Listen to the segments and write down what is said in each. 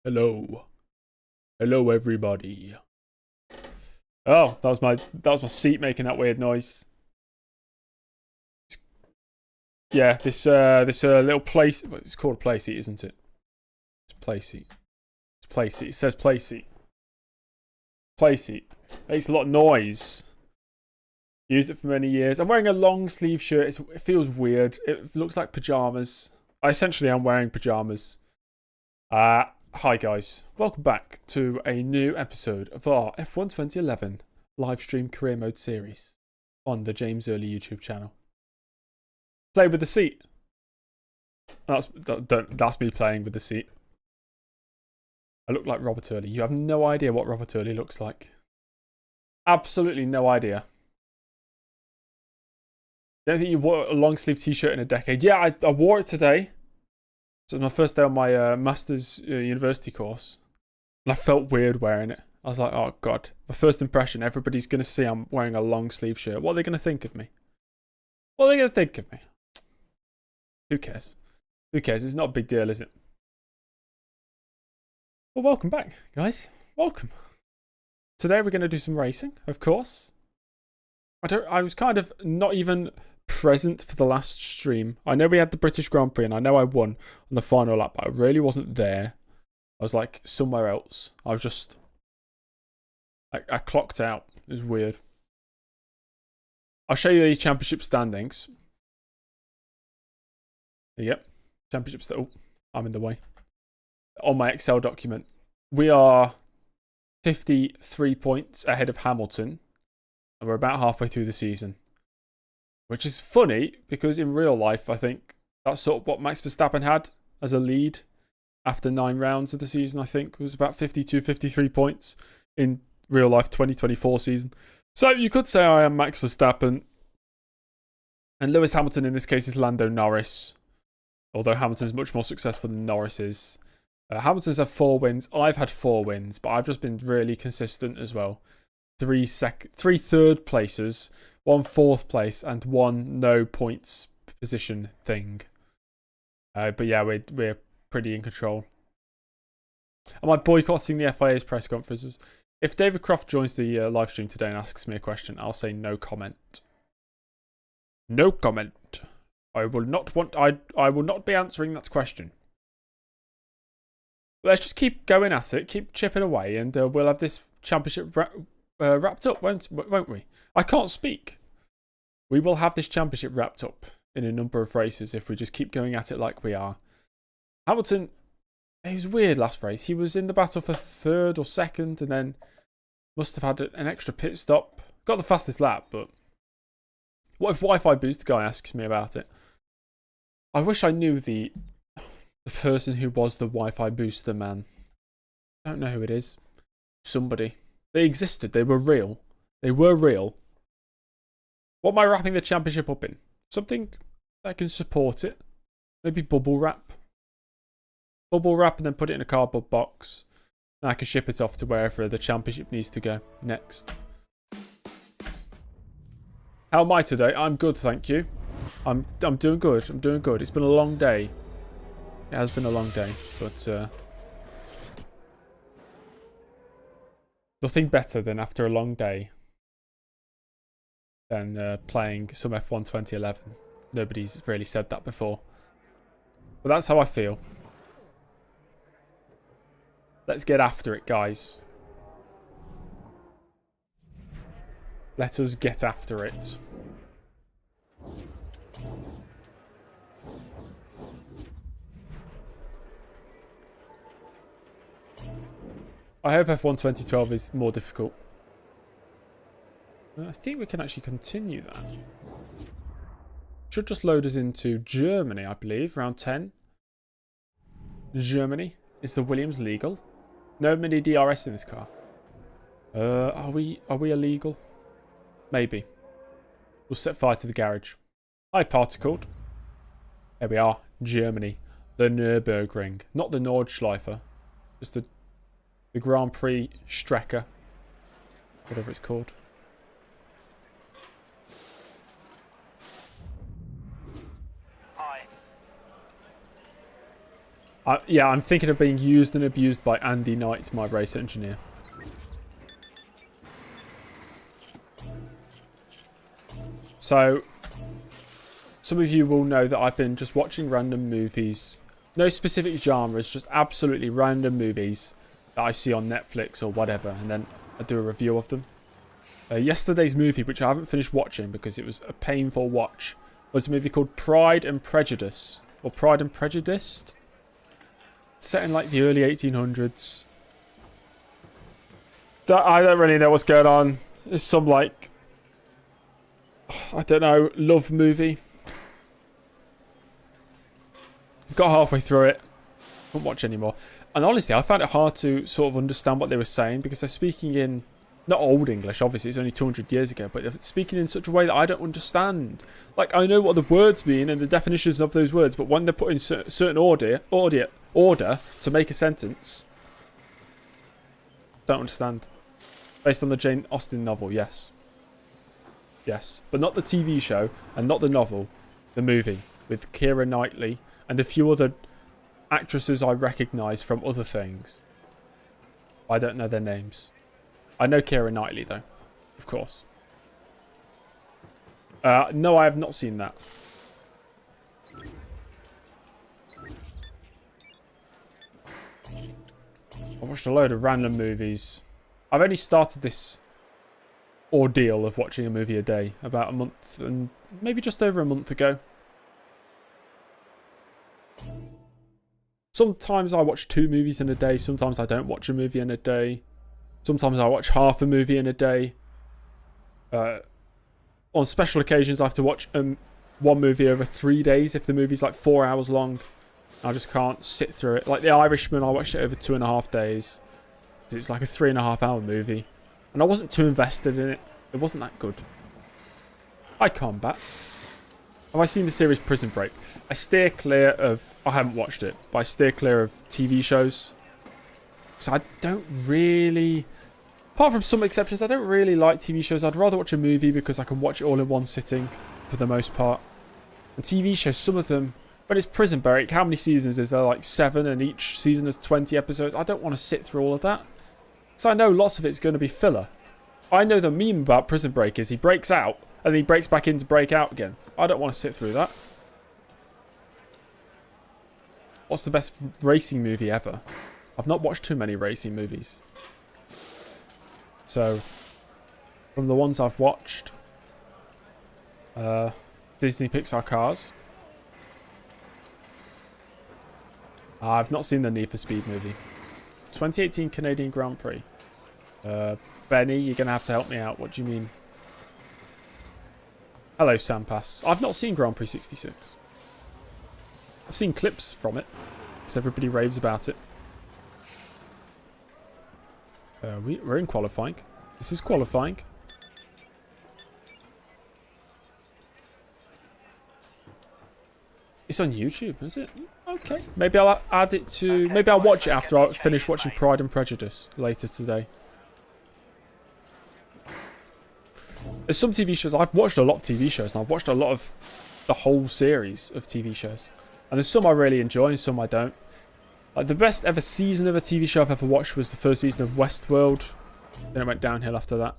Hello. Hello everybody. Oh, that was my seat making that weird noise. Yeah, this little place, it's called a play seat, isn't it? It's play seat. It's play seat. It says play seat. Play seat. Makes a lot of noise. Used it for many years. I'm wearing a long sleeve shirt. It feels weird. It looks like pajamas. I essentially am wearing pajamas. Hi guys, welcome back to a new episode of our F1 2011 live stream career mode series on the James Early YouTube channel. Play with the seat. That's me playing with the seat. I look like Robert Early. You have no idea what Robert Early looks like. Absolutely no idea. Don't think you wore a long sleeve t-shirt in a decade. Yeah, I wore it today. So it was my first day on my master's university course. And I felt weird wearing it. I was like, oh god. My first impression, everybody's going to see I'm wearing a long sleeve shirt. What are they going to think of me? What are they going to think of me? Who cares? Who cares? It's not a big deal, is it? Well, welcome back, guys. Welcome. Today we're going to do some racing, of course. I was kind of not even present for the last stream. I know we had the British Grand Prix and I know I won on the final lap, but I really wasn't there. I was like somewhere else. I was just I clocked out. It was weird. I'll show you the championship standings. Yep. Championship oh, I'm in the way. On my Excel document. We are 53 points ahead of Hamilton. And we're about halfway through the season. Which is funny, because in real life, I think that's sort of what Max Verstappen had as a lead after 9 rounds of the season, I think. It was about 52, 53 points in real life 2024 season. So you could say I am Max Verstappen. And Lewis Hamilton in this case is Lando Norris. Although Hamilton's much more successful than Norris is. Hamilton's had 4 wins. I've had 4 wins, but I've just been really consistent as well. 3 third places, 1 fourth place, and 1 no points position thing. But yeah, we're pretty in control. Am I boycotting the FIA's press conferences? If David Croft joins the live stream today and asks me a question, I'll say no comment. No comment. I will not be answering that question. But let's just keep going at it, keep chipping away, and we'll have this championship wrapped up, won't we? I can't speak. We will have this championship wrapped up in a number of races if we just keep going at it like we are. Hamilton, he was weird last race. He was in the battle for 3rd or 2nd and then must have had an extra pit stop. Got the fastest lap, but what if Wi-Fi boost guy asks me about it? I wish I knew the person who was the Wi-Fi booster man. I don't know who it is. Somebody. They existed. They were real. They were real. What am I wrapping the championship up in? Something that can support it. Maybe bubble wrap. Bubble wrap and then put it in a cardboard box. And I can ship it off to wherever the championship needs to go next. How am I today? I'm good, thank you. I'm doing good. I'm doing good. It's been a long day. It has been a long day, but nothing better than after a long day than playing some F1 2011. Nobody's really said that before. But that's how I feel. Let's get after it, guys. Let us get after it. I hope F1 2012 is more difficult. I think we can actually continue that. Should just load us into Germany, I believe. Round 10. Germany. Is the Williams legal? No mini DRS in this car. Are we illegal? Maybe. We'll set fire to the garage. Hi, Particled. There we are. Germany. The Nürburgring. Not the Nordschleife. Just the Grand Prix Strecke. Whatever it's called. Yeah, I'm thinking of being used and abused by Andy Knight, my race engineer. So, some of you will know that I've been just watching random movies. No specific genres, just absolutely random movies that I see on Netflix or whatever. And then I do a review of them. Yesterday's movie, which I haven't finished watching because it was a painful watch, was a movie called Pride and Prejudice. Or Pride and Prejudiced. Set in like the early 1800s. I don't really know what's going on. It's some like, I don't know, love movie. Got halfway through it. Couldn't watch anymore. And honestly, I found it hard to sort of understand what they were saying because they're speaking in, not old English, obviously, it's only 200 years ago, but they're speaking in such a way that I don't understand. Like, I know what the words mean and the definitions of those words, but when they're put in certain order to make a sentence, don't understand. Based on the Jane Austen novel, yes. Yes, but not the TV show and not the novel, the movie with Keira Knightley and a few other actresses I recognise from other things. I don't know their names. I know Keira Knightley though, of course. No, I have not seen that. I watched a load of random movies. I've only started this ordeal of watching a movie a day about a month and maybe just over a month ago. Sometimes I watch 2 movies in a day. Sometimes I don't watch a movie in a day. Sometimes I watch half a movie in a day. On special occasions, I have to watch one movie over 3 days if the movie's like 4 hours long. I just can't sit through it. Like The Irishman, I watched it over 2.5 days. It's like a 3.5-hour movie. And I wasn't too invested in it. It wasn't that good. Hi, Combat. Have I seen the series Prison Break? I steer clear of... I haven't watched it, but I steer clear of TV shows. So I don't really... Apart from some exceptions, I don't really like TV shows. I'd rather watch a movie because I can watch it all in one sitting for the most part. And TV shows, some of them... When it's Prison Break, how many seasons is there? Like 7, and each season has 20 episodes. I don't want to sit through all of that. So I know lots of it's going to be filler. I know the meme about Prison Break is he breaks out, and then he breaks back in to break out again. I don't want to sit through that. What's the best racing movie ever? I've not watched too many racing movies. So, from the ones I've watched, Disney Pixar Cars. I've not seen the Need for Speed movie. 2018 Canadian Grand Prix. Benny, you're going to have to help me out. What do you mean? Hello, Sampass. I've not seen Grand Prix 66. I've seen clips from it, because everybody raves about it. We're in qualifying. This is qualifying. It's on YouTube, is it? Okay. Maybe I'll add it to... Maybe I'll watch it after I finish watching Pride and Prejudice later today. There's some TV shows... I've watched a lot of TV shows, and I've watched a lot of the whole series of TV shows. And there's some I really enjoy, and some I don't. Like, the best ever season of a TV show I've ever watched was the first season of Westworld. Then it went downhill after that.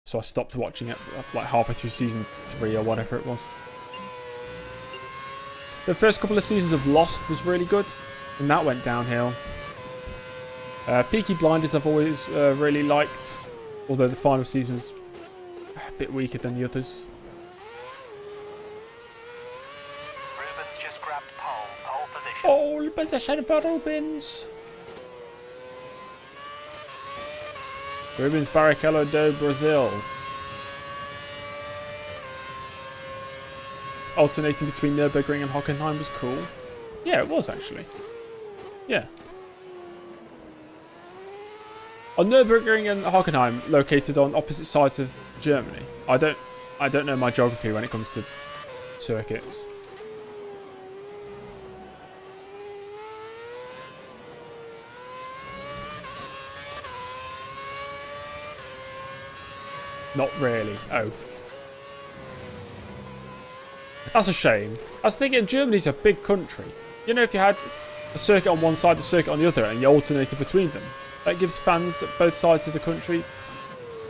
So I stopped watching it, like, halfway through season 3 or whatever it was. The first couple of seasons of Lost was really good, and that went downhill. Peaky Blinders I've always really liked, although the final season was a bit weaker than the others. Rubens just grabbed pole position. Pole position for Rubens. Rubens Barrichello do Brazil. Alternating between Nürburgring and Hockenheim was cool. Yeah, it was actually. Yeah. Are Nürburgring and Hockenheim located on opposite sides of Germany? I don't know my geography when it comes to circuits. Not really. Oh. That's a shame. I was thinking Germany's a big country. You know, if you had a circuit on one side, the circuit on the other, and you alternated between them. That gives fans at both sides of the country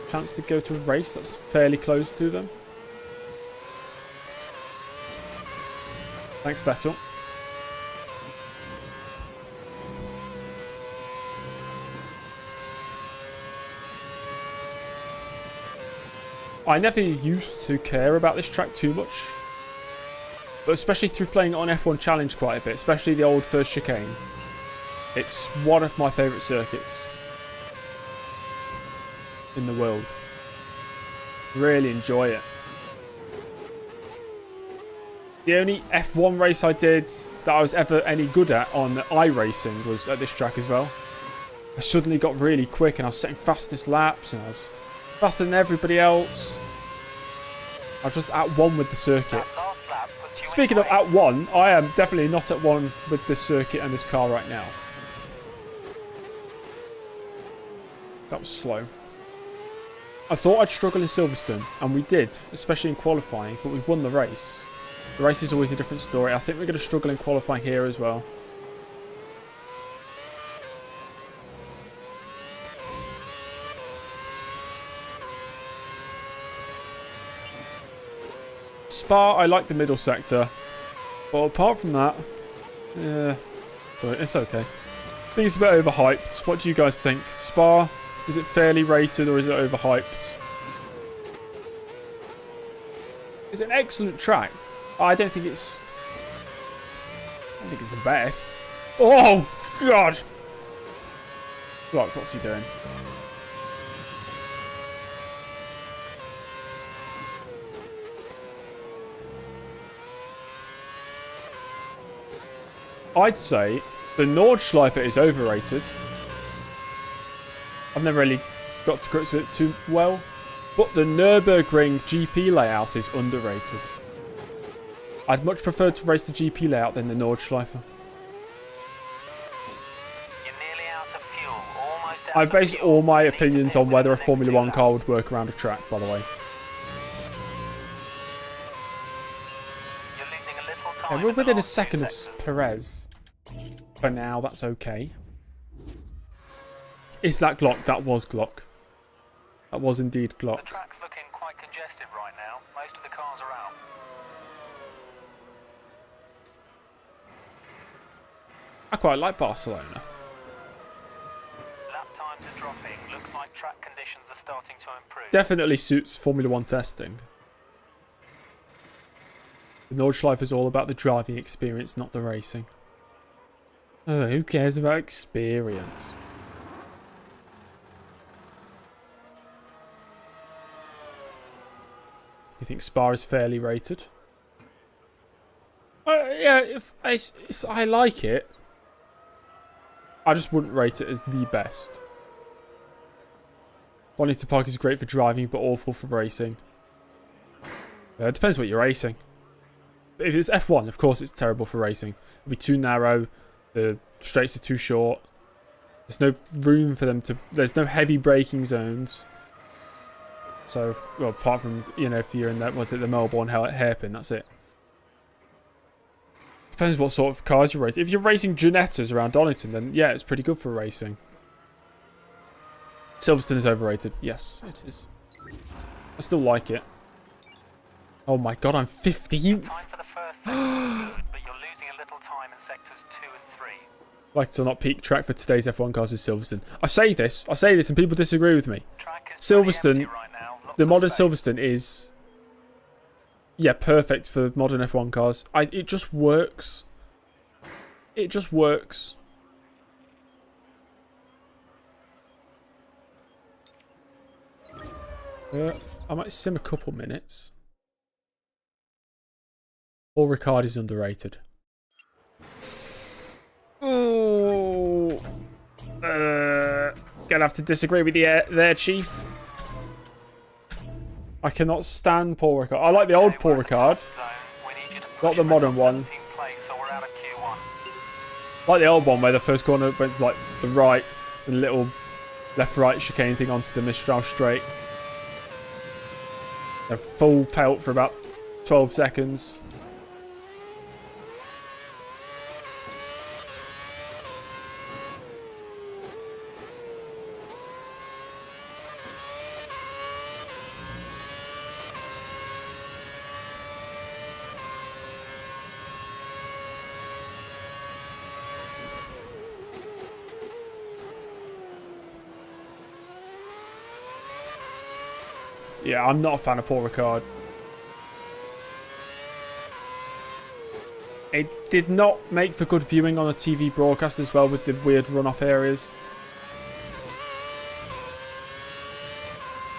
a chance to go to a race that's fairly close to them. Thanks, Vettel. I never used to care about this track too much, but especially through playing it on F1 Challenge quite a bit, especially the old first chicane. It's one of my favourite circuits in the world. Really enjoy it. The only F1 race I did that I was ever any good at on iRacing was at this track as well. I suddenly got really quick and I was setting fastest laps and I was faster than everybody else. I was just at one with the circuit. Speaking of at one, I am definitely not at one with this circuit and this car right now. That was slow. I thought I'd struggle in Silverstone, and we did, especially in qualifying, but we won the race. The race is always a different story. I think we're going to struggle in qualifying here as well. Spa, I like the middle sector, but apart from that, sorry, it's okay. I think it's a bit overhyped. What do you guys think? Spa, is it fairly rated or is it overhyped? It's an excellent track. I don't think it's the best. Oh God! Look, what's he doing? I'd say the Nordschleife is overrated. I've never really got to grips with it too well. But the Nürburgring GP layout is underrated. I'd much prefer to race the GP layout than the Nordschleife. I base all my opinions on whether a Formula 1 car would work around a track, by the way. Yeah, we're within a second of Perez. For now, that's okay. Is that Glock? That was Glock. That was indeed Glock. The track's looking quite congested right now. Most of the cars are out. I quite like Barcelona. Lap times are dropping. Looks like track conditions are starting to improve. Definitely suits Formula 1 testing. The Nordschleife is all about the driving experience, not the racing. Oh, who cares about experience? You think Spa is fairly rated? Yeah, I like it. I just wouldn't rate it as the best. Bonita Park is great for driving, but awful for racing. It depends what you're racing. If it's F1, of course it's terrible for racing. It'll be too narrow. The straights are too short. There's no room for them to... There's no heavy braking zones. So, well, apart from, you know, if you're in that, was it the Melbourne hairpin, that's it. Depends what sort of cars you're racing. If you're racing Ginettas around Donington, then yeah, it's pretty good for racing. Silverstone is overrated. Yes, it is. I still like it. Oh my god, I'm 15th. Time for the first sector, but you're losing a little time in sectors 2 and 3. Like it or not, peak track for today's F1 cars is Silverstone. I say this, and people disagree with me. Track is Silverstone, right now. the modern Silverstone is, yeah, perfect for modern F1 cars. It just works. It just works. I might sim a couple minutes. Paul Ricard is underrated. Ooh. Gonna have to disagree with you there, Chief. I cannot stand Paul Ricard. I like the old Paul Ricard. Not the modern one. Like the old one where the first corner went to like the right, the little left-right chicane thing onto the Mistral straight. A full pelt for about 12 seconds. Yeah, I'm not a fan of Paul Ricard. It did not make for good viewing on a TV broadcast as well with the weird runoff areas.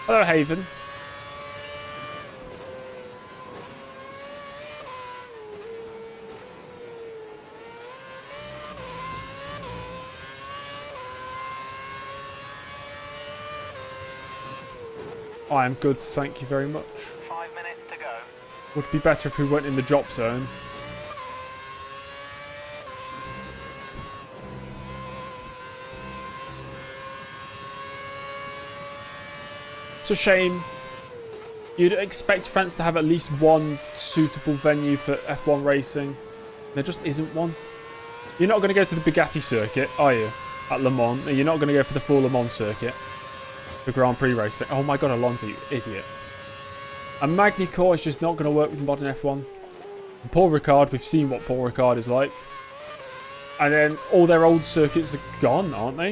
Hello, Haven. I am good, thank you very much. 5 minutes to go. Would be better if we weren't in the drop zone. It's a shame. You'd expect France to have at least one suitable venue for F1 racing. There just isn't one. You're not going to go to the Bugatti circuit, are you? At Le Mans. You're not going to go for the full Le Mans circuit. The Grand Prix racing. Oh my god, Alonso, you idiot. And Magny-Cours is just not going to work with modern F1. And Paul Ricard, we've seen what Paul Ricard is like. And then all their old circuits are gone, aren't they?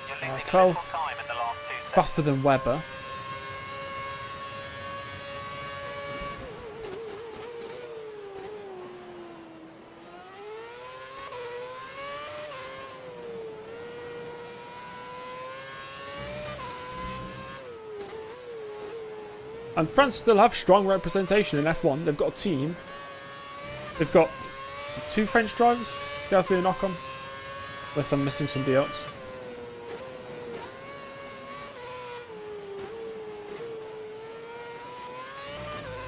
You're losing 12. little time in the last 2 seconds. Faster than Webber. And France still have strong representation in F1. They've got a team. They've got, is it 2 French drivers? Gasly and Ocon. Unless I'm missing somebody else.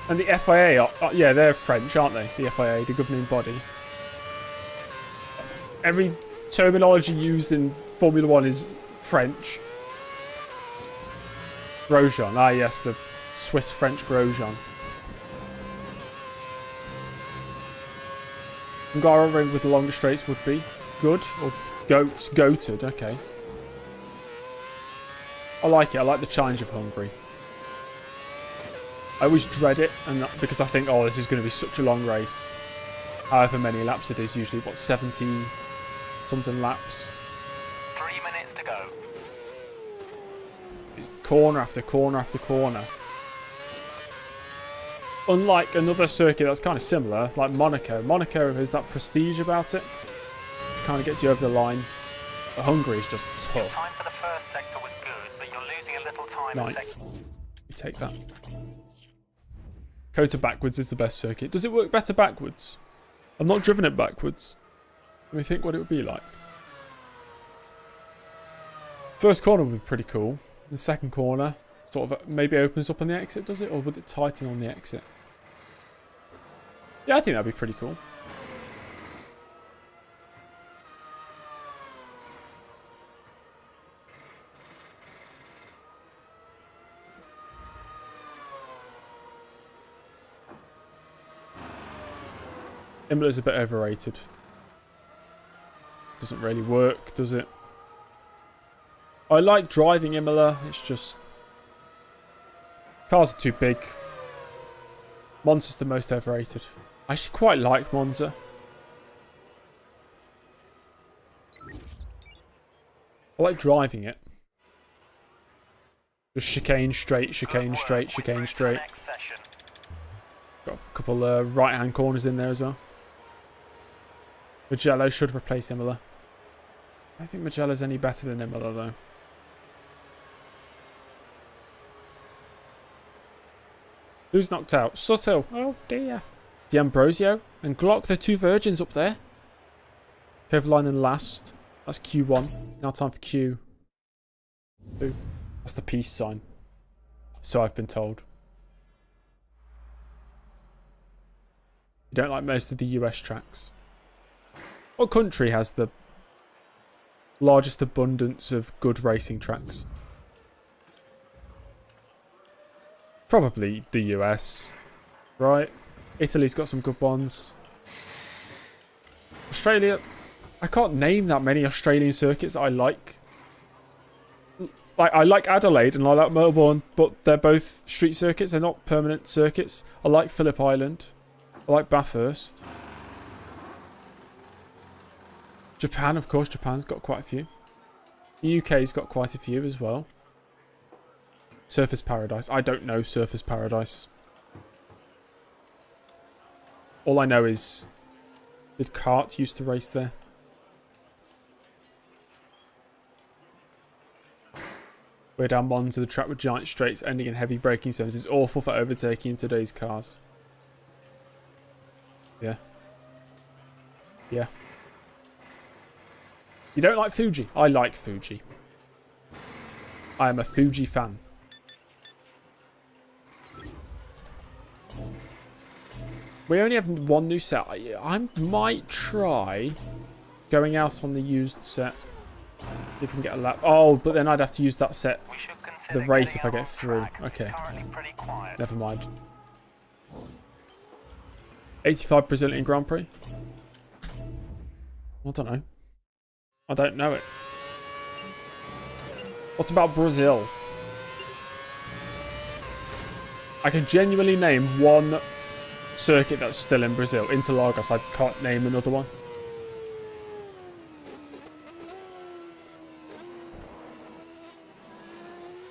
And the FIA, yeah, they're French, aren't they? The FIA, the governing body. Every terminology used in Formula 1 is French. Grosjean, ah yes, the Swiss-French Grosjean. Hungary with the longest straights would be good, or goated, okay. I like it, I like the challenge of Hungary. I always dread it, and because I think, oh, this is going to be such a long race. However many laps it is, usually, what, 70 something laps. 3 minutes to go. It's corner after corner after corner. Unlike another circuit that's kind of similar, like Monaco. Monaco has that prestige about it. It kind of gets you over the line. But Hungary is just tough. Time for the first sector was good, but you're losing a little time in Ninth. sector. You take that. Kota backwards is the best circuit. Does it work better backwards? I've not driven it backwards. Let me think what it would be like. First corner would be pretty cool. The second corner sort of maybe opens up on the exit, does it? Or would it tighten on the exit? Yeah, I think that'd be pretty cool. Imola's a bit overrated. Doesn't really work, does it? I like driving Imola, it's just... cars are too big. Monza's the most overrated. I actually quite like Monza. I like driving it. Just chicane straight, chicane straight, chicane straight. Got a couple right-hand corners in there as well. Mugello should replace Imola. I don't think Mugello's any better than Imola though. Who's knocked out? Sutto. Oh dear. D'Ambrosio and Glock, the 2 virgins up there. Kovalainen last. That's Q1. Now time for Q2. That's the peace sign. So I've been told. You don't like most of the US tracks. What country has the largest abundance of good racing tracks? Probably the US, right? Italy's got some good ones. Australia, I can't name that many Australian circuits that I like. Like, I like Adelaide and I like Melbourne, but they're both street circuits. They're not permanent circuits. I like Phillip Island. I like Bathurst. Japan, of course. Japan's got quite a few. The UK's got quite a few as well. Surfers Paradise. I don't know Surfers Paradise. All I know is... Did karts used to race there? We're down one to the track with giant straights ending in heavy braking zones. It's awful for overtaking in today's cars. Yeah. Yeah. You don't like Fuji? I like Fuji. I am a Fuji fan. We only have one new set. I might try going out on the used set. If we can get a lap. Oh, but then I'd have to use that set. The race if I get through. Okay. Never mind. 85 Brazilian Grand Prix? I don't know. I don't know it. What about Brazil? I can genuinely name one circuit that's still in Brazil. Interlagos. I can't name another one.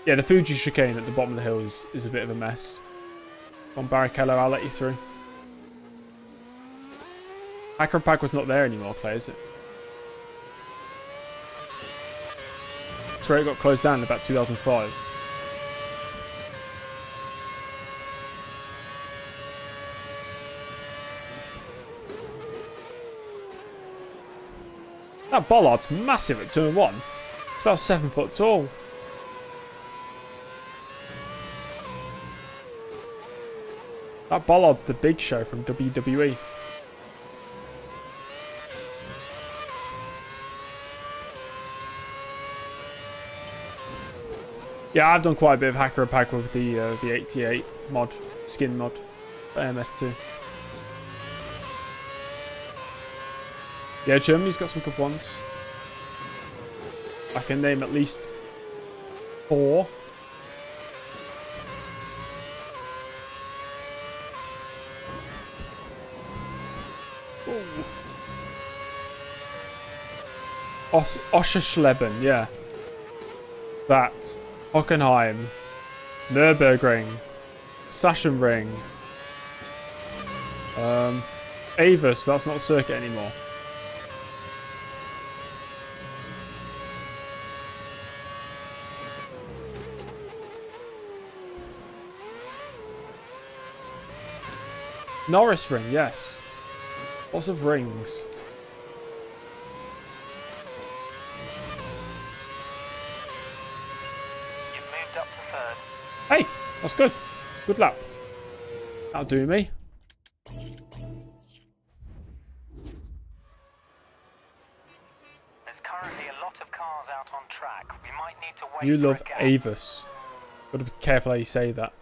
Yeah, the Fuji chicane at the bottom of the hill is a bit of a mess. Come on, Barrichello, I'll let you through. Hacker Pack was not there anymore, Clay, is it? That's where it got closed down in about 2005. That bollard's massive at turn 1. It's about 7 foot tall. That bollard's the Big Show from WWE. Yeah, I've done quite a bit of Hacker Pack with the 88 mod, skin mod, for MS2. Yeah, Germany's got some good ones. I can name at least 4. Oschersleben, yeah. That. Hockenheim. Nürburgring. Sachsenring. Avis, that's not a circuit anymore. Norris Ring, yes. Lots of rings. You've moved up to third. Hey, that's good. Good lap. That'll do me. There's currently a lot of cars out on track. We might need to wait. You for love a gap. Avis. Gotta be careful how you say that.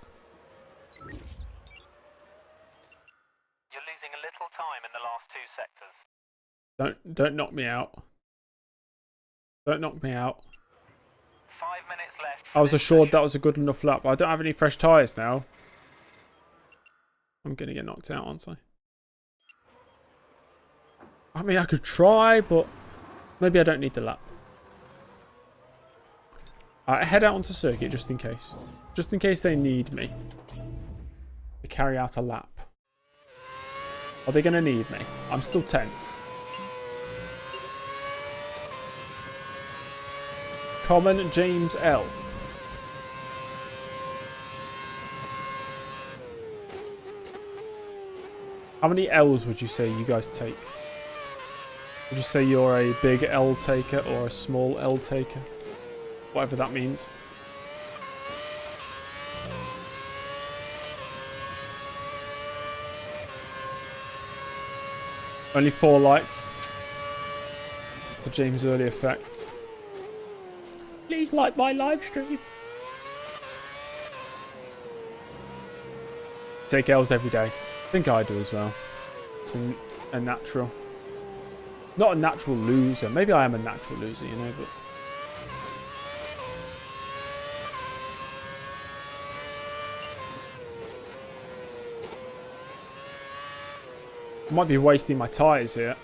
You're losing a little time in the last 2 sectors. Don't knock me out. Don't knock me out. 5 minutes left. I was assured that was a good enough lap. I don't have any fresh tyres now. I'm going to get knocked out, aren't I? I mean, I could try, but maybe I don't need the lap. I head out onto circuit just in case. Just in case they need me to carry out a lap. Are they going to need me? I'm still 10th. Common James L. How many L's would you say you guys take? Would you say you're a big L taker or a small L taker? Whatever that means. Only 4 likes. It's the James Early effect. Please like my live stream. Take L's every day. I think I do as well. It's a natural. Not a natural loser. Maybe I am a natural loser, you know, but... I might be wasting my tyres here.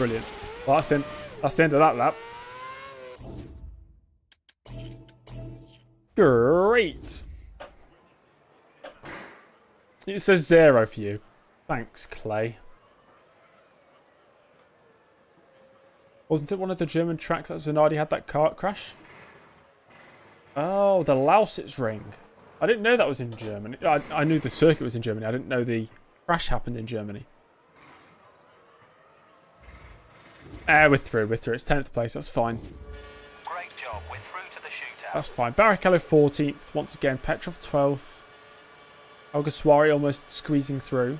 Brilliant. Well, that's the end of that lap. Great. It says 0 for you. Thanks, Clay. Wasn't it one of the German tracks that Zanardi had that car crash? Oh, the Lausitz ring. I didn't know that was in Germany. I knew the circuit was in Germany. I didn't know the crash happened in Germany. We're through. It's 10th place. That's fine. Great job. We're through to the shootout. That's fine. Barrichello 14th. Once again, Petrov 12th. Alguersuari almost squeezing through.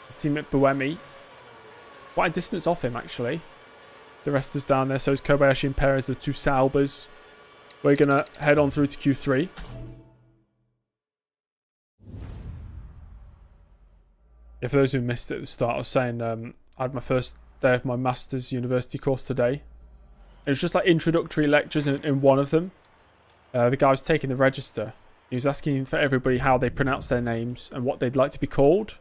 His teammate Buemi. Quite a distance off him, actually. The rest is down there. So is Kobayashi and Perez, the two Saubers. We're going to head on through to Q3. Yeah, for those who missed it at the start, I was saying I had my first day of my master's university course today. It was just like introductory lectures in one of them. The guy was taking the register. He was asking for everybody how they pronounce their names and what they'd like to be called.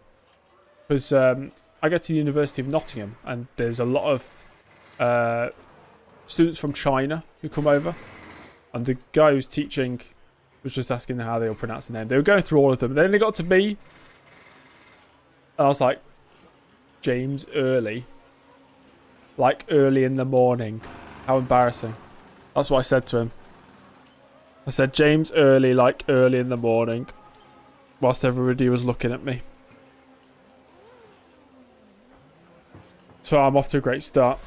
Because I go to the University of Nottingham and there's a lot of students from China who come over. And the guy who's teaching was just asking how they all pronounce the name. They were going through all of them. Then they got to me. And I was like, James Early. Like early in the morning. How embarrassing. That's what I said to him. I said, James Early, like early in the morning. Whilst everybody was looking at me. So I'm off to a great start.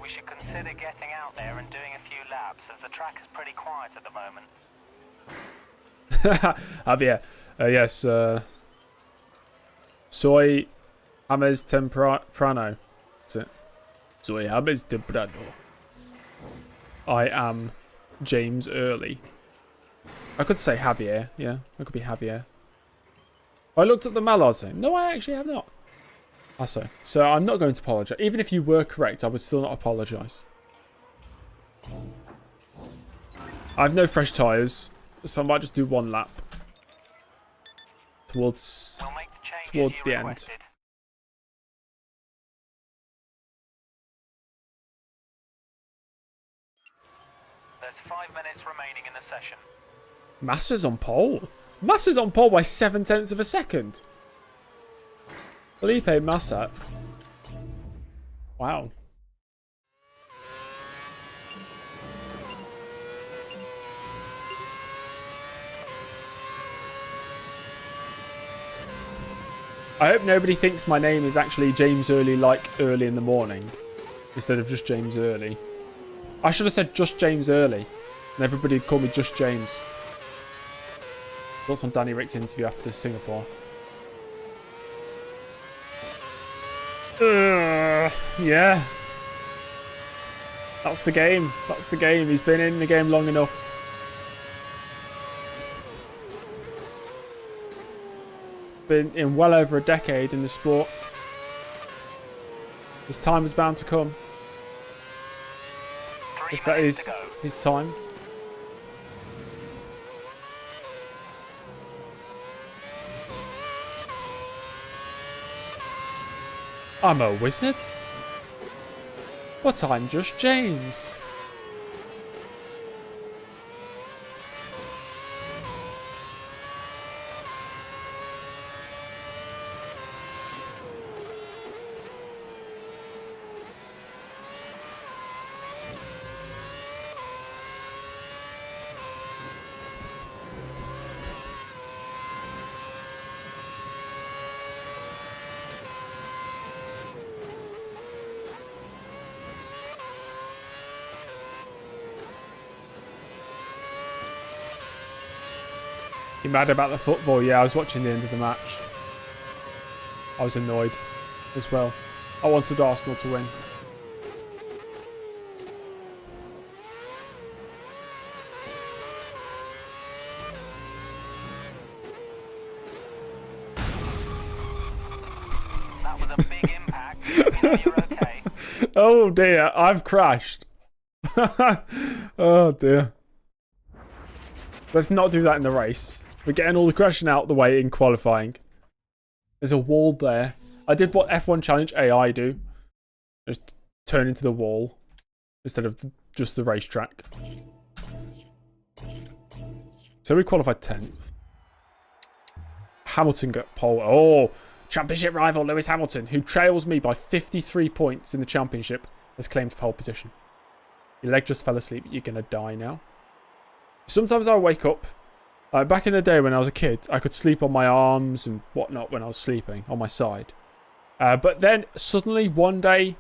We should consider getting out there and doing a few laps, as the track is pretty quiet at the moment. Javier. Yes. Soy James Temprano. That's it. Soy James Temprano. I am James Early. I could say Javier. Yeah, I could be Javier. I looked at the Mallards name. No, I actually have not. So I'm not going to apologise. Even if you were correct, I would still not apologise. I have no fresh tyres, so I might just do one lap. Towards the end. There's 5 minutes remaining in the session. Massa's on pole. Massa's on pole by 0.7 of a second. Felipe Massa. Wow. I hope nobody thinks my name is actually James Early, like early in the morning, instead of just James Early. I should have said just James Early, and everybody would call me just James. Thoughts on Danny Rick's interview after Singapore? Yeah. That's the game. That's the game. He's been in the game long enough. Been in well over a decade in the sport. His time is bound to come. If that is his time. I'm a wizard? But I'm just James. You mad about the football? Yeah, I was watching the end of the match. I was annoyed as well. I wanted Arsenal to win. That was a big impact. You know you're okay. Oh dear, I've crashed. Oh dear. Let's not do that in the race. We're getting all the crashing out of the way in qualifying. There's a wall there. I did what F1 Challenge AI do. Just turn into the wall instead of just the racetrack. So we qualified 10th. Hamilton got pole. Oh, championship rival Lewis Hamilton, who trails me by 53 points in the championship, has claimed pole position. Your leg just fell asleep. You're going to die now. Sometimes I'll wake up. Back in the day when I was a kid, I could sleep on my arms and whatnot when I was sleeping on my side. But then suddenly one day,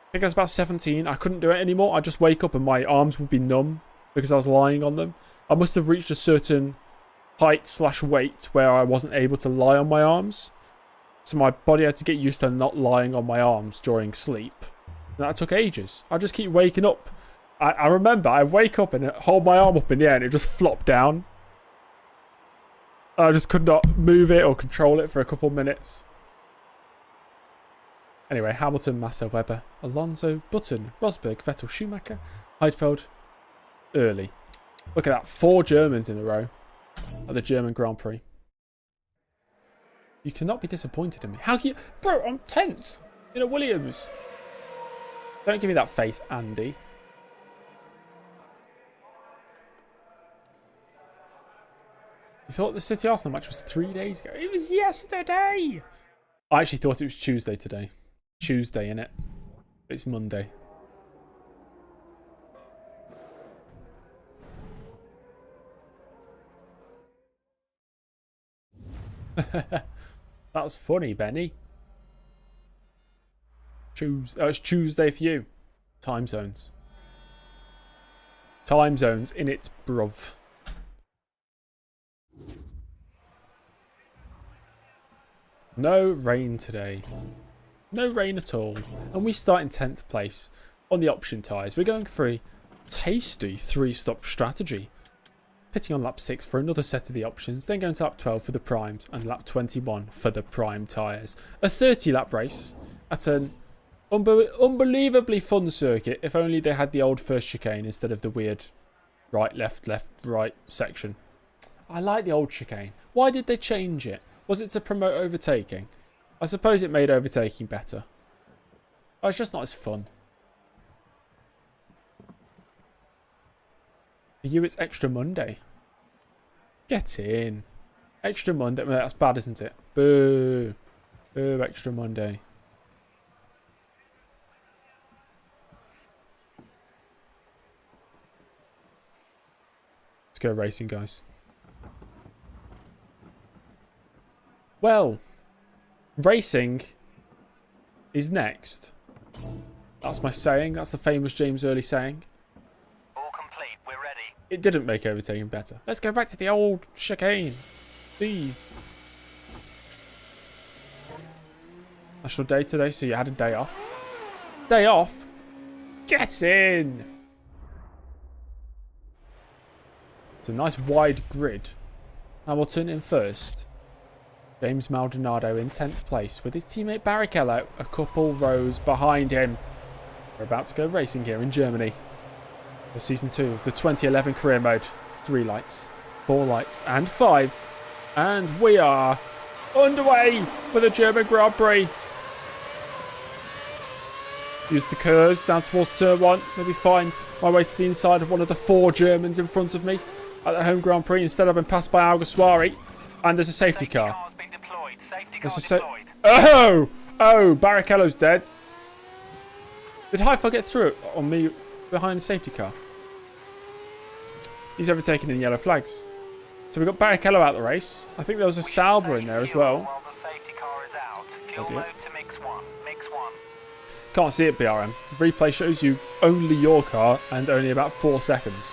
I think I was about 17, I couldn't do it anymore. I'd just wake up and my arms would be numb because I was lying on them. I must have reached a certain height/weight where I wasn't able to lie on my arms. So my body had to get used to not lying on my arms during sleep. And that took ages. I just keep waking up. I remember I wake up and hold my arm up in the air and it just flopped down. I just could not move it or control it for a couple of minutes. Anyway, Hamilton, Massa, Webber, Alonso, Button, Rosberg, Vettel, Schumacher, Heidfeld, early. Look at that, 4 Germans in a row at the German Grand Prix. You cannot be disappointed in me. How can you... Bro, I'm 10th in a Williams. Don't give me that face, Andy. You thought the City Arsenal match was 3 days ago? It was yesterday! I actually thought it was Tuesday today. Tuesday, innit? It's Monday. That was funny, Benny. It's Tuesday for you. Time zones. Time zones in its bruv. No rain today. No rain at all. And we start in 10th place on the option tyres. We're going for a tasty 3-stop strategy. Pitting on lap 6 for another set of the options. Then going to lap 12 for the primes. And lap 21 for the prime tyres. A 30-lap race at an unbelievably fun circuit. If only they had the old first chicane instead of the weird right, left, right section. I like the old chicane. Why did they change it? Was it to promote overtaking? I suppose it made overtaking better. Oh, it's just not as fun. For you, it's Extra Monday. Get in. Extra Monday. Well, that's bad, isn't it? Boo. Boo, Extra Monday. Let's go racing, guys. Well, racing is next. That's my saying. That's the famous James Early saying. All complete. We're ready. It didn't make overtaking better. Let's go back to the old chicane. Please. National Day today, so you had a day off. Day off? Get in! It's a nice wide grid. Hamilton in first. James Maldonado in 10th place with his teammate Barrichello a couple rows behind him. We're about to go racing here in Germany. For season 2 of the 2011 career mode. 3 lights, 4 lights and 5. And we are underway for the German Grand Prix. Use the curves down towards turn 1. Maybe find my way to the inside of one of the 4 Germans in front of me at the home Grand Prix instead of being passed by Alguersuari. And there's a safety car. Oh! Oh, Barrichello's dead. Did Heifel get through it on me behind the safety car? He's overtaken in yellow flags. So we got Barrichello out of the race. I think there was a Sauber in there as well. Oh, can't see it, BRM. Replay shows you only your car and only about 4 seconds.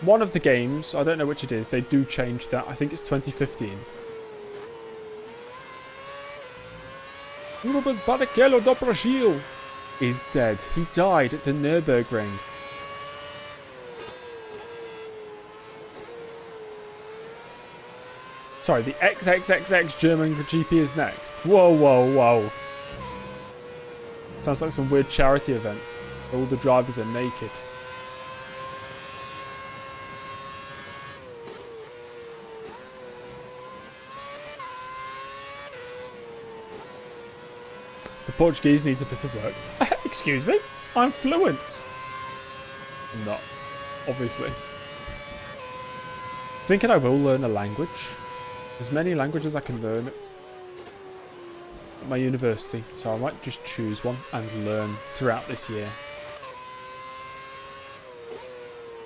One of the games, I don't know which it is, they do change that. I think it's 2015. Rubens Barrichello do Brasil is dead. He died at the Nürburgring. Sorry, the XXXX German GP is next. Whoa, whoa, whoa. Sounds like some weird charity event. All the drivers are naked. Portuguese needs a bit of work. Excuse me? I'm fluent. I'm not, obviously. Thinking I will learn a language. There's many languages I can learn at my university, so I might just choose one and learn throughout this year.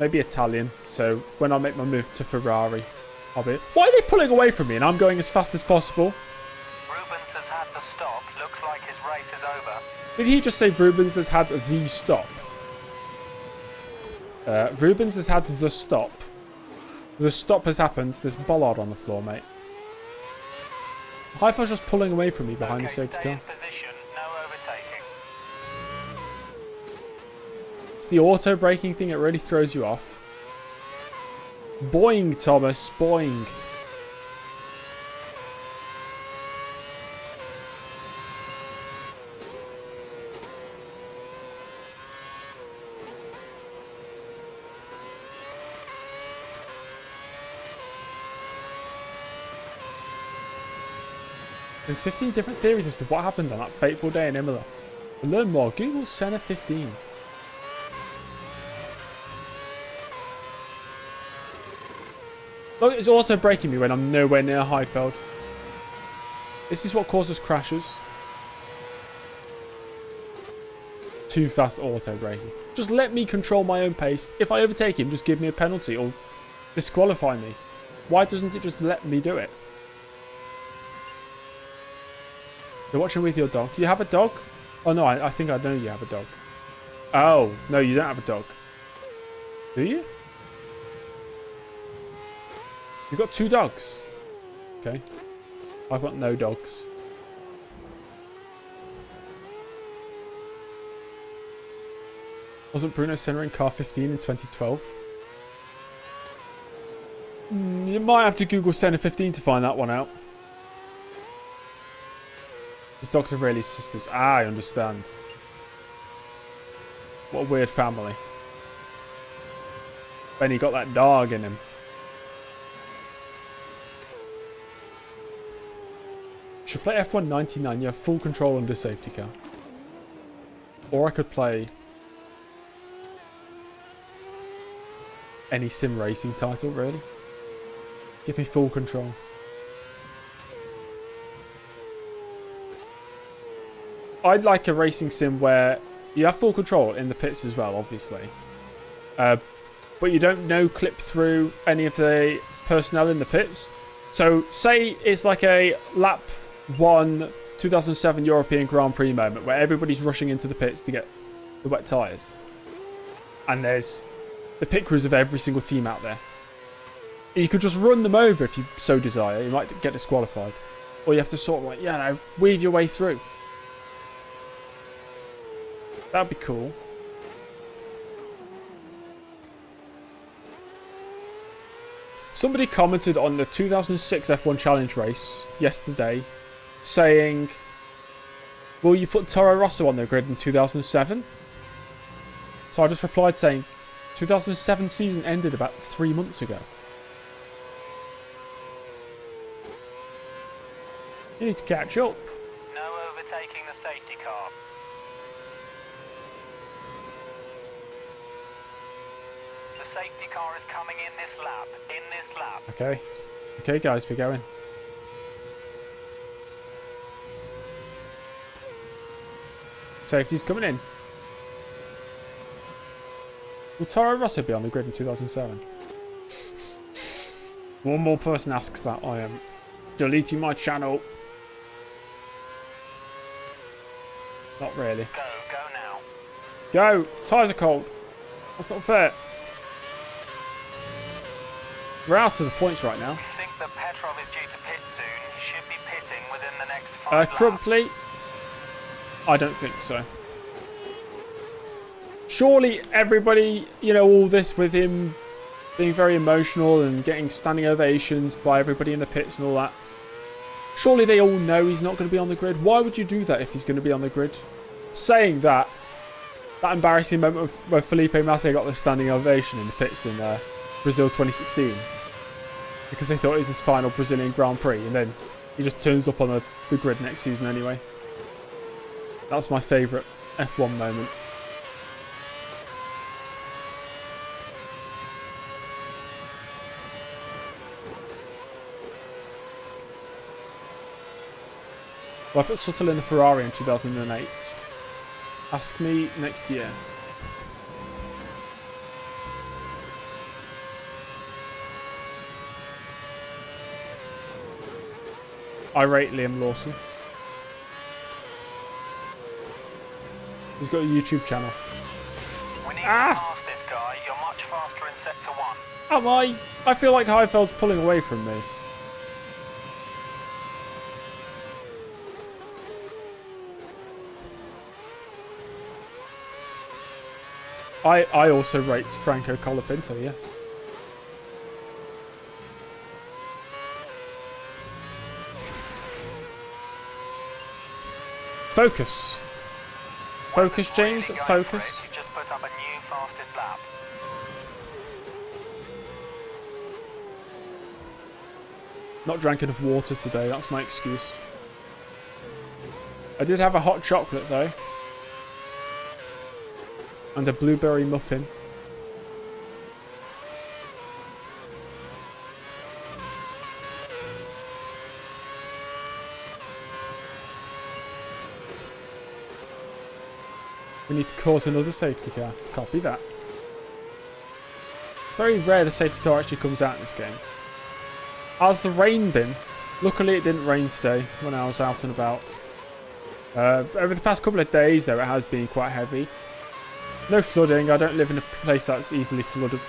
Maybe Italian, so when I make my move to Ferrari, I'll be... Why are they pulling away from me and I'm going as fast as possible? Rubens has had the stop. Looks like his race is over. Did he just say Rubens has had the stop? Rubens has had the stop. The stop has happened. There's bollard on the floor, mate. Hi-Fi's just pulling away from me behind the safety car. Position, no overtaking. It's the auto braking thing that really throws you off. Boing, Thomas, boing. There are 15 different theories as to what happened on that fateful day in Imola. To learn more, Google Senna 15. Look, it's auto braking me when I'm nowhere near Heidfeld. This is what causes crashes. Too fast auto braking. Just let me control my own pace. If I overtake him, just give me a penalty or disqualify me. Why doesn't it just let me do it? You're watching with your dog. You have a dog? Oh no, I think I know you have a dog. Oh, no, you don't have a dog. Do you? You've got 2 dogs. Okay. I've got no dogs. Wasn't Bruno Senna in car 15 in 2012? You might have to Google Senna 15 to find that one out. His dogs are really sisters. Ah, I understand. What a weird family. Benny got that dog in him. Should play F1 99. You have full control under safety car. Or I could play any sim racing title, really. Give me full control. I'd like a racing sim where you have full control in the pits as well, obviously. But you don't no-clip through any of the personnel in the pits. So, say it's like a lap 1 2007 European Grand Prix moment where everybody's rushing into the pits to get the wet tyres. And there's the pit crews of every single team out there. You could just run them over if you so desire. You might get disqualified. Or you have to sort of like, weave your way through. That'd be cool. Somebody commented on the 2006 F1 Challenge race yesterday saying, will you put Toro Rosso on the grid in 2007? So I just replied saying, 2007 season ended about 3 months ago. You need to catch up. No overtaking the safety car. The safety car is coming in this lap. In this lap. Okay. Okay, guys, we're going. Safety's coming in. Will Toro Rosso be on the grid in 2007? One more person asks that. I am deleting my channel. Not really. Go now. Go! Tyres are cold. That's not fair. We're out of the points right now. We think that Petrov is due to pit soon. He should be pitting within the next 5 laps. Crumply? I don't think so. Surely everybody, all this with him being very emotional and getting standing ovations by everybody in the pits and all that. Surely they all know he's not going to be on the grid. Why would you do that if he's going to be on the grid? Saying that embarrassing moment where Felipe Massa got the standing ovation in the pits in Brazil 2016. Because they thought it was his final Brazilian Grand Prix. And then he just turns up on the grid next season anyway. That's my favourite F1 moment. Well, I put Suttle in the Ferrari in 2008. Ask me next year. I rate Liam Lawson. He's got a YouTube channel. We need to pass this guy. You're much faster in sector 1. Am I? I feel like Heifeld's pulling away from me. I also rate Franco Colapinto, yes. Focus. Focus, James. Focus. You just put up a new fastest lap. Not drank enough water today, that's my excuse. I did have a hot chocolate though. And a blueberry muffin. We need to cause another safety car. Copy that. It's very rare the safety car actually comes out in this game. How's the rain been? Luckily it didn't rain today when I was out and about. Over the past couple of days though, it has been quite heavy. No flooding. I don't live in a place that's easily flooded.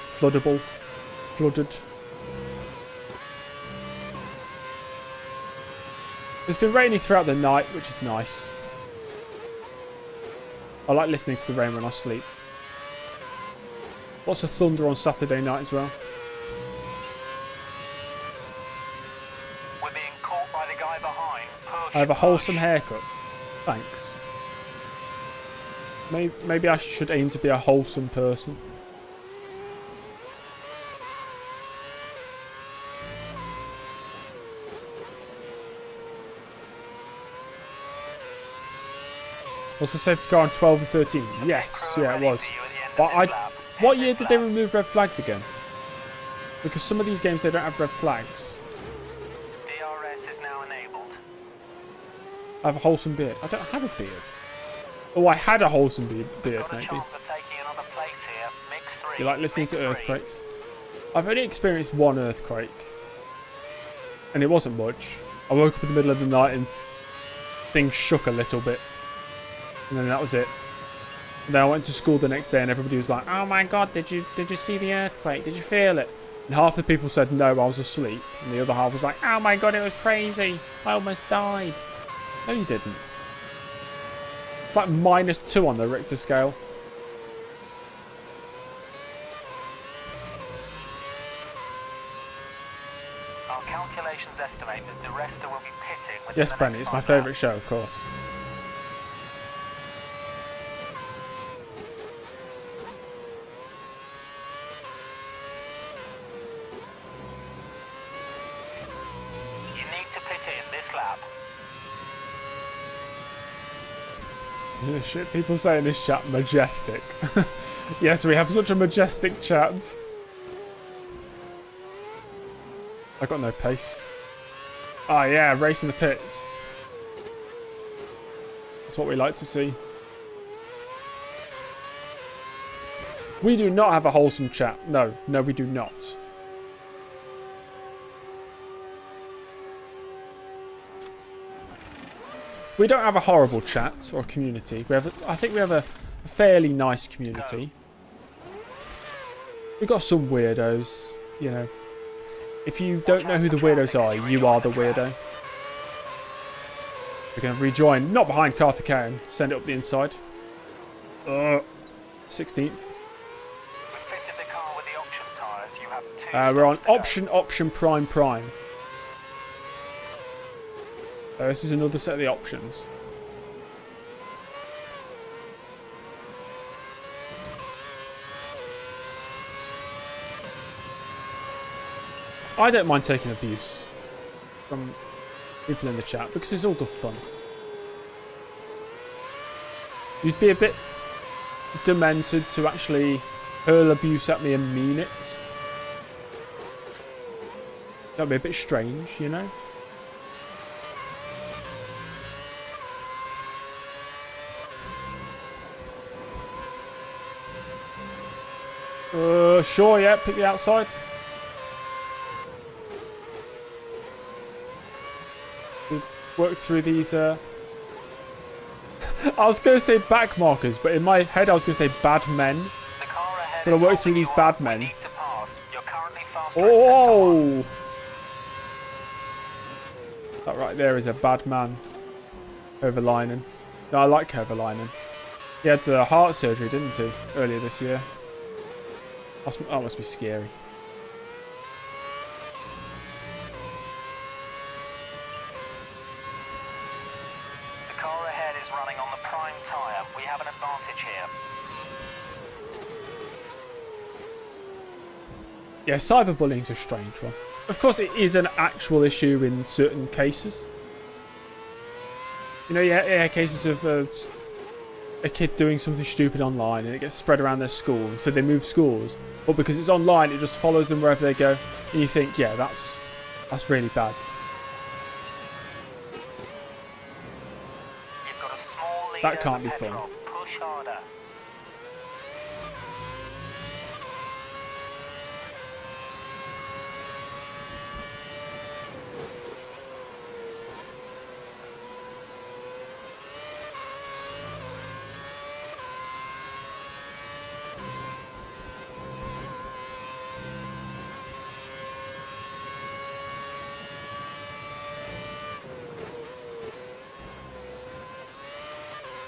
It's been raining throughout the night, which is nice. I like listening to the rain when I sleep. Lots of thunder on Saturday night as well. We're being caught by the guy behind. Push, I have a wholesome haircut. Thanks. Maybe I should aim to be a wholesome person. Was the safety car on 12 and 13? Yes, yeah it was. But what year did they remove red flags again? Because some of these games they don't have red flags. DRS is now enabled. I have a wholesome beard. I don't have a beard. Oh, I had a wholesome beard maybe. You like listening to earthquakes? I've only experienced one earthquake. And it wasn't much. I woke up in the middle of the night and things shook a little bit. And then that was it. And then I went to school the next day and everybody was like, oh my god, did you see the earthquake? Did you feel it? And half the people said no, I was asleep. And the other half was like, oh my god, it was crazy. I almost died. No, you didn't. It's like -2 on the Richter scale. Our calculations estimate that the rest will be pitting within Yes, the Brenny, next it's my 5 favourite laps. show, of course. You need to pit in this lap. Shit, people say in this chat, majestic. Yes, we have such a majestic chat. I got no pace. Oh yeah, racing the pits. That's what we like to see. We do not have a wholesome chat. No, we do not. We don't have a horrible chat or community. I think we have a fairly nice community. We've got some weirdos, you know. If you don't know who the weirdos are, you are the weirdo. We're going to rejoin, not behind Carter. Send it up the inside. 16th. We've fitted the car with the option tyres. You have 2 We're on stops to go. option, prime. This is another set of the options. I don't mind taking abuse from people in the chat because it's all good fun. You'd be a bit demented to actually hurl abuse at me and mean it. That'd be a bit strange, you know? Sure, yeah, pick the outside. We work through these, I was going to say back markers, but in my head I was going to say bad men. The car ahead Gonna is work through holding these you bad up. men. We need to pass. You're currently faster in sector one. Oh! That right there is a bad man. Overlining. No, I like Overlining. He had heart surgery, didn't he? Earlier this year. That must be scary. The car ahead is running on the prime tyre. We have an advantage here. Yeah, cyberbullying's a strange one. Of course, it is an actual issue in certain cases. You know, yeah, cases of a kid doing something stupid online and it gets spread around their school, so they move schools. But because it's online, it just follows them wherever they go. And you think, yeah, that's really bad. You've got a small lead That can't over be fun. Petrov. Push harder.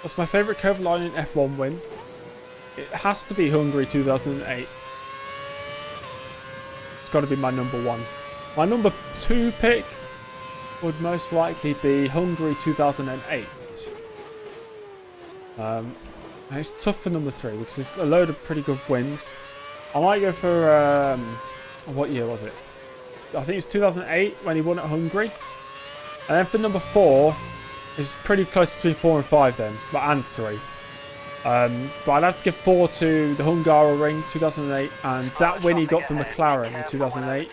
What's my favourite Kovalainen F1 win? It has to be Hungary 2008. It's got to be my number one. My number two pick would most likely be Hungary 2008. And it's tough for number three because there's a load of pretty good wins. I might go for what year was it? I think it was 2008 when he won at Hungary. And then for number four, it's pretty close between 4 and 5 then, and 3. But I'd have to give 4 to the Hungaroring 2008 and that win he got for McLaren in 2008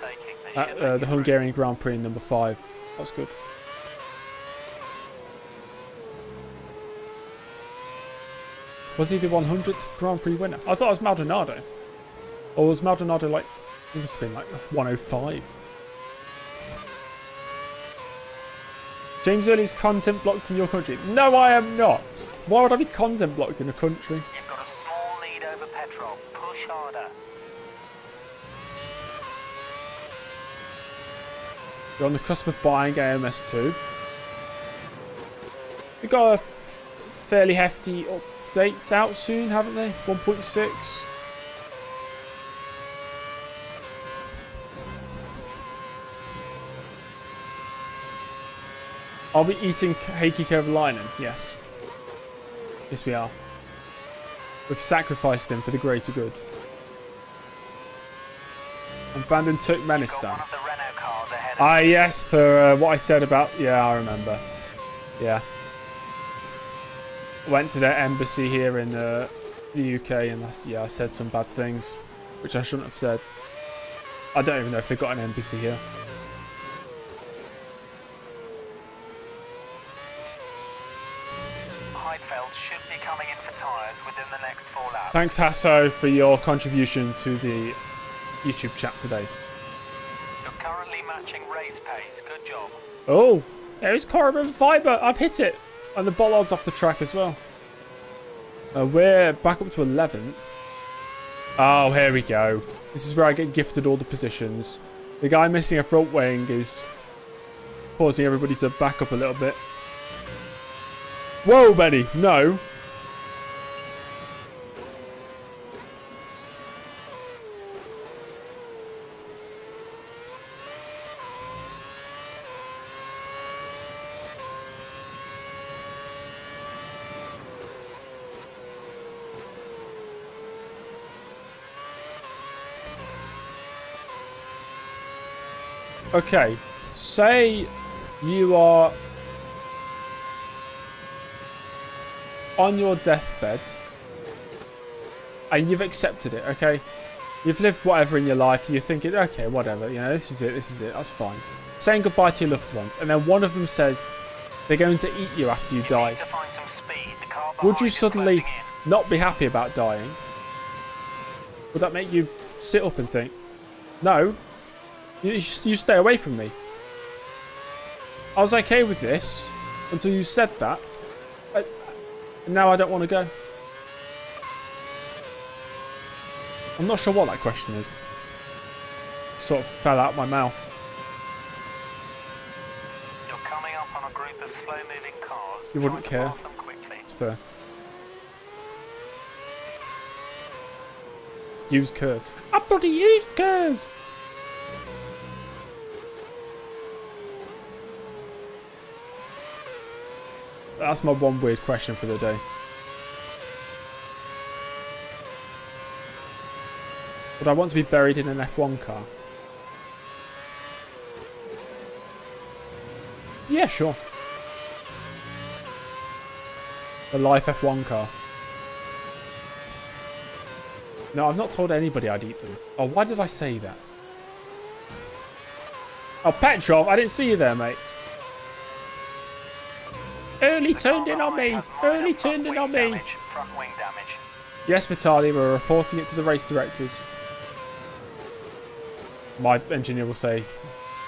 at the Hungarian Grand Prix in number 5. That's good. Was he the 100th Grand Prix winner? I thought it was Maldonado. Or was Maldonado like, it must have been like 105. James Early's content blocked in your country. No, I am not. Why would I be content blocked in a country? You've got a small lead over Petrov. Push harder. You're on the cusp of buying AMS2. We've got a fairly hefty update out soon, haven't they? 1.6. Are we eating Heikki Kovalainen? Yes. Yes, we are. We've sacrificed him for the greater good. Abandoned Turkmenistan. Ah, yes, for what I said about... Yeah, I remember. Yeah. Went to their embassy here in the UK and I said some bad things, which I shouldn't have said. I don't even know if they've got an embassy here. Should be coming in for tyres within the next 4 laps. Thanks, Hasso, for your contribution to the YouTube chat today. You're currently matching race pace. Good job. Oh, there's carbon fibre. I've hit it. And the bollard's off the track as well. We're back up to 11th. Oh, here we go. This is where I get gifted all the positions. The guy missing a front wing is causing everybody to back up a little bit. Whoa, Benny, no. Okay, say you are... on your deathbed and you've accepted it, okay? You've lived whatever in your life and you're thinking, okay, whatever, you know, this is it, that's fine. Saying goodbye to your loved ones, and then one of them says they're going to eat you after you die. Need to find some speed. The car Would behind you is suddenly closing in. not be happy about dying? Would that make you sit up and think, no, you stay away from me? I was okay with this until you said that. And now I don't want to go. I'm not sure what that question is. Sort of fell out my mouth. You're coming up on a group of slow-moving cars. You wouldn't Try to care. pass them quickly. It's fair. Used curve. I bloody used curves! That's my one weird question for the day. Would I want to be buried in an F1 car? Yeah, sure. The life F1 car. No, I've not told anybody I'd eat them. Oh, why did I say that? Oh, Petrov, I didn't see you there, mate. Early turned in on me. Early turned in on me. Front wing damage. Yes, Vitaly, we're reporting it to the race directors. My engineer will say,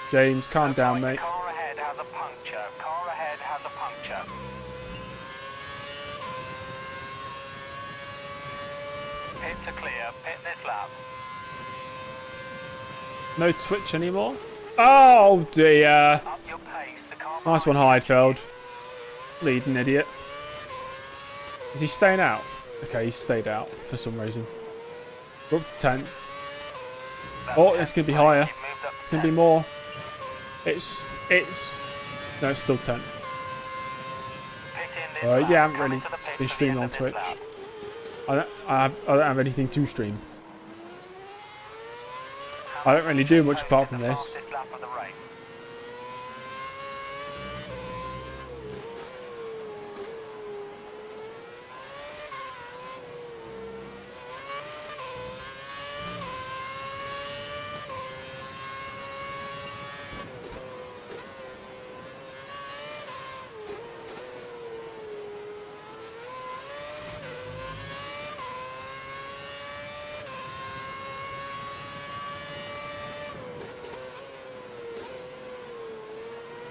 James, calm down, mate. Car ahead has a puncture. Car ahead has a puncture. Pits are clear. Pit this lap. No twitch anymore? Oh, dear. Up your pace. The car Nice one, behind Heidfeld. Leading idiot. Is he staying out? Okay, he's stayed out for some reason. We're up to 10th. Oh, it's going to be higher. It's going to be more. It's... No, it's still 10th. Yeah, I haven't really been streaming on Twitch. I don't have anything to stream. I don't really do much apart from this.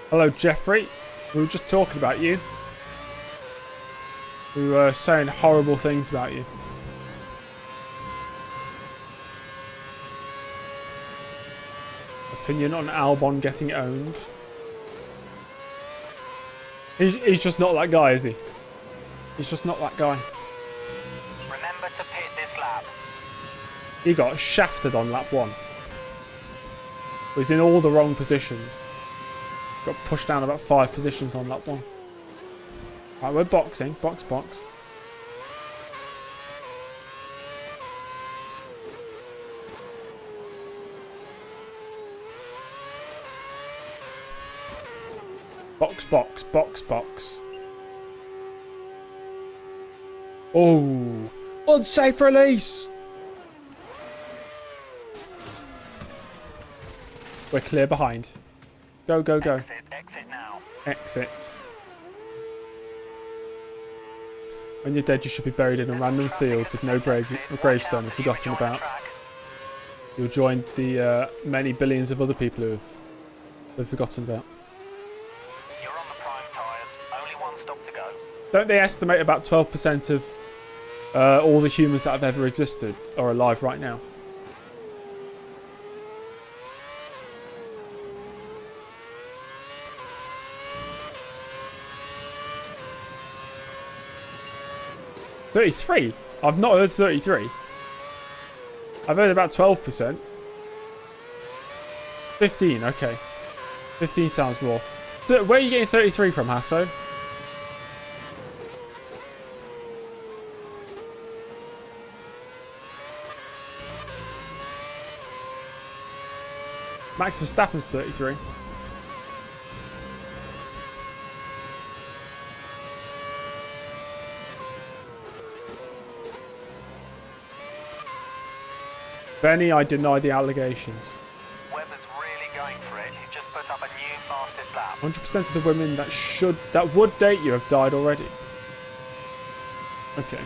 Hello, Jeffrey. We were just talking about you. We were saying horrible things about you. Opinion on Albon getting owned. He's just not that guy, is he? He's just not that guy. Remember to pit this lap. He got shafted on lap 1. He's in all the wrong positions. Got pushed down about 5 positions on lap 1. Right, we're boxing. Box, box. Box, box, box, box. Oh, unsafe release. We're clear behind. Go, go, go. Exit now. Exit. When you're dead, you should be buried in a random field with no gravestone and forgotten about. You'll join the many billions of other people who have forgotten about. You're on the prime tyres. Only one stop to go. Don't they estimate about 12% of all the humans that have ever existed are alive right now? $33? I've not heard 33. I've heard about 12%. 15, okay. 15 sounds more. Where are you getting 33 from, Hasso? Max Verstappen's 33. Benny, I deny the allegations. Webber's really going for it. He's just put up a new fastest lap. 100% of the women that would date you have died already. Okay.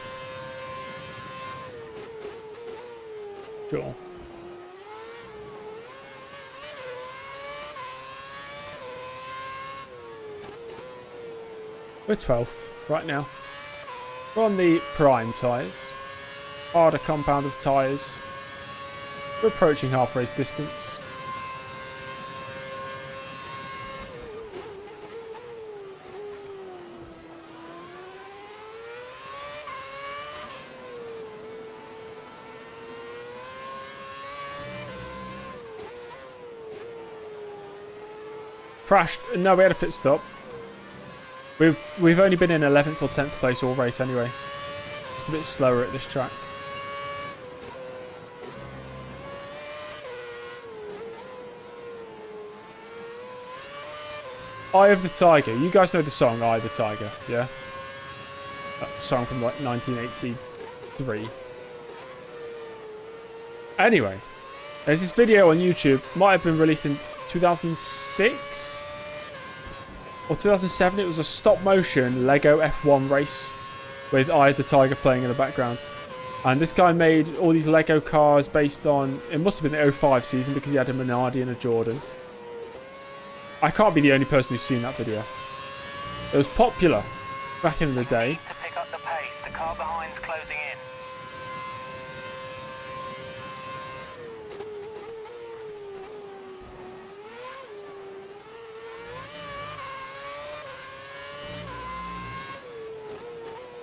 Sure. We're 12th right now. We're on the prime tyres. Harder compound of tyres. We're approaching half race distance. Crashed. No, we had a pit stop. We've only been in 11th or 10th place all race anyway. Just a bit slower at this track. Eye of the Tiger. You guys know the song Eye of the Tiger, yeah? That song from like 1983. Anyway, there's this video on YouTube. Might have been released in 2006 or 2007. It was a stop motion Lego F1 race with Eye of the Tiger playing in the background. And this guy made all these Lego cars based on, it must have been the 05 season because he had a Minardi and a Jordan. I can't be the only person who's seen that video. It was popular back in the day. Need to pick up the pace. The car behind's closing in.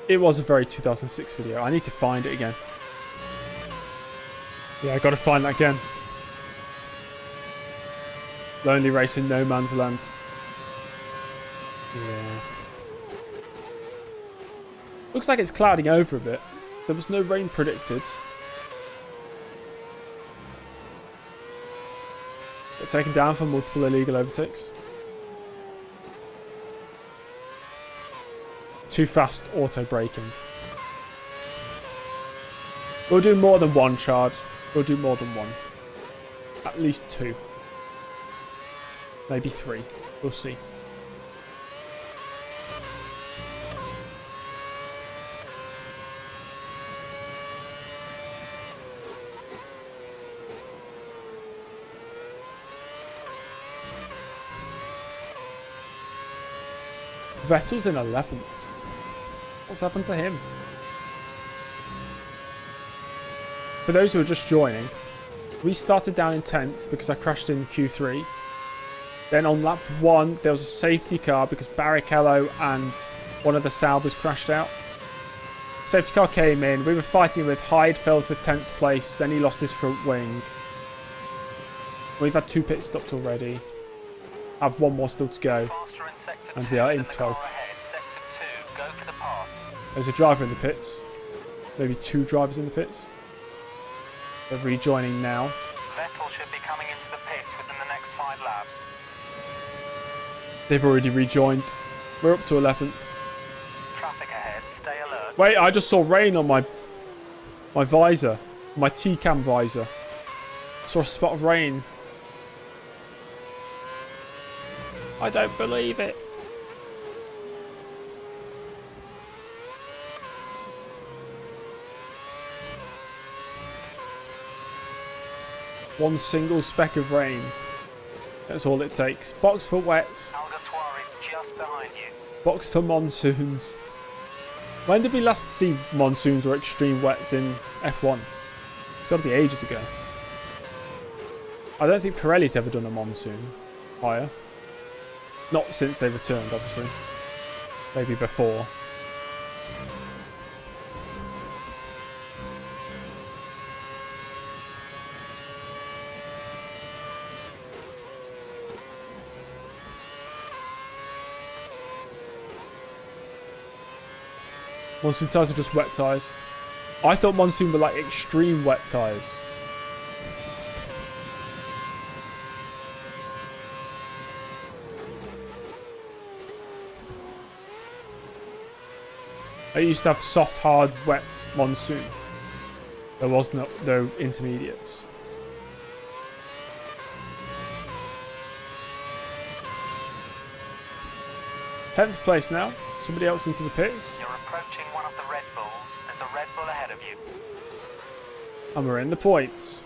It was a very 2006 video. I need to find it again. Yeah, I got to find that again. Lonely race in no man's land. Yeah. Looks like it's clouding over a bit. There was no rain predicted. Got taken down for multiple illegal overtakes. Too fast auto braking. We'll do more than one, Chard. We'll do more than one. At least two. Maybe three. We'll see. Vettel's in 11th. What's happened to him? For those who are just joining, we started down in 10th because I crashed in Q3. Then on lap 1, there was a safety car because Barrichello and one of the Saubers crashed out. Safety car came in. We were fighting with Heidfeld for 10th place. Then he lost his front wing. We've had 2 pit stops already. I have 1 more still to go. And we are in 12th. There's a driver in the pits. Maybe 2 drivers in the pits. They're rejoining now. Vettel should be coming into the pits within the next 5 laps. They've already rejoined. We're up to 11th. Traffic ahead, stay alert. Wait, I just saw rain on my visor. My T-cam visor. Saw a spot of rain. I don't believe it. One single speck of rain. That's all it takes. Box for wets. Alguersuari's just behind you. Box for monsoons. When did we last see monsoons or extreme wets in F1? It's got to be ages ago. I don't think Pirelli's ever done a monsoon higher. Not since they returned, obviously. Maybe before. Monsoon tyres are just wet tyres. I thought monsoon were like extreme wet tyres. I used to have soft, hard, wet monsoon. There was no intermediates. 10th place now. Somebody else into the pits. You're approaching one of the Red Bulls. There's a Red Bull ahead of you. And we're in the points.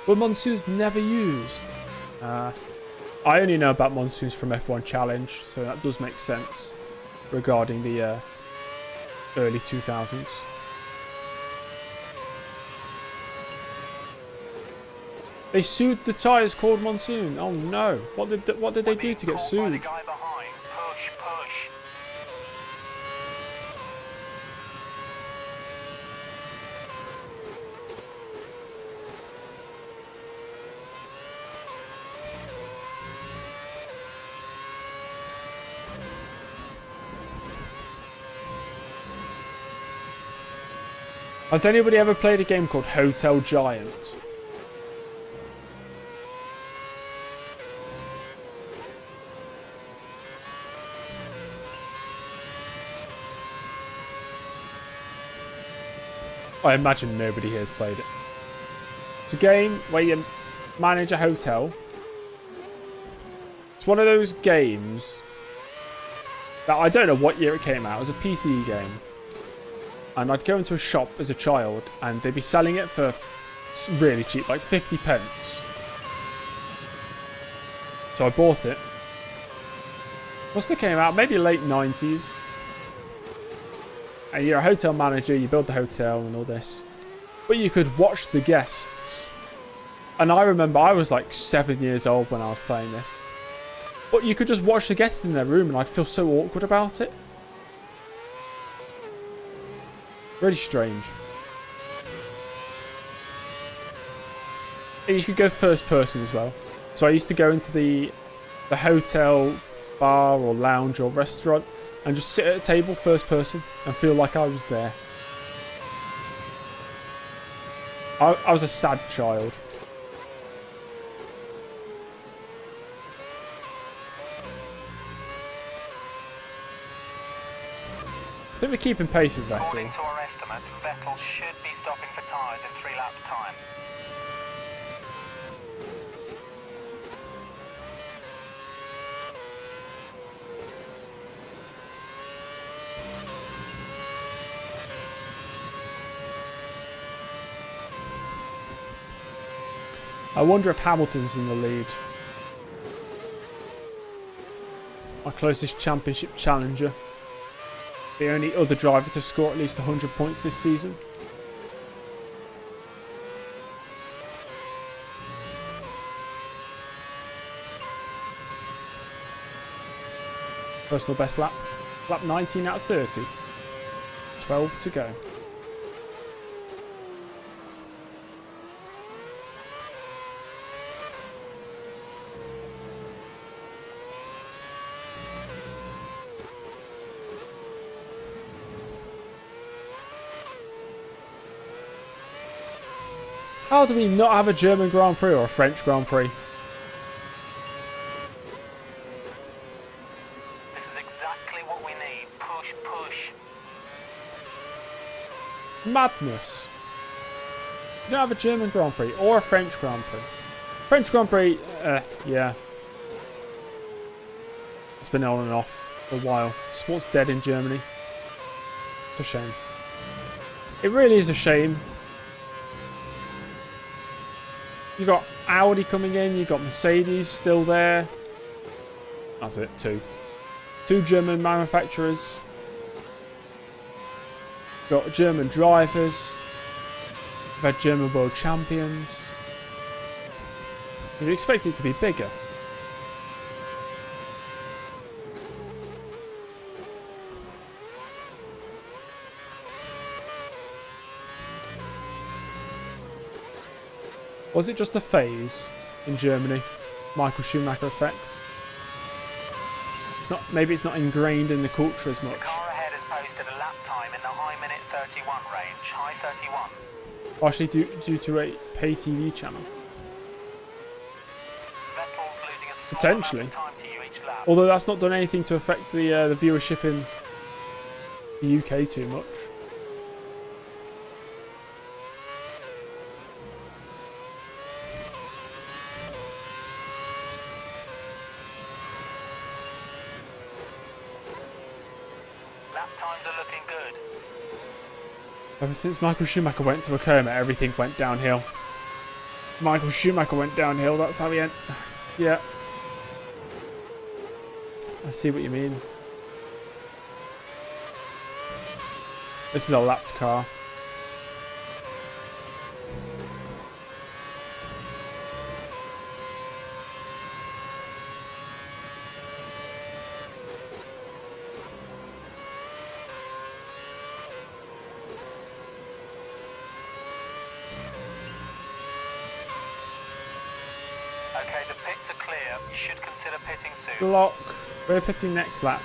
Were monsoons never used? I only know about monsoons from F1 Challenge, so that does make sense regarding the early 2000s. They sued the tyres called Monsoon. Oh no! What did they do to get sued? The guy behind. Push, push. Has anybody ever played a game called Hotel Giant? I imagine nobody here has played it. It's a game where you manage a hotel. It's one of those games that I don't know what year it came out. It was a PC game. And I'd go into a shop as a child and they'd be selling it for really cheap, like 50 pence. So I bought it. Must have came out maybe late 90s. And you're a hotel manager, you build the hotel and all this. But you could watch the guests. And I remember I was like 7 years old when I was playing this. But you could just watch the guests in their room and I'd feel so awkward about it. Really strange. And you could go first person as well. So I used to go into the hotel bar or lounge or restaurant and just sit at a table first person and feel like I was there. I was a sad child. I think we're keeping pace with Vettel. According to our estimate, Vettel should be stopping for tyres in 3 laps' time. I wonder if Hamilton's in the lead. My closest championship challenger. The only other driver to score at least 100 points this season. Personal best lap. Lap 19 out of 30. 12 to go. How do we not have a German Grand Prix or a French Grand Prix? This is exactly what we need. Push, push. Madness. We don't have a German Grand Prix or a French Grand Prix. French Grand Prix, yeah. It's been on and off for a while. Sport's dead in Germany. It's a shame. It really is a shame. You got Audi coming in, you got Mercedes still there. That's it, two. Two German manufacturers. Got German drivers. We've had German world champions. You'd expect it to be bigger. Was it just a phase in Germany? Michael Schumacher effect? It's not. Maybe it's not ingrained in the culture as much. The car ahead has posted a lap time in the high minute 31 range. High 31. Partially due to a pay TV channel. Vettel's losing a small Potentially. amount of time to you each lap. Although that's not done anything to affect the viewership in the UK too much. Lap times are looking good. Ever since Michael Schumacher went to a coma, everything went downhill. Michael Schumacher went downhill, that's how he ended. Yeah. I see what you mean. This is a lapped car. Okay, the pits are clear. You should consider pitting soon. Block. We're pitting next lap.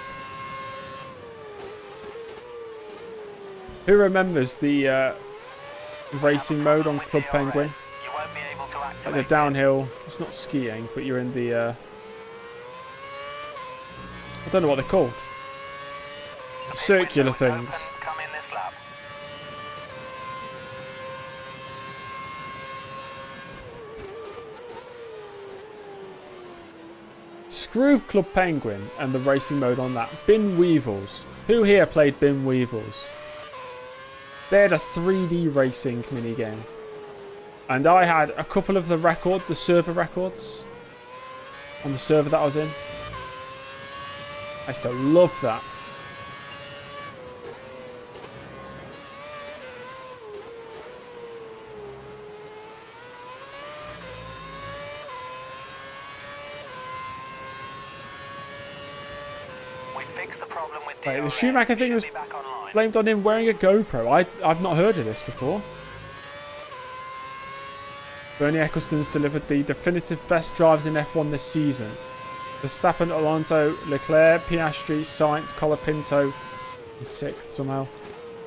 Who remembers the racing mode on Club Penguin? You won't be able to Like activate the downhill. It's not skiing, but you're in the. I don't know what they're called. The pit Circular window is open. things. Come in this lap. Screw Club Penguin and the racing mode on that. Bin Weevils. Who here played Bin Weevils? They had a 3D racing minigame. And I had a couple of the server records on the server that I was in. I still love that. We fixed the problem with Right, the DRS. Schumacher thing Should was be back online. blamed on him wearing a GoPro. I've not heard of this before. Bernie Ecclestone's delivered the definitive best drivers in F1 this season. Verstappen, Alonso, Leclerc, Piastri, Sainz, Colapinto, in 6th somehow.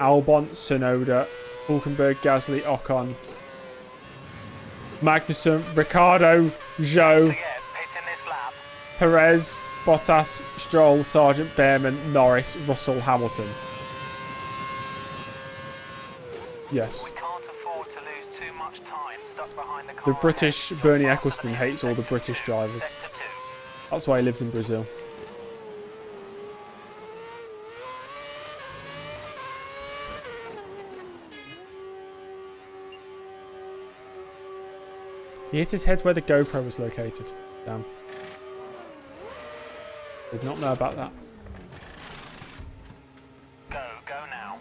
Albon, Tsunoda, Hulkenberg, Gasly, Ocon, Magnussen, Ricciardo, Zhou, Forget, pit in this lap. Perez, Bottas, Stroll, Sargent, Behrman, Norris, Russell, Hamilton. Yes. We can't afford to lose too much time stuck behind the car. The British ahead. Bernie You're Ecclestone faster than hates all the Sector British 2. drivers. Sector 2. That's why he lives in Brazil. He hit his head where the GoPro was located. Damn. Did not know about that. Go now.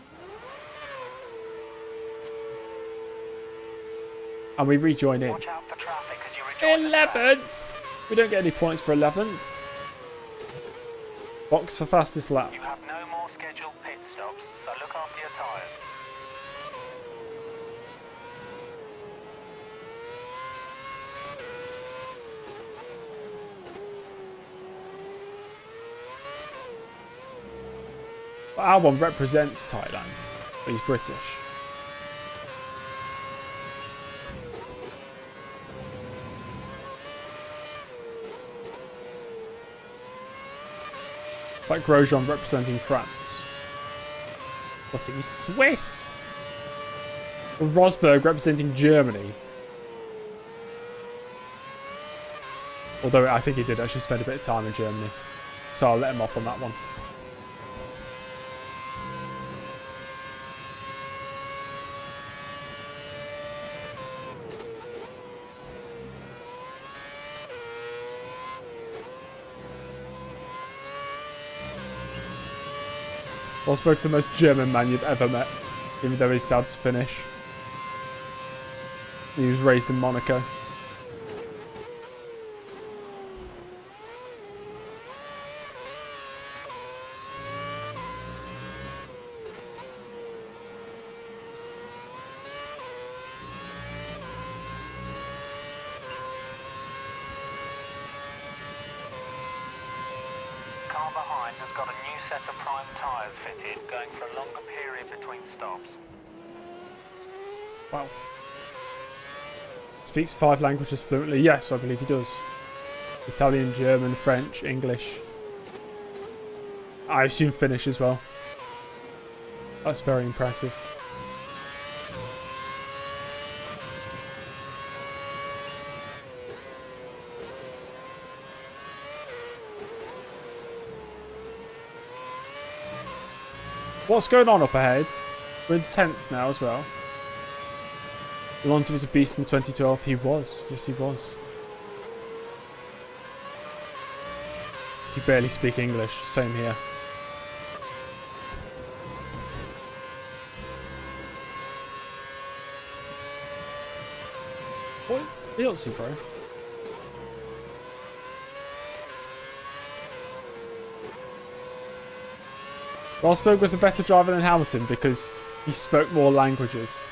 And we rejoin in. Watch out for traffic as you rejoin the track. 11th! We don't get any points for 11th. Box for fastest lap. You have no more scheduled pit stops, so look after your tyres. Albon represents Thailand, but he's British. It's like Grosjean representing France. But he's Swiss. Or Rosberg representing Germany. Although I think he did actually spend a bit of time in Germany. So I'll let him off on that one. Rosberg's the most German man you've ever met, even though his dad's Finnish. He was raised in Monaco. Car behind has got a new set of prime tyres fitted, going for a longer period between stops. Wow. Speaks 5 languages fluently. Yes, I believe he does. Italian, German, French, English. I assume finish as well. That's very impressive. What's going on up ahead? We're in 10th now as well. Alonso was a beast in 2012. He was. Yes, he was. You barely speak English. Same here. What? DLC, bro. Rosberg was a better driver than Hamilton because he spoke more languages.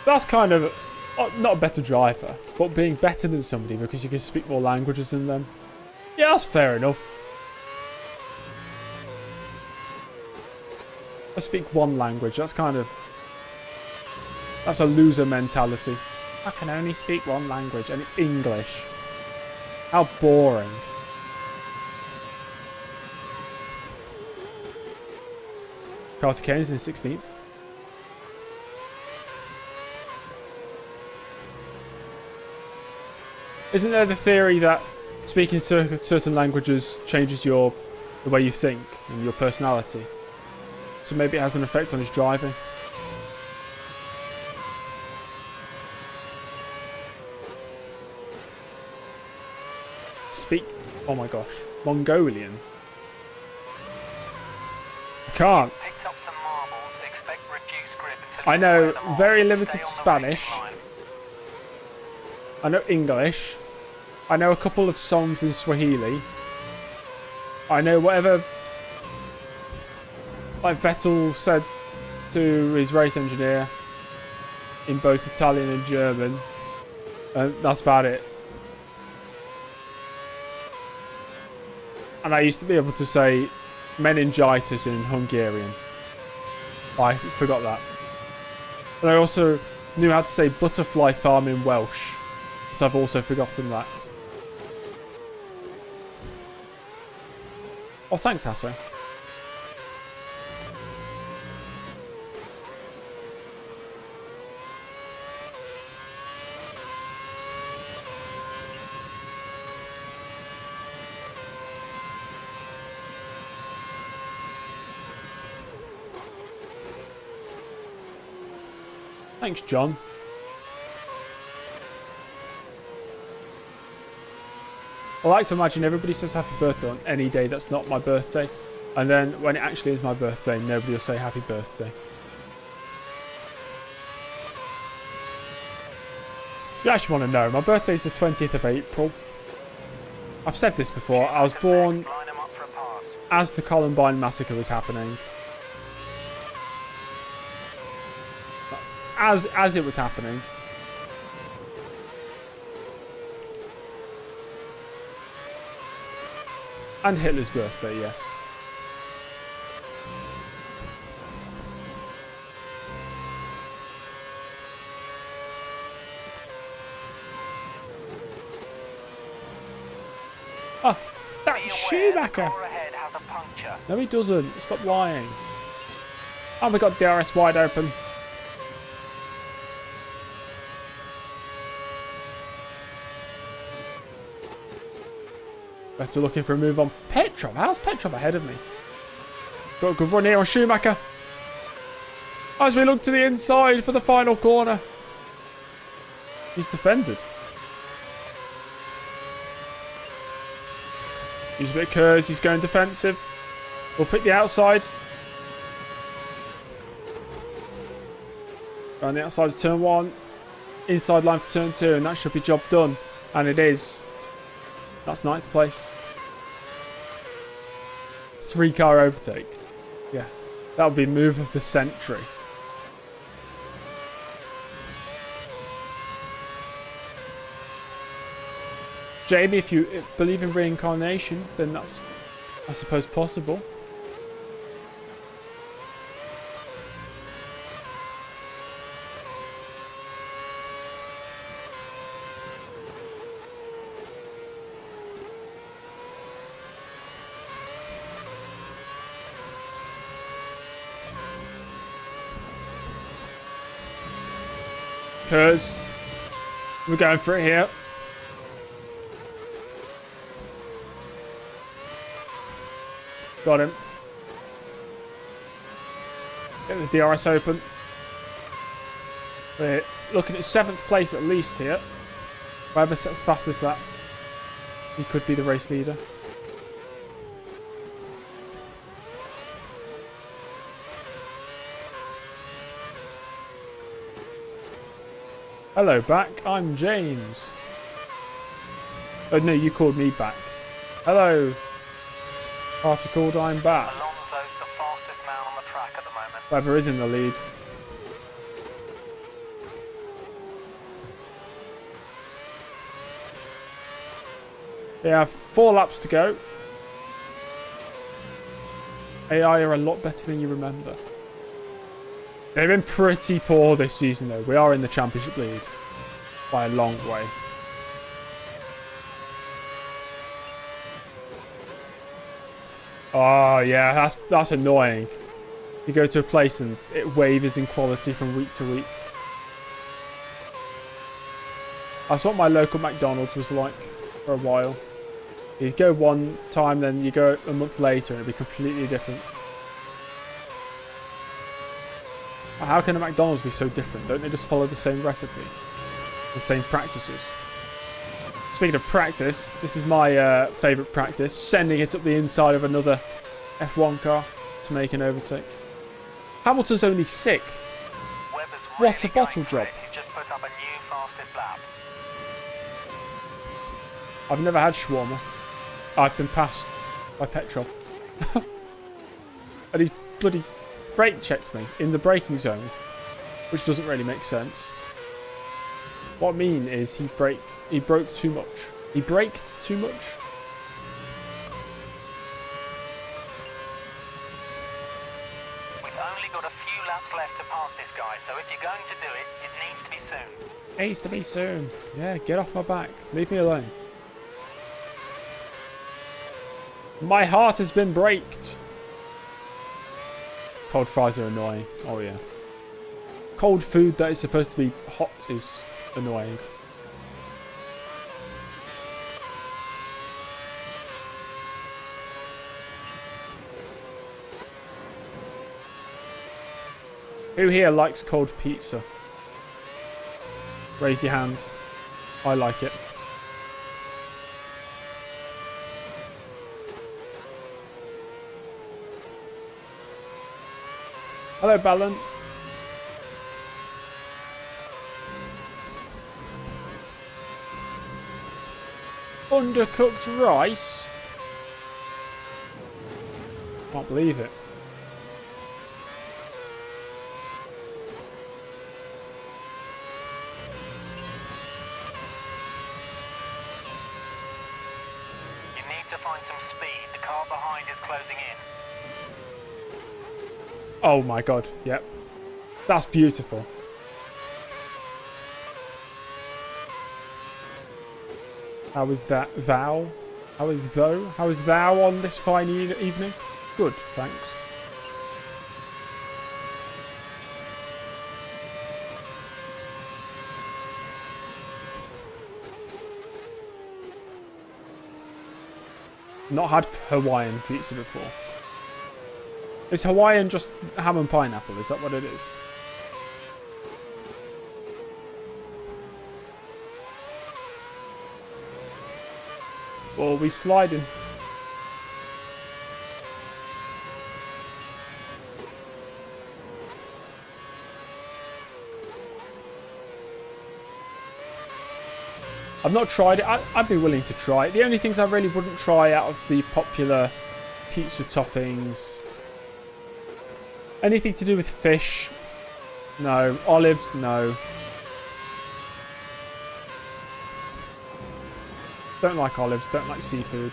That's kind of not a better driver, but being better than somebody because you can speak more languages than them. Yeah, that's fair enough. I speak one language. That's a loser mentality. I can only speak one language and it's English. How boring. Carthage in 16th. Isn't there the theory that speaking certain languages changes the way you think and your personality? So maybe it has an effect on his driving. Speak. Oh my gosh. Mongolian. I can't. I know very limited Spanish. I know English. I know a couple of songs in Swahili. I know whatever like Vettel said to his race engineer in both Italian and German. And that's about it. And I used to be able to say meningitis in Hungarian. I forgot that. And I also knew how to say butterfly farm in Welsh. But I've also forgotten that. Oh, thanks, Hasso. Thanks, John. I like to imagine everybody says happy birthday on any day that's not my birthday. And then when it actually is my birthday, nobody will say happy birthday. If you actually want to know, my birthday is the 20th of April. I've said this before. I was born as the Columbine massacre was happening. As it was happening. And Hitler's birthday, yes. Oh, that's Schumacher. No, he doesn't. Stop lying. Oh my god, DRS wide open. Better looking for a move on Petrov. How's Petrov ahead of me? Got a good run here on Schumacher. As we look to the inside for the final corner. He's defended. He's a bit curves. He's going defensive. We'll pick the outside. Around the outside of turn 1. Inside line for turn 2. And that should be job done. And it is. That's 9th place. 3-car overtake. Yeah. That would be move of the century. Jamie, if you believe in reincarnation, then that's, I suppose, possible. Because we're going for it here. Got him. Get the DRS open. We're looking at 7th place at least here. Whoever sets fastest that, he could be the race leader. Hello back, I'm James. Oh no, you called me back. Hello. Party called, I'm back. Alonso's the fastest man on the track at the moment. Webber is in the lead. We have 4 laps to go. AI are a lot better than you remember. They've been pretty poor this season though. We are in the championship lead by a long way. Oh yeah, that's annoying. You go to a place and it wavers in quality from week to week. That's what my local McDonald's was like for a while. You'd go one time, then you go a month later and it'd be completely different. How can a McDonald's be so different? Don't they just follow the same recipe? The same practices? Speaking of practice, this is my favourite practice. Sending it up the inside of another F1 car to make an overtake. Hamilton's only 6th. What a bottle job. He's just put up a new fastest lap. I've never had shawarma. I've been passed by Petrov. And he's bloody brake checked me in the braking zone, which doesn't really make sense. What I mean is he broke too much. He braked too much. We've only got a few laps left to pass this guy, so if you're going to do it, it needs to be soon. Needs to be soon. Yeah, get off my back. Leave me alone. My heart has been braked. Cold fries are annoying. Oh yeah. Cold food that is supposed to be hot is annoying. Who here likes cold pizza? Raise your hand. I like it. Hello, Ballon. Undercooked rice? Can't believe it. You need to find some speed. The car behind is closing in. Oh my god, yep. That's beautiful. How is that thou? How is thou? How is thou on this fine evening? Good, thanks. Not had Hawaiian pizza before. Is Hawaiian just ham and pineapple? Is that what it is? Or are we sliding? I've not tried it. I'd be willing to try it. The only things I really wouldn't try out of the popular pizza toppings... Anything to do with fish? No. Olives? No. Don't like olives. Don't like seafood.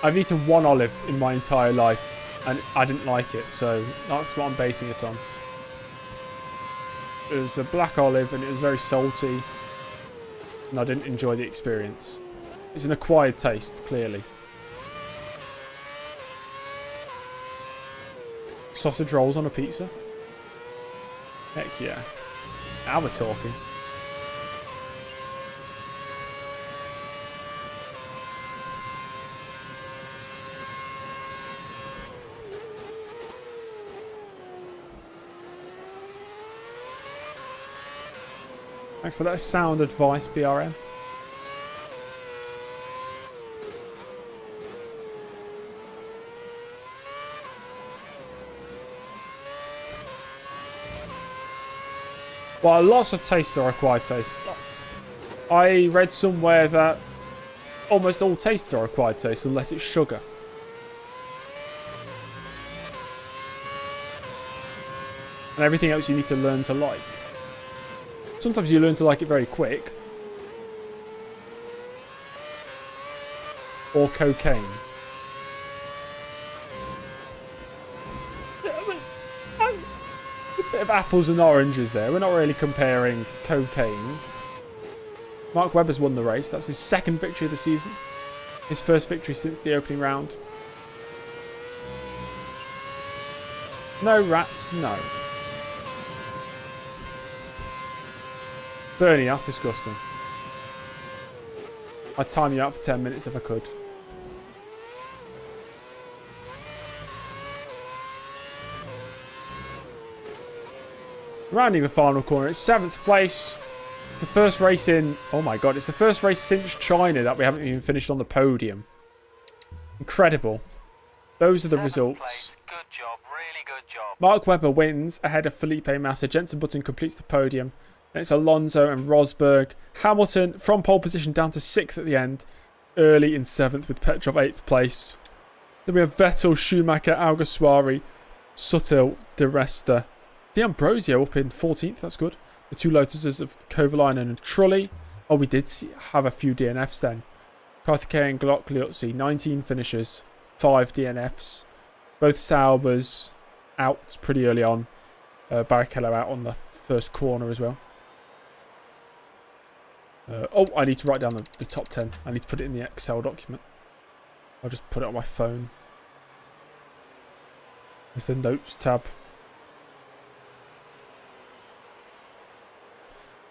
I've eaten one olive in my entire life and I didn't like it, so that's what I'm basing it on. It was a black olive and it was very salty and I didn't enjoy the experience. It's an acquired taste, clearly. Sausage rolls on a pizza. Heck yeah. Now we're talking. Thanks for that sound advice, BRM. Well, lots of tastes are acquired tastes. I read somewhere that almost all tastes are acquired tastes unless it's sugar. And everything else you need to learn to like. Sometimes you learn to like it very quick. Or cocaine. A bit of apples and oranges there. We're not really comparing cocaine. Mark Webber's won the race. That's his second victory of the season. His first victory since the opening round. No rats, no. Bernie, that's disgusting. I'd time you out for 10 minutes if I could. Rounding the final corner, it's 7th place. It's the first race in... Oh my god, it's the first race since China that we haven't even finished on the podium. Incredible. Those are the results. Place. Good job, really good job. Mark Webber wins ahead of Felipe Massa. Jenson Button completes the podium. Then it's Alonso and Rosberg. Hamilton from pole position down to 6th at the end. Early in 7th with Petrov 8th place. Then we have Vettel, Schumacher, Alguersuari, Suttil, De Resta. D'Ambrosio up in 14th. That's good. The two Lotuses of Kovalainen and Trulli. Oh, we did have a few DNFs then. Karthikeyan, Glock, Liuzzi. 19 finishers. 5 DNFs. Both Saubers out pretty early on. Barrichello out on the first corner as well. Oh, I need to write down the top 10. I need to put it in the Excel document. I'll just put it on my phone. There's the notes tab.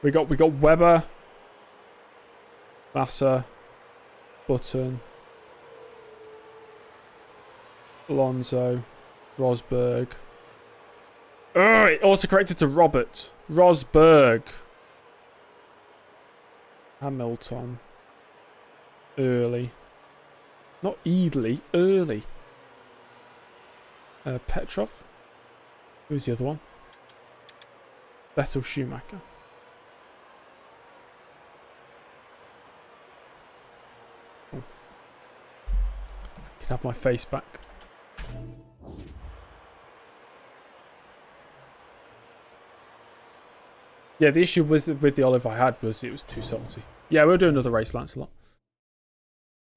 We got Webber, Massa, Button, Alonso, Rosberg. Oh, it autocorrected to Robert. Rosberg. Hamilton. Early. Not Eadley. Early. Petrov. Who's the other one? Vettel, Schumacher. Oh. Can have my face back. Yeah, the issue with the olive I had was it was too salty. Yeah, we'll do another race, Lancelot.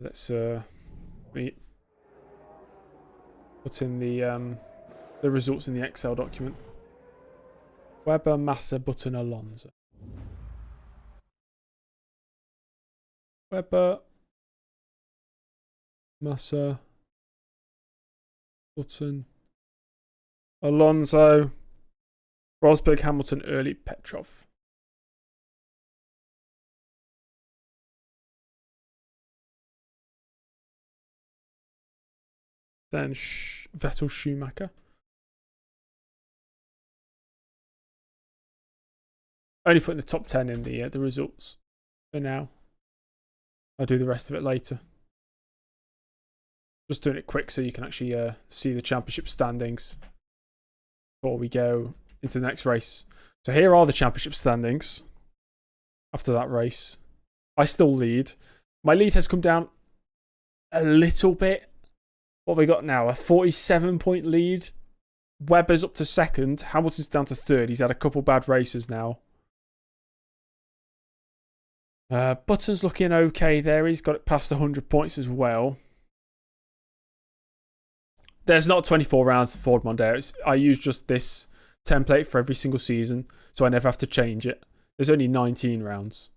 Let's put in the results in the Excel document. Webber, Massa, Button, Alonso. Webber, Massa, Button, Alonso, Rosberg, Hamilton, Early, Petrov. Then Vettel, Schumacher. Only putting the top 10 in the results for now. I'll do the rest of it later. Just doing it quick so you can actually see the championship standings before we go into the next race. So here are the championship standings after that race. I still lead. My lead has come down a little bit. What have we got now? A 47-point lead. Webber's up to 2nd. Hamilton's down to 3rd. He's had a couple bad races now. Button's looking okay there. He's got it past 100 points as well. There's not 24 rounds for Ford Mondeo. I use just this template for every single season, so I never have to change it. There's only 19 rounds.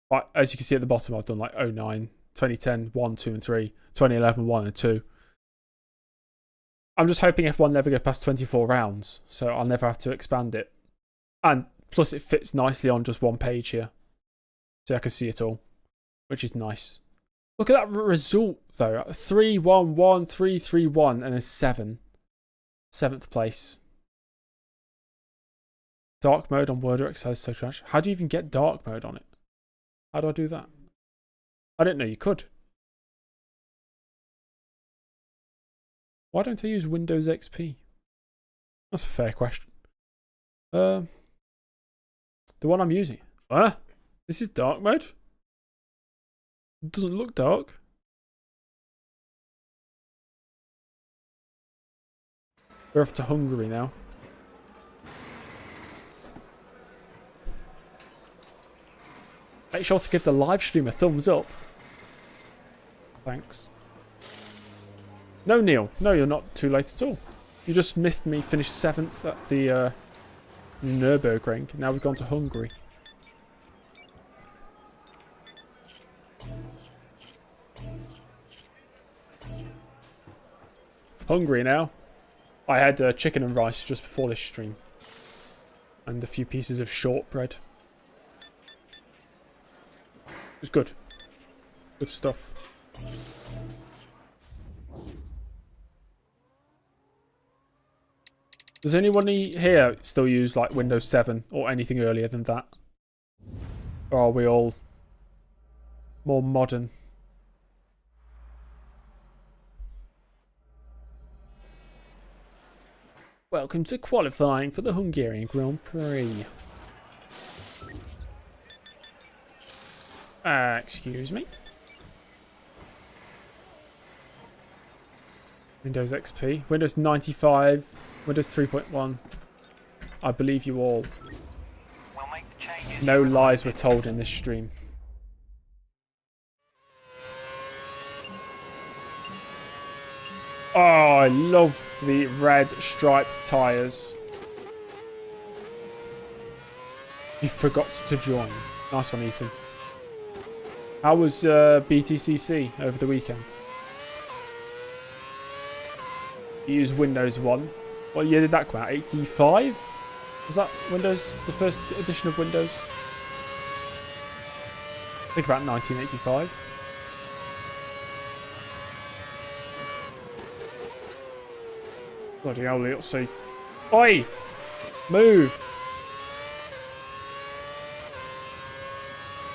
But as you can see at the bottom, I've done like 09, 2010, 1, 2, and 3. 2011, 1 and 2. I'm just hoping F1 never go past 24 rounds, so I'll never have to expand it. And plus it fits nicely on just one page here. So I can see it all, which is nice. Look at that result, though. 3-1-1, 3-3-1, and a 7. 7th place. Dark mode on WordX is so trash. How do you even get dark mode on it? How do I do that? I didn't know you could. Why don't I use Windows XP? That's a fair question. The one I'm using. This is dark mode? It doesn't look dark. We're off to Hungary now. Make sure to give the live stream a thumbs up. Thanks. No, Neil. No, you're not too late at all. You just missed me finish 7th at the Nürburgring. Now we've gone to Hungary. Hungry now. I had chicken and rice just before this stream. And a few pieces of shortbread. It was good. Good stuff. Does anyone here still use like Windows 7 or anything earlier than that? Or are we all more modern? Welcome to qualifying for the Hungarian Grand Prix. Excuse me. Windows XP. Windows 95. Windows 3.1. I believe you all. We'll make the changes. No lies were told in this stream. Oh, I love the red striped tyres. You forgot to join. Nice one, Ethan. How was BTCC over the weekend? You used Windows 1. What year did that come out? 85? Was that Windows, the first edition of Windows? I think about 1985. Bloody hell, let's see. Oi! Move!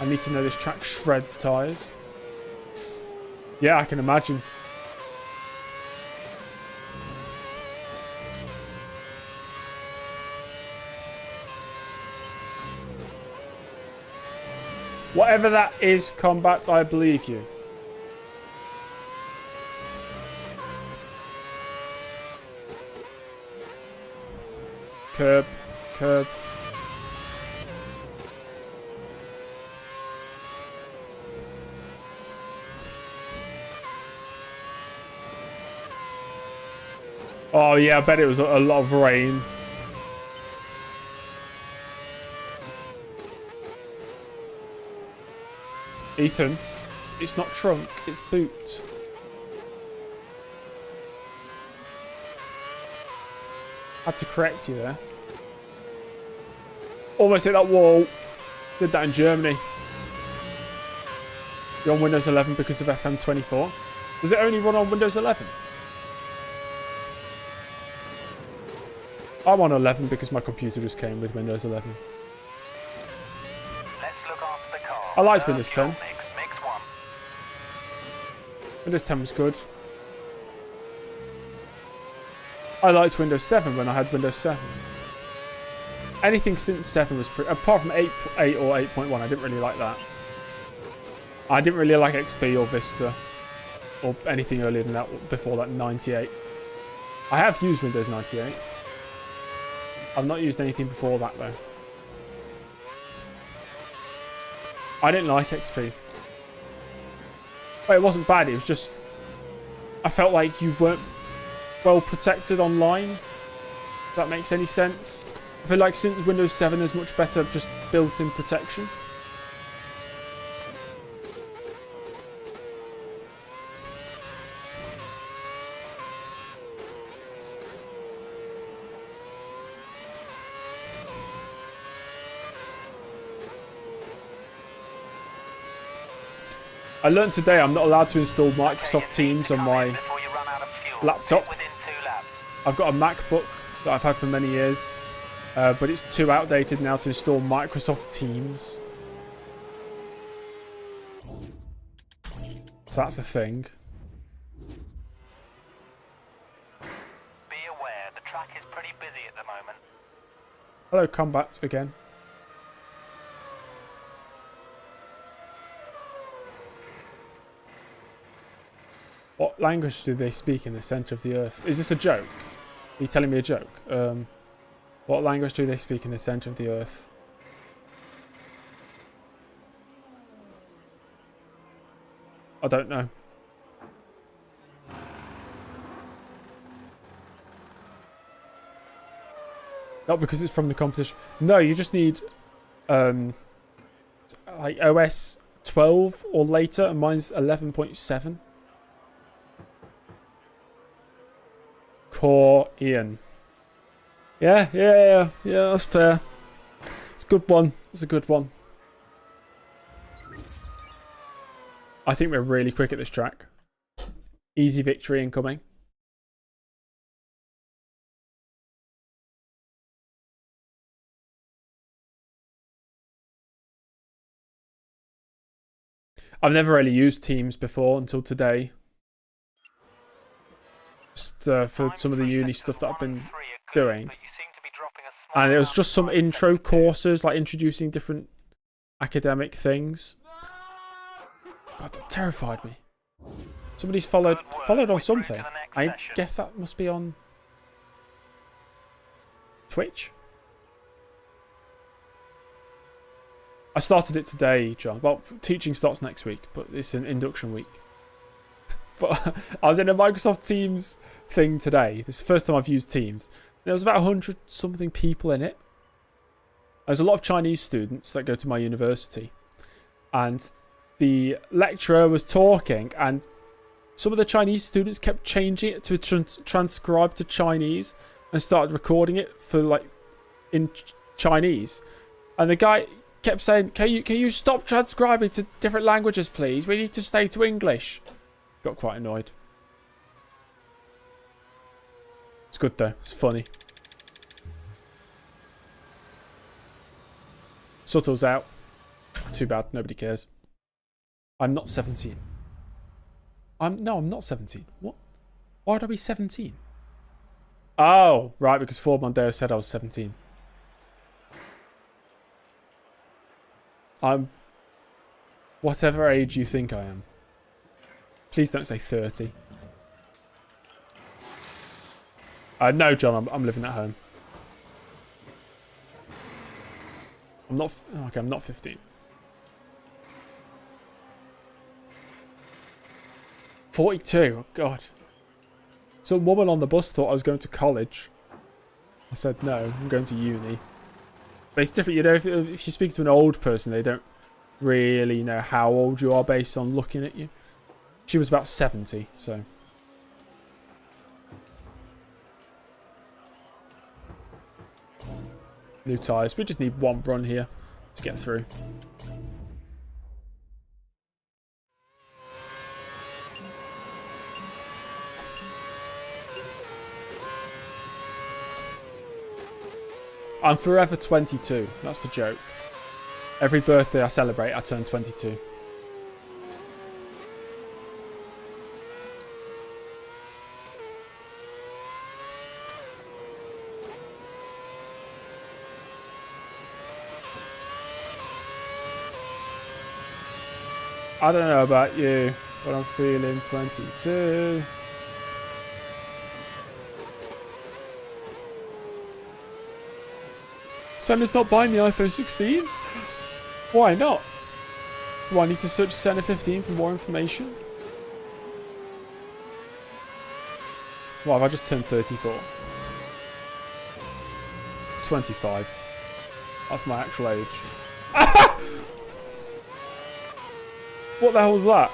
I need to know this track shreds tyres. Yeah, I can imagine. Whatever that is, Combat, I believe you. Curb, curb. Oh yeah, I bet it was a lot of rain. Ethan, it's not trunk, it's boot. Had to correct you there. Almost hit that wall. Did that in Germany. You're on Windows 11 because of FM24. Does it only run on Windows 11? I'm on 11 because my computer just came with Windows 11. Let's look after the car. I liked Windows 10. Mix one. Windows 10 was good. I liked Windows 7 when I had Windows 7. Anything since 7 was pretty... Apart from 8 or 8.1, I didn't really like that. I didn't really like XP or Vista. Or anything earlier than that, before that, 98. I have used Windows 98. I've not used anything before that, though. I didn't like XP. But it wasn't bad, it was just... I felt like you weren't well protected online. If that makes any sense. I feel like since Windows 7 there's much better just built-in protection. I learned today I'm not allowed to install Microsoft Teams on my laptop. I've got a MacBook that I've had for many years, but it's too outdated now to install Microsoft Teams. So that's a thing. Be aware, the track is pretty busy at the moment. Hello, Combat again. What language do they speak in the centre of the earth? Is this a joke? Are you telling me a joke? What language do they speak in the centre of the earth? I don't know. Not because it's from the competition. No, you just need like OS 12 or later, and mine's 11.7. Core Ian. Yeah, that's fair. It's a good one. It's a good one. I think we're really quick at this track. Easy victory incoming. I've never really used Teams before until today. Just for some of the uni stuff that I've been doing. And it was just some intro courses, like introducing different academic things. God, that terrified me. Somebody's followed on something. I guess that must be on Twitch. I started it today, John. Well, teaching starts next week, but it's an induction week. But I was in a Microsoft Teams thing today. This is the first time I've used Teams. There was about 100 something people in it. There's a lot of Chinese students that go to my university. And the lecturer was talking, and some of the Chinese students kept changing it to transcribe to Chinese and started recording it for like in Chinese. And the guy kept saying, can you stop transcribing to different languages, please? We need to stay to English. Got quite annoyed. It's good though. It's funny. Subtle's out. Too bad. Nobody cares. I'm not 17. No, I'm not 17. What? Why would I be 17? Oh, right, because Ford Mondeo said I was 17. I'm whatever age you think I am. Please don't say 30. No, John, I'm living at home. I'm not... Okay, I'm not 15. 42, oh God. Some woman on the bus thought I was going to college. I said, no, I'm going to uni. But it's different, you know, if you speak to an old person, they don't really know how old you are based on looking at you. She was about 70, so... New tyres. We just need one run here to get through. I'm forever 22. That's the joke. Every birthday I celebrate, I turn 22. I don't know about you, but I'm feeling 22. Senna's not buying the iPhone 16? Why not? Do I need to search Senna 15 for more information? Well, have I just turned 34? 25. That's my actual age. What the hell was that?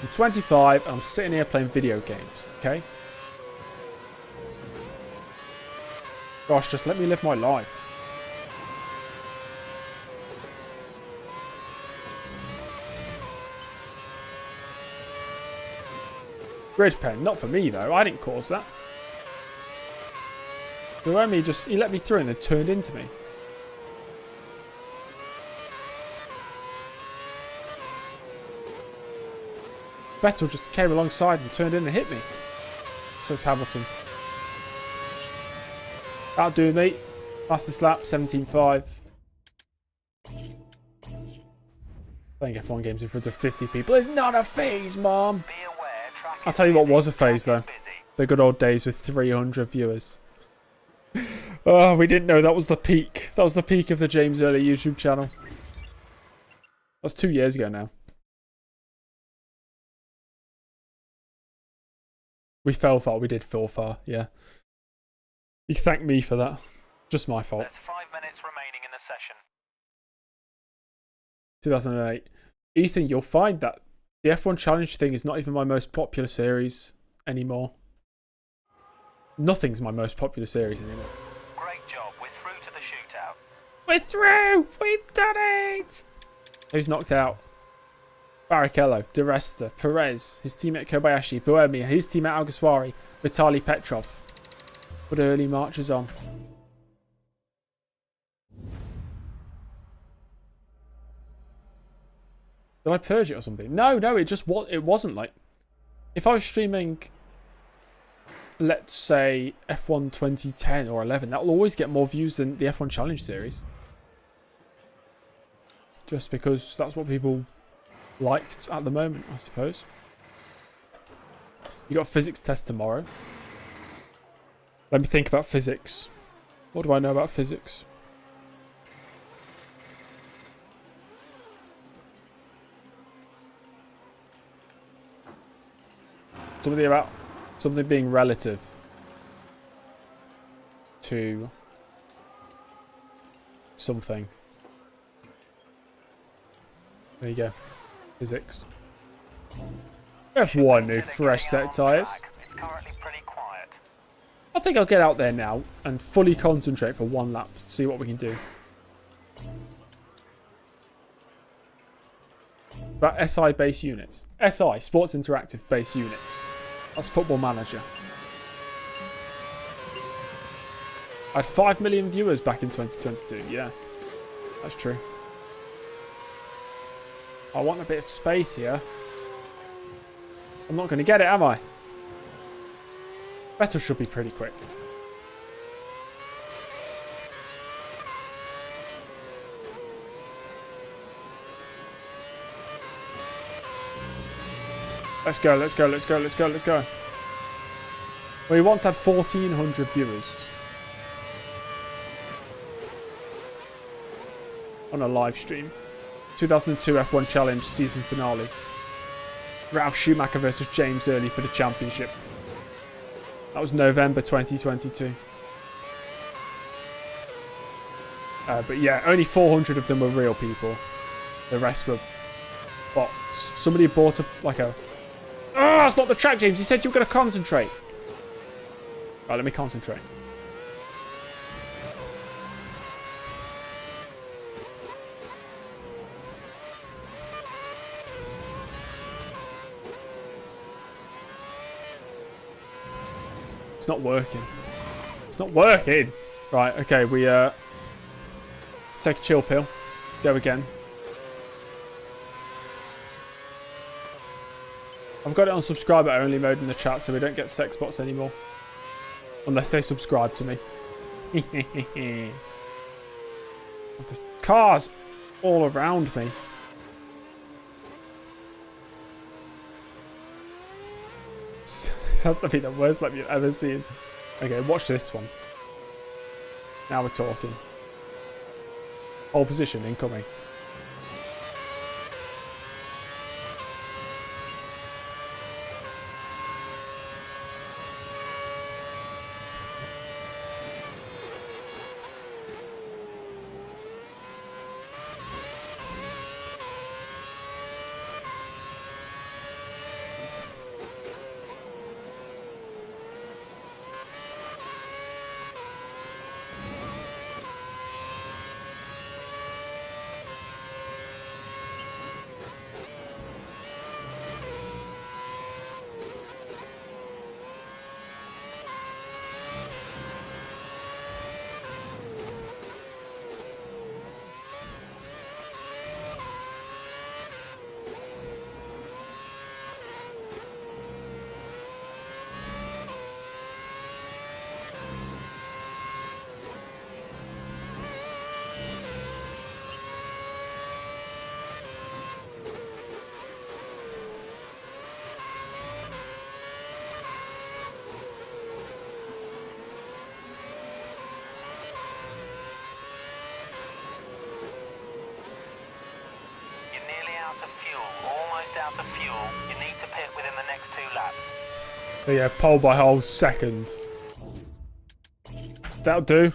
I'm 25 and I'm sitting here playing video games, okay? Gosh, just let me live my life. Grid pen, not for me though. I didn't cause that. He let me through and then turned into me. Vettel just came alongside and turned in and hit me. Says Hamilton. That'll do, mate. Fastest lap, 17.5. Playing F1 games in front of 50 people is not a phase, Mom. I'll tell you what was a phase, though. The good old days with 300 viewers. Oh, we didn't know that was the peak. That was the peak of the James Early YouTube channel. That was 2 years ago now. We fell far. We did fall far, yeah. You can thank me for that. Just my fault. There's 5 minutes remaining in the session. 2008. Ethan, you'll find that the F1 Challenge thing is not even my most popular series anymore. Nothing's my most popular series anymore. Great job. We're through to the shootout. We're through! We've done it! Who's knocked out? Barrichello, De Resta, Perez, his teammate Kobayashi, Buemia, his teammate Alguersuari, Vitaly Petrov. But early marches on. Did I purge it or something? No, it wasn't like... If I was streaming, let's say, F1 2010 or 11, that will always get more views than the F1 Challenge series. Just because that's what people liked at the moment, I suppose. You got a physics test tomorrow. Let me think about physics. What do I know about physics? Something about something being relative to something. There you go. Physics. F1 new fresh set of tyres. It's currently pretty quiet. I think I'll get out there now and fully concentrate for one lap to see what we can do. About SI base units. SI, Sports Interactive base units. That's Football Manager. I had 5 million viewers back in 2022. Yeah, that's true. I want a bit of space here. I'm not going to get it, am I? Vettel should be pretty quick. Let's go, let's go, let's go, let's go, let's go. We once had 1,400 viewers on a live stream. 2002 F1 Challenge season finale. Ralph Schumacher versus James Early for the championship. That was November 2022. But yeah, only 400 of them were real people. The rest were bots. Somebody bought like a... Oh, that's not the track, James. You said you were going to concentrate. Right, let me concentrate. It's not working. It's not working. Right, okay, we take a chill pill. Go again. I've got it on subscriber only mode in the chat so we don't get sex bots anymore. Unless they subscribe to me. There's cars all around me. This has to be the worst lap you've ever seen. Okay, watch this one. Now we're talking. Pole position incoming. So yeah, pole by whole second. That'll do.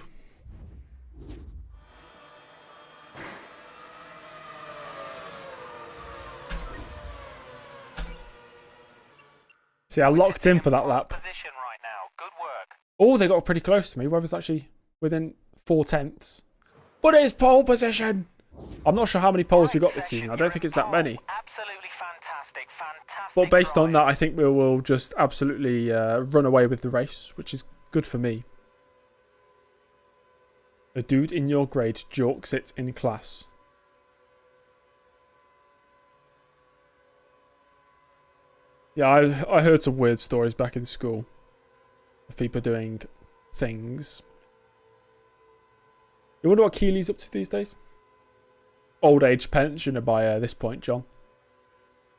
See, I locked in for that lap. Position right now. Good work. Oh, they got pretty close to me. Weber's actually within 4/10. But it is pole position. I'm not sure how many poles we got this season. I don't think it's that many. Absolutely fantastic. Fantastic. But based on drive. that, I think we will just absolutely run away with the race, which is good for me. A dude in your grade jorks it in class. Yeah, I heard some weird stories back in school of people doing things. You wonder what Keely's up to these days? Old age pensioner by this point, John.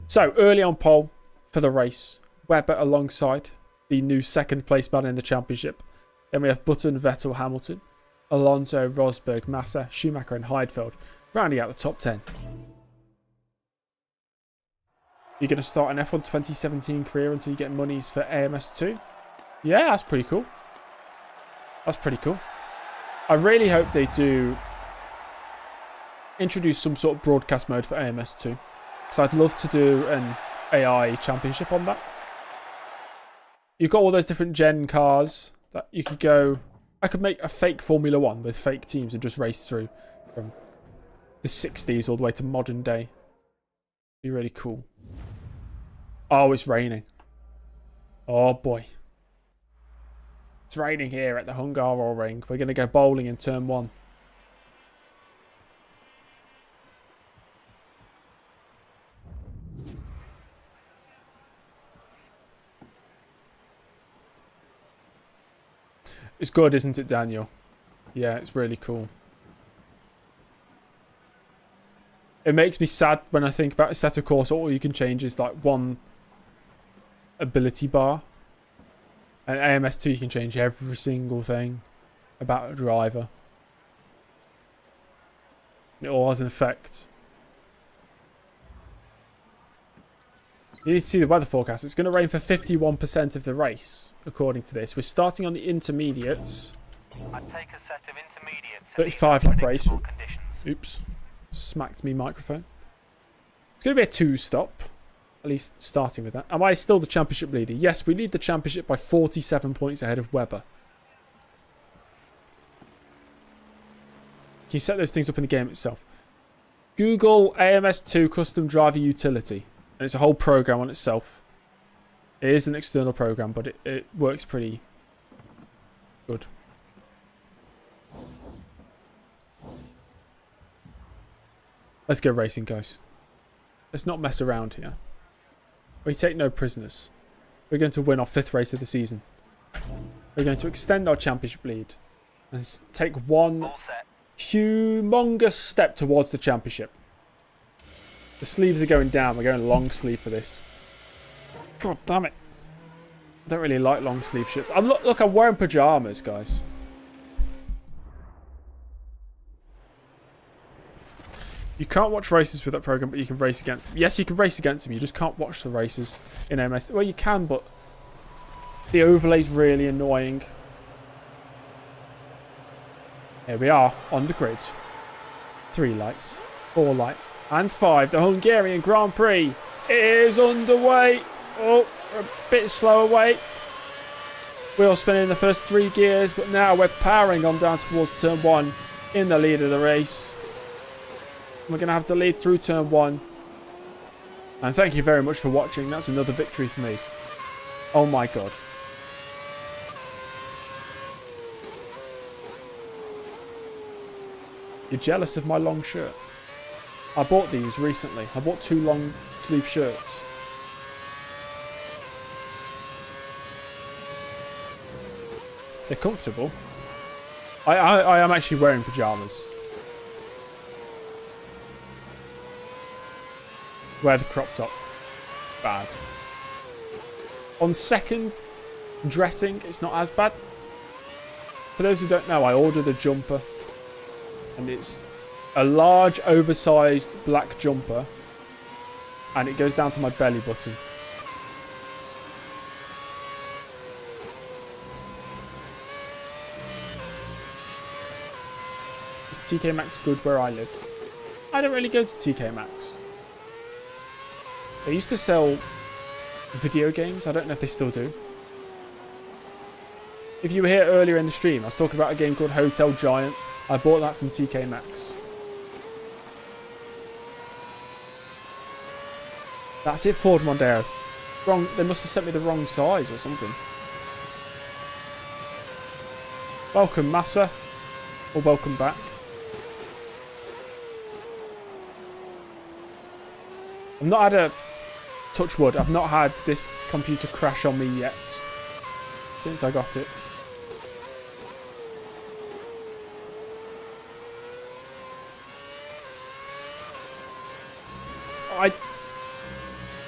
So, early on pole for the race. Webber alongside the new second place man in the championship. Then we have Button, Vettel, Hamilton, Alonso, Rosberg, Massa, Schumacher and Heidfeld rounding out the top 10. You're going to start an F1 2017 career until you get monies for AMS2? Yeah, that's pretty cool. That's pretty cool. I really hope they do introduce some sort of broadcast mode for AMS2. Because I'd love to do an AI championship on that. You've got all those different gen cars that you could go... I could make a fake Formula 1 with fake teams and just race through from the 60s all the way to modern day. Be really cool. Oh, it's raining. Oh, boy. It's raining here at the Hungaroring. We're going to go bowling in turn 1. It's good, isn't it, Daniel? Yeah, it's really cool. It makes me sad when I think about a set of course. All you can change is like one ability bar. And AMS2 you can change every single thing about a driver. It all has an effect. You need to see the weather forecast. It's going to rain for 51% of the race, according to this. We're starting on the intermediates. I'd take a set of intermediates. 35 lap race. Conditions. Oops. Smacked me microphone. It's going to be a 2-stop. At least starting with that. Am I still the championship leader? Yes, we lead the championship by 47 points ahead of Webber. Can you set those things up in the game itself? Google AMS2 custom driver utility. And it's a whole program on itself. It is an external program, but it works pretty good. Let's go racing, guys. Let's not mess around here. We take no prisoners. We're going to win our 5th race of the season. We're going to extend our championship lead. And take one humongous step towards the championship. The sleeves are going down. We're going long sleeve for this. God damn it. I don't really like long sleeve shirts. Look, I'm wearing pajamas, guys. You can't watch races with that program, but you can race against them. Yes, you can race against them. You just can't watch the races in MS. Well, you can, but the overlay's really annoying. Here we are on the grid. 3 lights, 4 lights, and 5. The Hungarian Grand Prix is underway. Oh, we're a bit slow away. Wheel spinning in the first 3 gears, but now we're powering on down towards turn 1 in the lead of the race. We're going to have the lead through turn 1. And thank you very much for watching. That's another victory for me. Oh my god. You're jealous of my long shirt. I bought these recently. I bought 2 long sleeve shirts. They're comfortable. I am actually wearing pajamas. Wear the crop top. Bad. On second dressing, it's not as bad. For those who don't know, I ordered a jumper. And it's a large, oversized black jumper. And it goes down to my belly button. TK Maxx good where I live? I don't really go to TK Maxx. They used to sell video games. I don't know if they still do. If you were here earlier in the stream, I was talking about a game called Hotel Giant. I bought that from TK Maxx. That's it, Ford Mondeo. Wrong. They must have sent me the wrong size or something. Welcome, Massa. Or welcome back. I've not had a... Touch wood. I've not had this computer crash on me yet. Since I got it.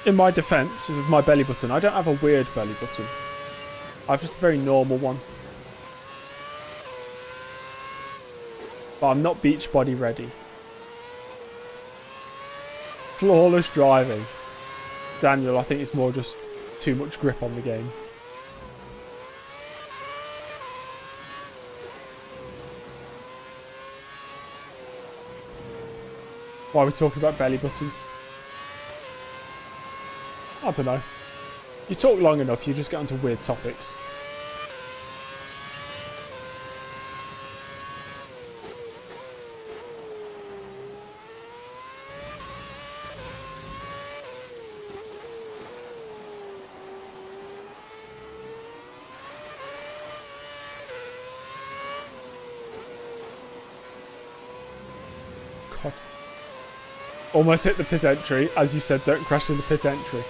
In my defense of my belly button, I don't have a weird belly button. I have just a very normal one. But I'm not beach body ready. Flawless driving. Daniel, I think it's more just too much grip on the game. Why are we talking about belly buttons? I don't know. You talk long enough, you just get onto weird topics. God. Almost hit the pit entry. As you said, don't crash in the pit entry.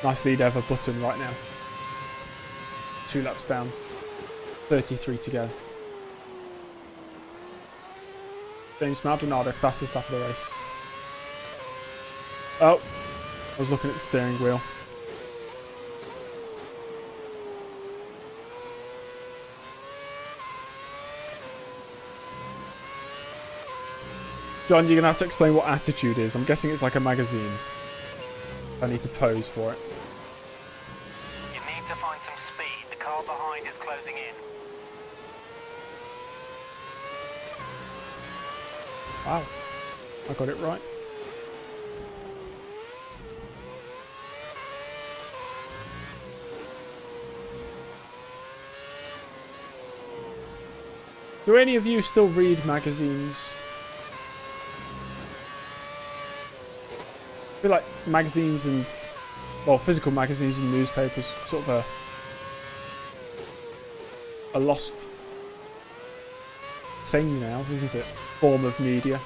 Nice lead over button right now. 2 laps down. 33 to go. James Maldonado, fastest lap of the race. Oh, I was looking at the steering wheel. John, you're going to have to explain what Attitude is. I'm guessing it's like a magazine. I need to pose for it. You need to find some speed. The car behind is closing in. Wow. I got it right. Do any of you still read magazines? I feel like magazines and, well, physical magazines and newspapers, sort of a lost thing now, isn't it? Form of media.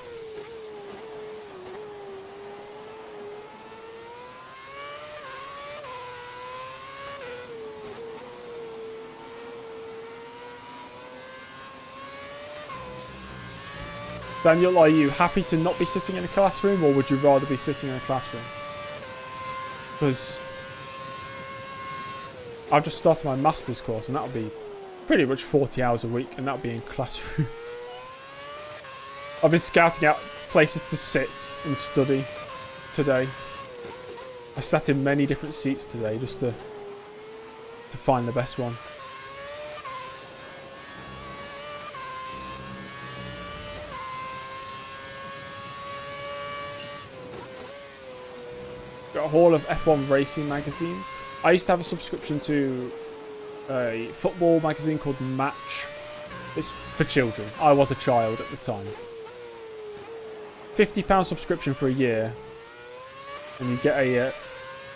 Daniel, are you happy to not be sitting in a classroom, or would you rather be sitting in a classroom? Because I've just started my master's course, and that'll be pretty much 40 hours a week, and that'll be in classrooms. I've been scouting out places to sit and study today. I sat in many different seats today just to find the best one. Got a haul of F1 racing magazines. I used to have a subscription to a football magazine called Match. It's for children. I was a child at the time. £50 subscription for a year, and you get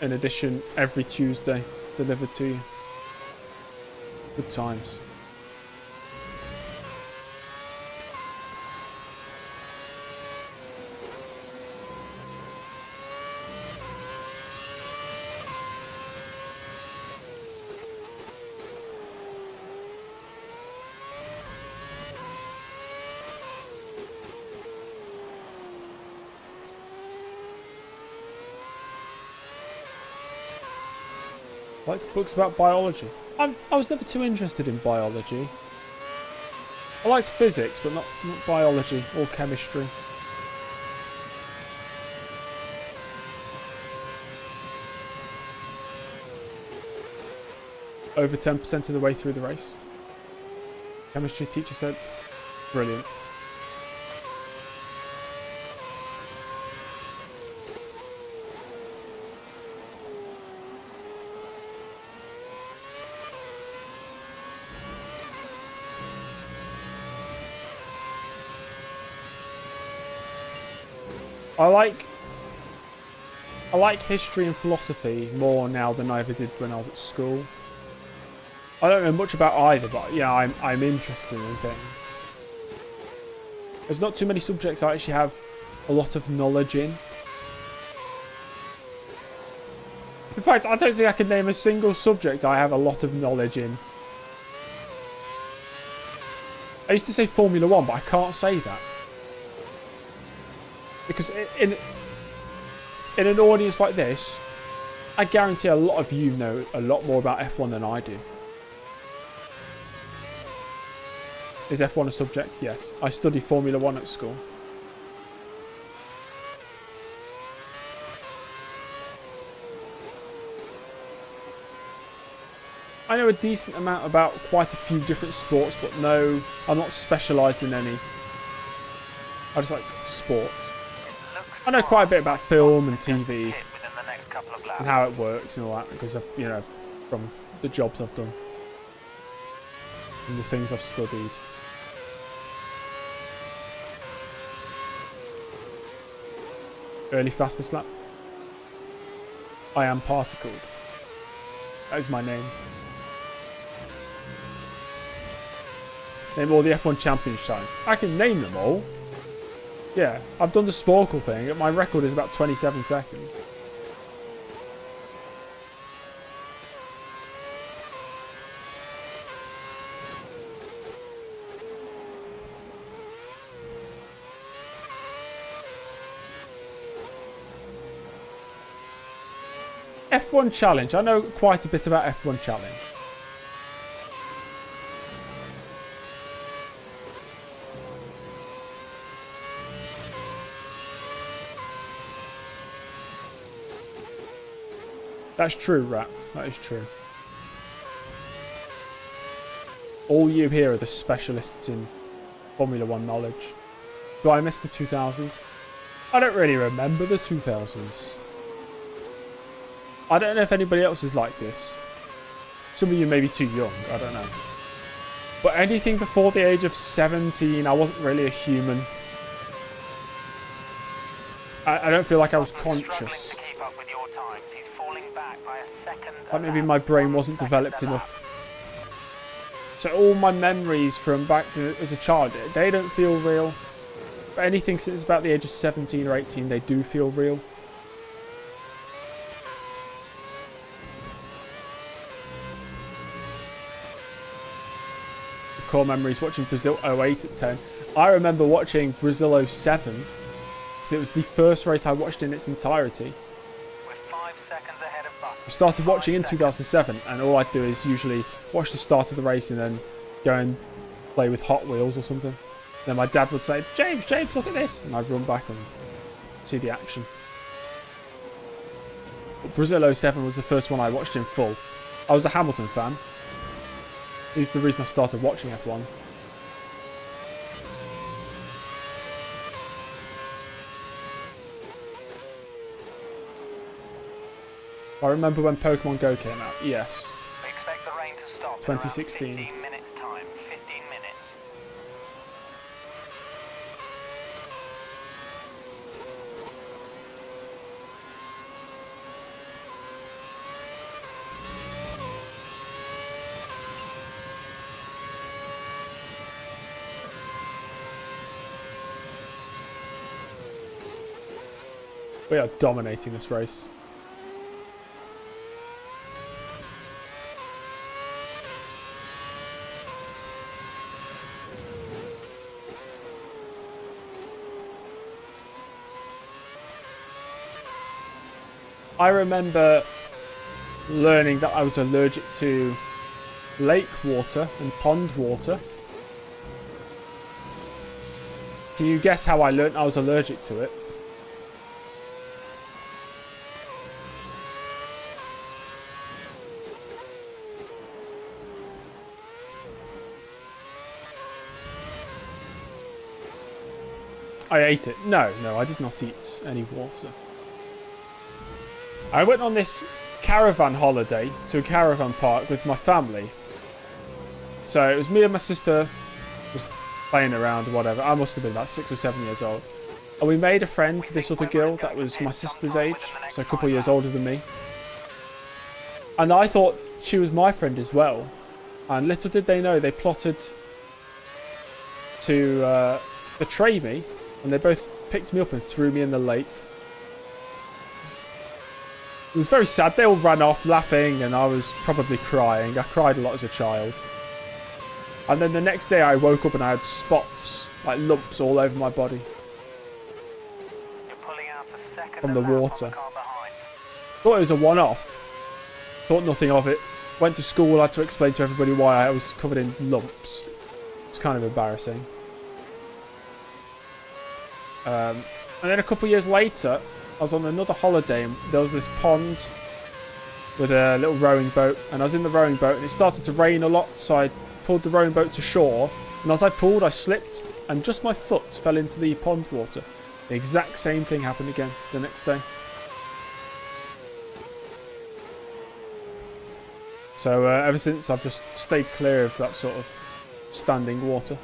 an edition every Tuesday delivered to you. Good times. I liked books about biology. I was never too interested in biology. I liked physics, but not biology or chemistry. Over 10% of the way through the race. Chemistry teacher said, brilliant. I like history and philosophy more now than I ever did when I was at school. I don't know much about either, but yeah, I'm interested in things. There's not too many subjects I actually have a lot of knowledge in. In fact, I don't think I can name a single subject I have a lot of knowledge in. I used to say Formula 1, but I can't say that. Because in an audience like this, I guarantee a lot of you know a lot more about F1 than I do. Is F1 a subject? Yes. I studied Formula 1 at school. I know a decent amount about quite a few different sports, but no, I'm not specialised in any. I just like sports. I know quite a bit about film and TV and how it works and all that because of, you know, from the jobs I've done and the things I've studied. Early fastest lap. I am particled. That is my name. Name all the F1 champions time. I can name them all. Yeah, I've done the Sporkle thing. My record is about 27 seconds. F1 Challenge. I know quite a bit about F1 Challenge. That's true, Rats. That is true. All you here are the specialists in Formula 1 knowledge. Do I miss the 2000s? I don't really remember the 2000s. I don't know if anybody else is like this. Some of you may be too young, I don't know. But anything before the age of 17, I wasn't really a human. I don't feel like I was conscious. Like maybe my brain wasn't developed enough. So all my memories from back as a child, they don't feel real. But anything since about the age of 17 or 18, they do feel real. The core memories watching Brazil 08 at 10. I remember watching Brazil 07 because it was the first race I watched in its entirety. I started watching in 2007 and all I'd do is usually watch the start of the race and then go and play with Hot Wheels or something. Then my dad would say, James, look at this. And I'd run back and see the action. But Brazil 07 was the first one I watched in full. I was a Hamilton fan. He's the reason I started watching F1. I remember when Pokemon Go came out. Yes. We expect the rain to stop 2016. in 15 minutes time. 15 minutes. We are dominating this race. I remember learning that I was allergic to lake water and pond water. Can you guess how I learned I was allergic to it? I ate it. No, I did not eat any water. I went on this caravan holiday to a caravan park with my family. So it was me and my sister just playing around or whatever. I must have been about 6 or 7 years old. And we made a friend, this other girl that was my sister's age, so a couple of years older than me. And I thought she was my friend as well. And little did they know, they plotted to betray me. And they both picked me up and threw me in the lake. It was very sad. They all ran off laughing and I was probably crying. I cried a lot as a child. And then the next day I woke up and I had spots, like lumps all over my body. From the water. Thought it was a one-off. Thought nothing of it. Went to school, had to explain to everybody why I was covered in lumps. It's kind of embarrassing. And then a couple of years later, I was on another holiday and there was this pond with a little rowing boat. And I was in the rowing boat and it started to rain a lot. So I pulled the rowing boat to shore. And as I pulled, I slipped and just my foot fell into the pond water. The exact same thing happened again the next day. So ever since, I've just stayed clear of that sort of standing water.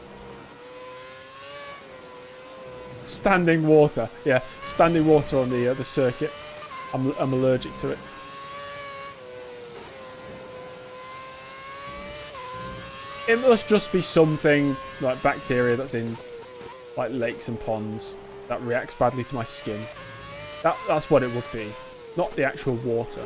Standing water, yeah, standing water on the circuit. I'm allergic to it. It must just be something like bacteria that's in like lakes and ponds that reacts badly to my skin. That's what it would be, not the actual water.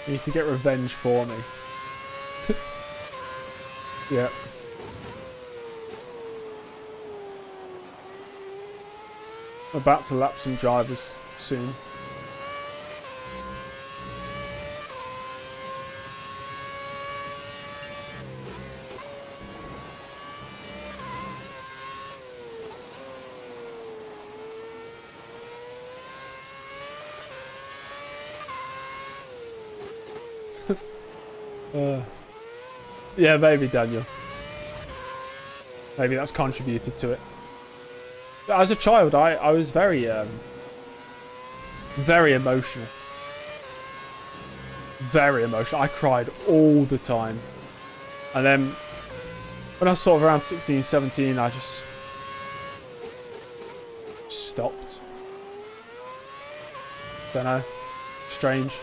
You need to get revenge for me. Yeah. I'm about to lap some drivers soon. Yeah, maybe, Daniel. Maybe that's contributed to it. But as a child, I was very emotional. Very emotional. I cried all the time. And then, when I was sort of around 16, 17, I just stopped. Don't know. Strange.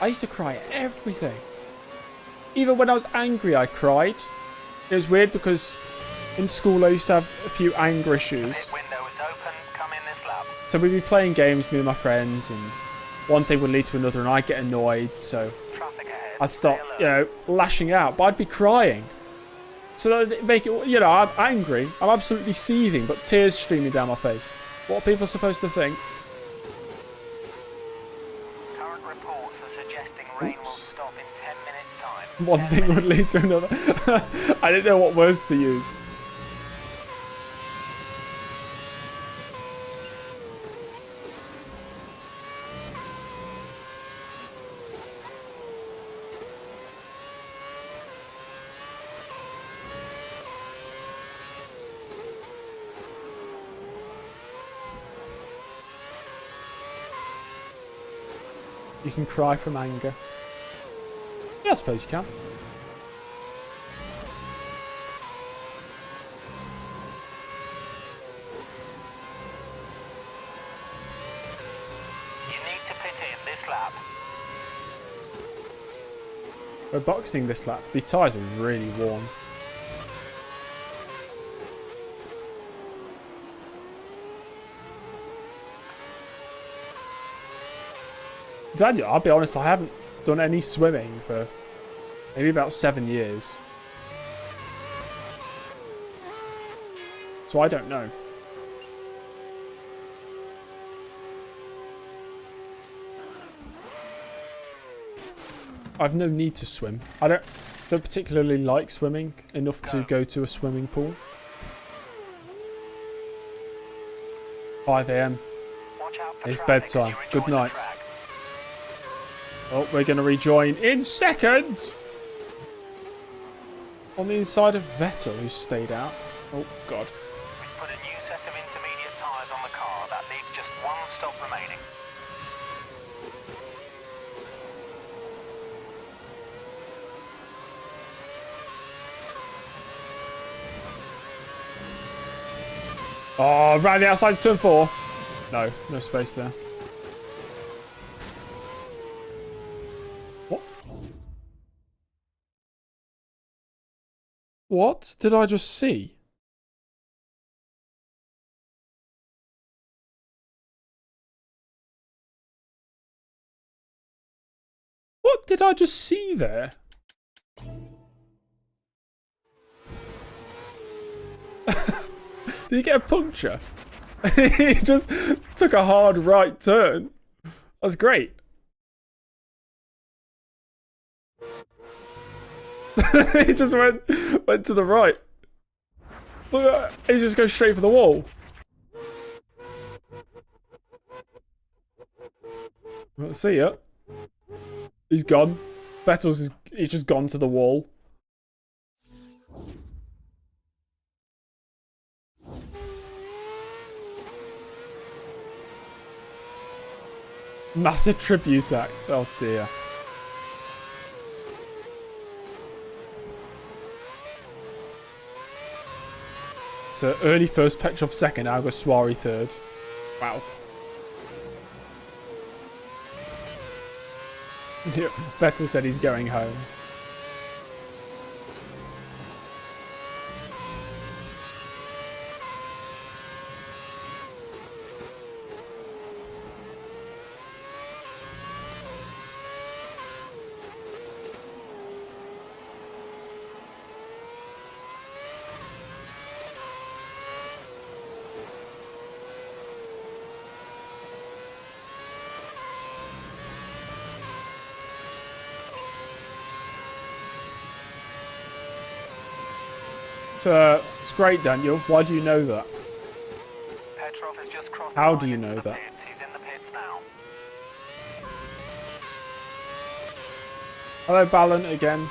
I used to cry at everything. Even when I was angry, I cried. It was weird because in school I used to have a few anger issues. So we'd be playing games, me and my friends, and one thing would lead to another and I'd get annoyed. So I'd start, lashing out. But I'd be crying. So that'd make it, I'm angry. I'm absolutely seething, but tears streaming down my face. What are people supposed to think? Rain will stop in 10 minutes time. One thing would lead to another. I didn't know what words to use. You can cry from anger. Yeah, I suppose you can. You need to pit in this lap. We're boxing this lap. The tyres are really warm. Daniel, I'll be honest, I haven't done any swimming for maybe about 7 years. So I don't know. I've no need to swim. I don't particularly like swimming enough to go to a swimming pool. 5 AM. It's bedtime. Good night. Oh, we're going to rejoin in seconds. On the inside of Vettel, who stayed out. Oh, God. We've put a new set of intermediate tyres on the car. That leaves just one stop remaining. Oh, right outside turn 4. No, no space there. What? What did I just see? What did I just see there? Did he get a puncture? He just took a hard right turn. That's great. He just went to the right. Look at that. He just goes straight for the wall. Well, see ya. He's gone. He's just gone to the wall. Massive tribute act. Oh dear. So early first, Petrov second, Alguersuari third. Wow. Vettel said he's going home. It's great, Daniel. Why do you know that? Petrov has just crossed. How do you know that? He's in the pits now. Hello, Ballant again.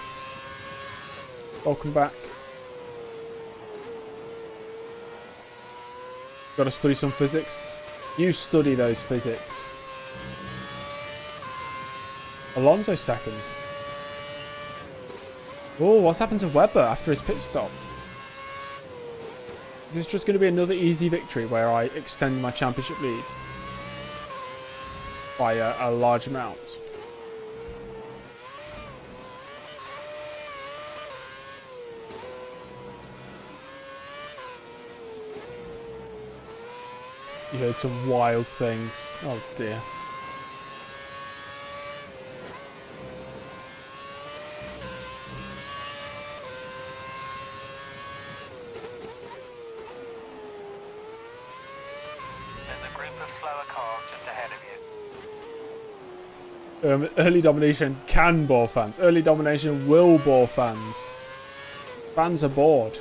Welcome back. Got to study some physics. You study those physics. Alonso second. Oh, what's happened to Webber after his pit stop? Is this just going to be another easy victory where I extend my championship lead by a large amount? You heard some wild things. Oh dear. Early domination can bore fans. Early domination will bore fans. Fans are bored.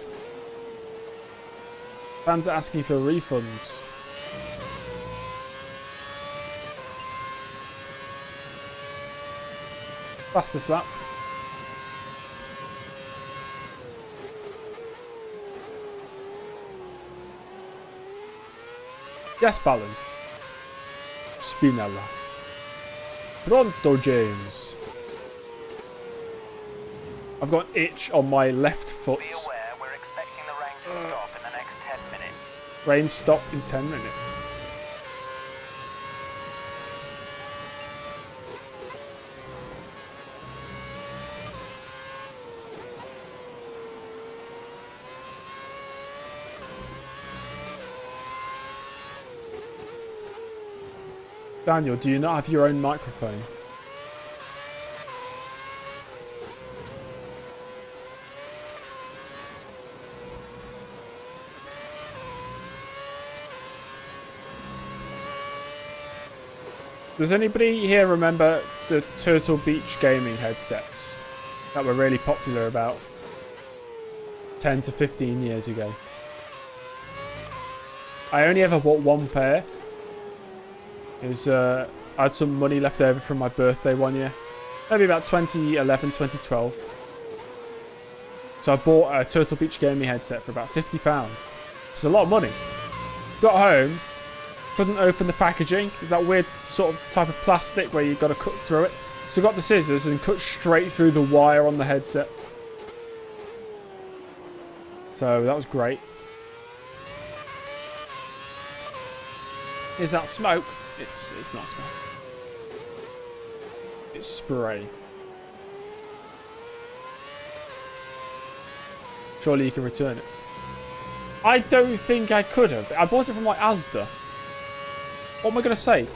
Fans are asking for refunds. Fastest lap. Yes, Ballant. Spinella. Pronto, James. I've got an itch on my left foot. Be aware, we're expecting the rain to stop in the next 10 minutes. Rain stop in 10 minutes. Daniel, do you not have your own microphone? Does anybody here remember the Turtle Beach gaming headsets that were really popular about 10 to 15 years ago? I only ever bought one pair. It was, I had some money left over from my birthday one year. Maybe about 2011, 2012. So I bought a Turtle Beach gaming headset for about £50. It's a lot of money. Got home, couldn't open the packaging. It's that weird sort of type of plastic where you've got to cut through it. So I got the scissors and cut straight through the wire on the headset. So that was great. Is that smoke? It's not smoke. It's spray. Surely you can return it. I don't think I could have. I bought it from like Asda. What am I going to say?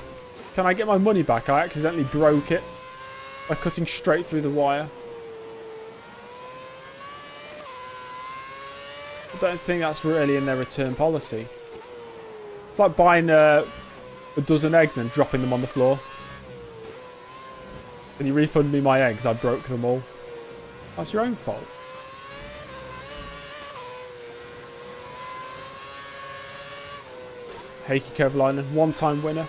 Can I get my money back? I accidentally broke it by cutting straight through the wire. I don't think that's really in their return policy. It's like buying a dozen eggs and dropping them on the floor. Can you refund me my eggs? I broke them all. That's your own fault. Heikki Kovalainen, one-time winner.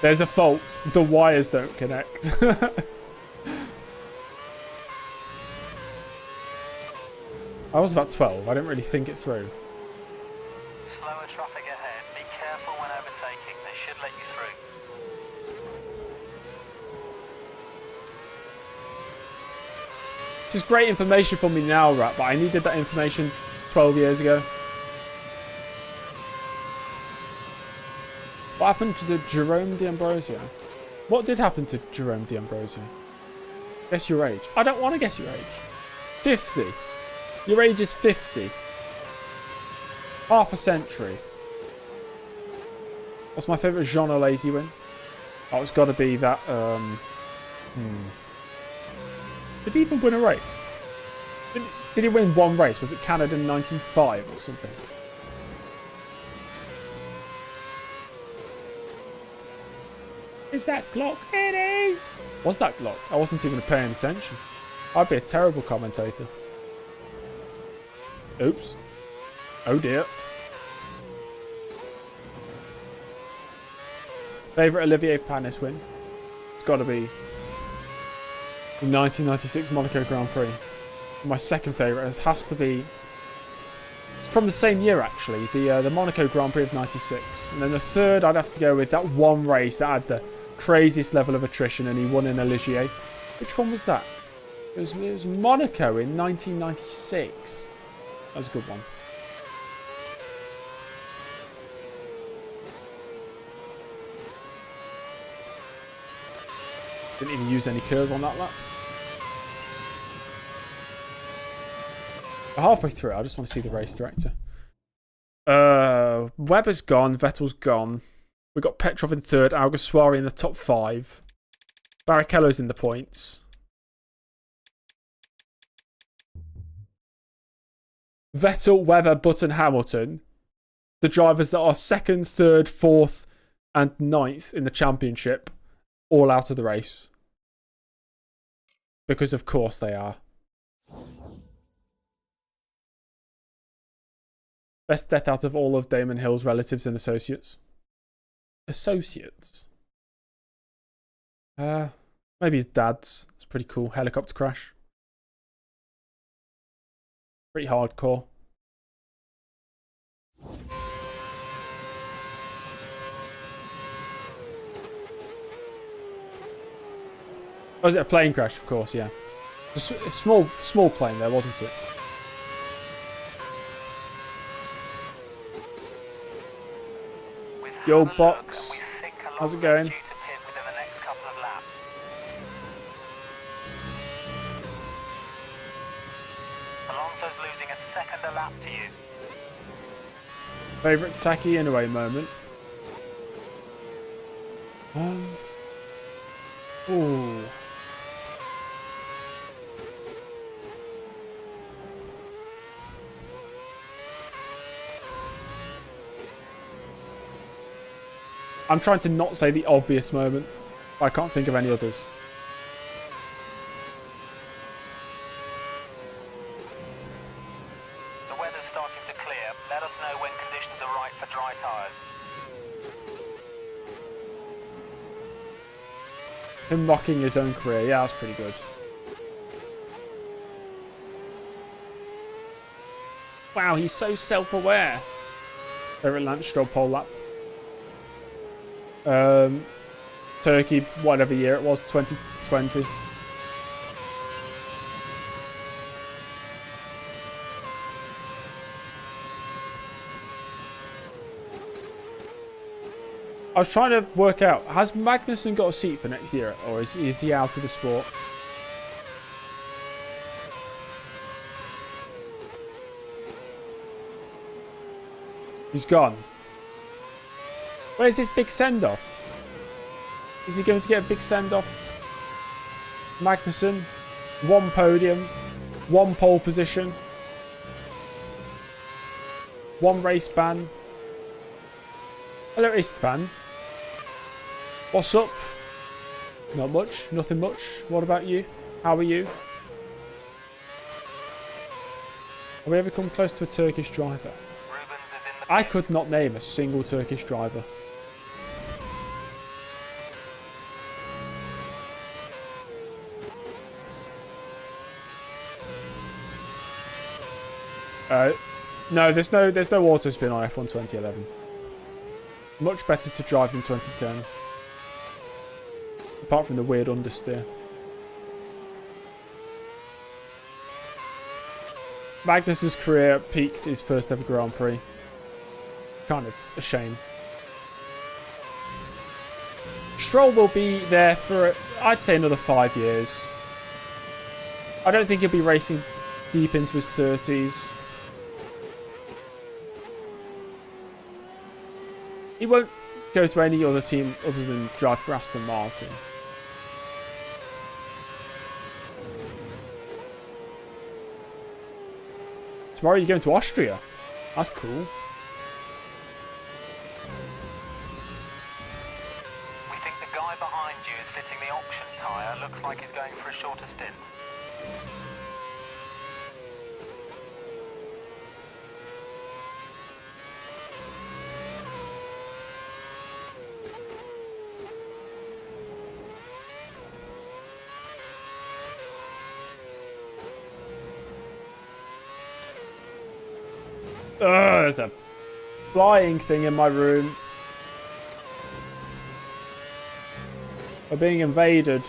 There's a fault. The wires don't connect. I was about 12. I didn't really think it through. Slower traffic ahead. Be careful when overtaking. They should let you through. This is great information for me now, Rat, but I needed that information 12 years ago. What happened to the Jerome D'Ambrosio? What did happen to Jerome D'Ambrosio? Guess your age. I don't want to guess your age. 50. Your age is 50. Half a century. What's my favourite Jean Alesi win? Oh, it's got to be that. Did he even win a race? Did he win one race? Was it Canada in 95 or something? Is that Glock? It is! Was that Glock? I wasn't even paying attention. I'd be a terrible commentator. Oops. Oh dear. Favourite Olivier Panis win? It's got to be the 1996 Monaco Grand Prix. My second favourite has to be... It's from the same year actually, the Monaco Grand Prix of 96. And then the third I'd have to go with that one race that had the craziest level of attrition and he won in Ligier. Which one was that? It was Monaco in 1996. That was a good one. Didn't even use any curves on that lap. Halfway through, I just want to see the race director. Webber's gone, Vettel's gone. We've got Petrov in third, Alguersuari in the top 5. Barrichello's in the points. Vettel, Webber, Button, Hamilton. The drivers that are 2nd, 3rd, 4th and 9th in the championship. All out of the race. Because of course they are. Best death out of all of Damon Hill's relatives and associates. Associates? Maybe his dad's. It's pretty cool. Helicopter crash. Pretty hardcore. Was it a plane crash? Of course, yeah. A small plane there, wasn't it? Yo, box. How's it going? Alonso's losing a second a lap to you. Favourite tacky anyway moment. Ooh. I'm trying to not say the obvious moment. I can't think of any others. The weather's starting to clear. Let us know when conditions are right for dry tyres. Him mocking his own career. Yeah, that's pretty good. Wow, he's so self-aware. Favorite Lance Stroll pole lap. Turkey, whatever year it was, 2020. I was trying to work out, has Magnussen got a seat for next year, or is he out of the sport? He's gone. Where's his big send-off? Is he going to get a big send-off? Magnussen, 1 podium, 1 pole position, 1 race ban. Hello, Istvan. What's up? Not much, nothing much. What about you? How are you? Have we ever come close to a Turkish driver? I could not name a single Turkish driver. No, there's no auto spin on F1 2011. Much better to drive than 2010. Apart from the weird understeer. Magnussen's career peaked his first ever Grand Prix. Kind of a shame. Stroll will be there for, I'd say, another 5 years. I don't think he'll be racing deep into his 30s. He won't go to any other team other than drive for Aston Martin. Tomorrow you're going to Austria. That's cool. We think the guy behind you is fitting the option tyre. Looks like he's going for a shorter stint. There's a flying thing in my room. We're being invaded.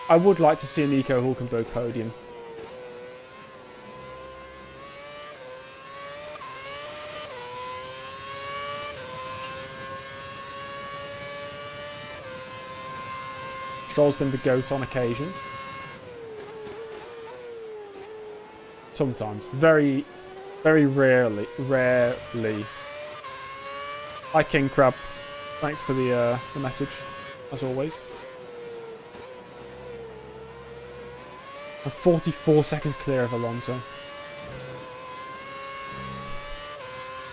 I would like to see a Nico Hulkenberg podium. Stroll's been the GOAT on occasions. Sometimes. Very, very rarely. Hi, King Crab. Thanks for the message, as always. A 44-second clear of Alonso.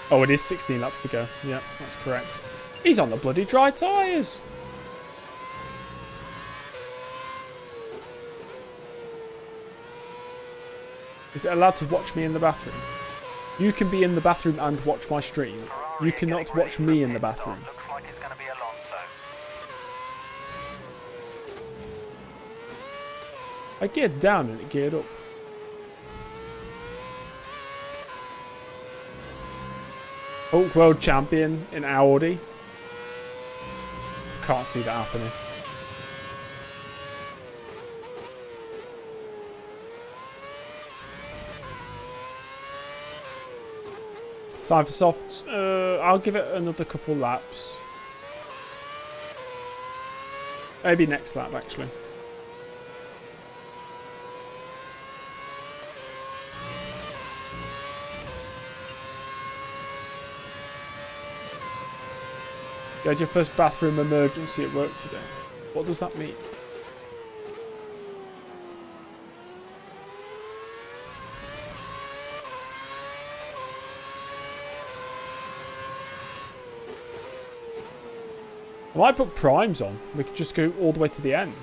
Oh, it is 16 laps to go. Yeah, that's correct. He's on the bloody dry tyres. Is it allowed to watch me in the bathroom? You can be in the bathroom and watch my stream. You cannot watch me in the bathroom. Looks like it's going to be Alonso. I geared down and it geared up. Oh, world champion in Audi. Can't see that happening. Time for softs. I'll give it another couple laps. Maybe next lap, actually. You had your first bathroom emergency at work today. What does that mean? I might put primes on. We could just go all the way to the end.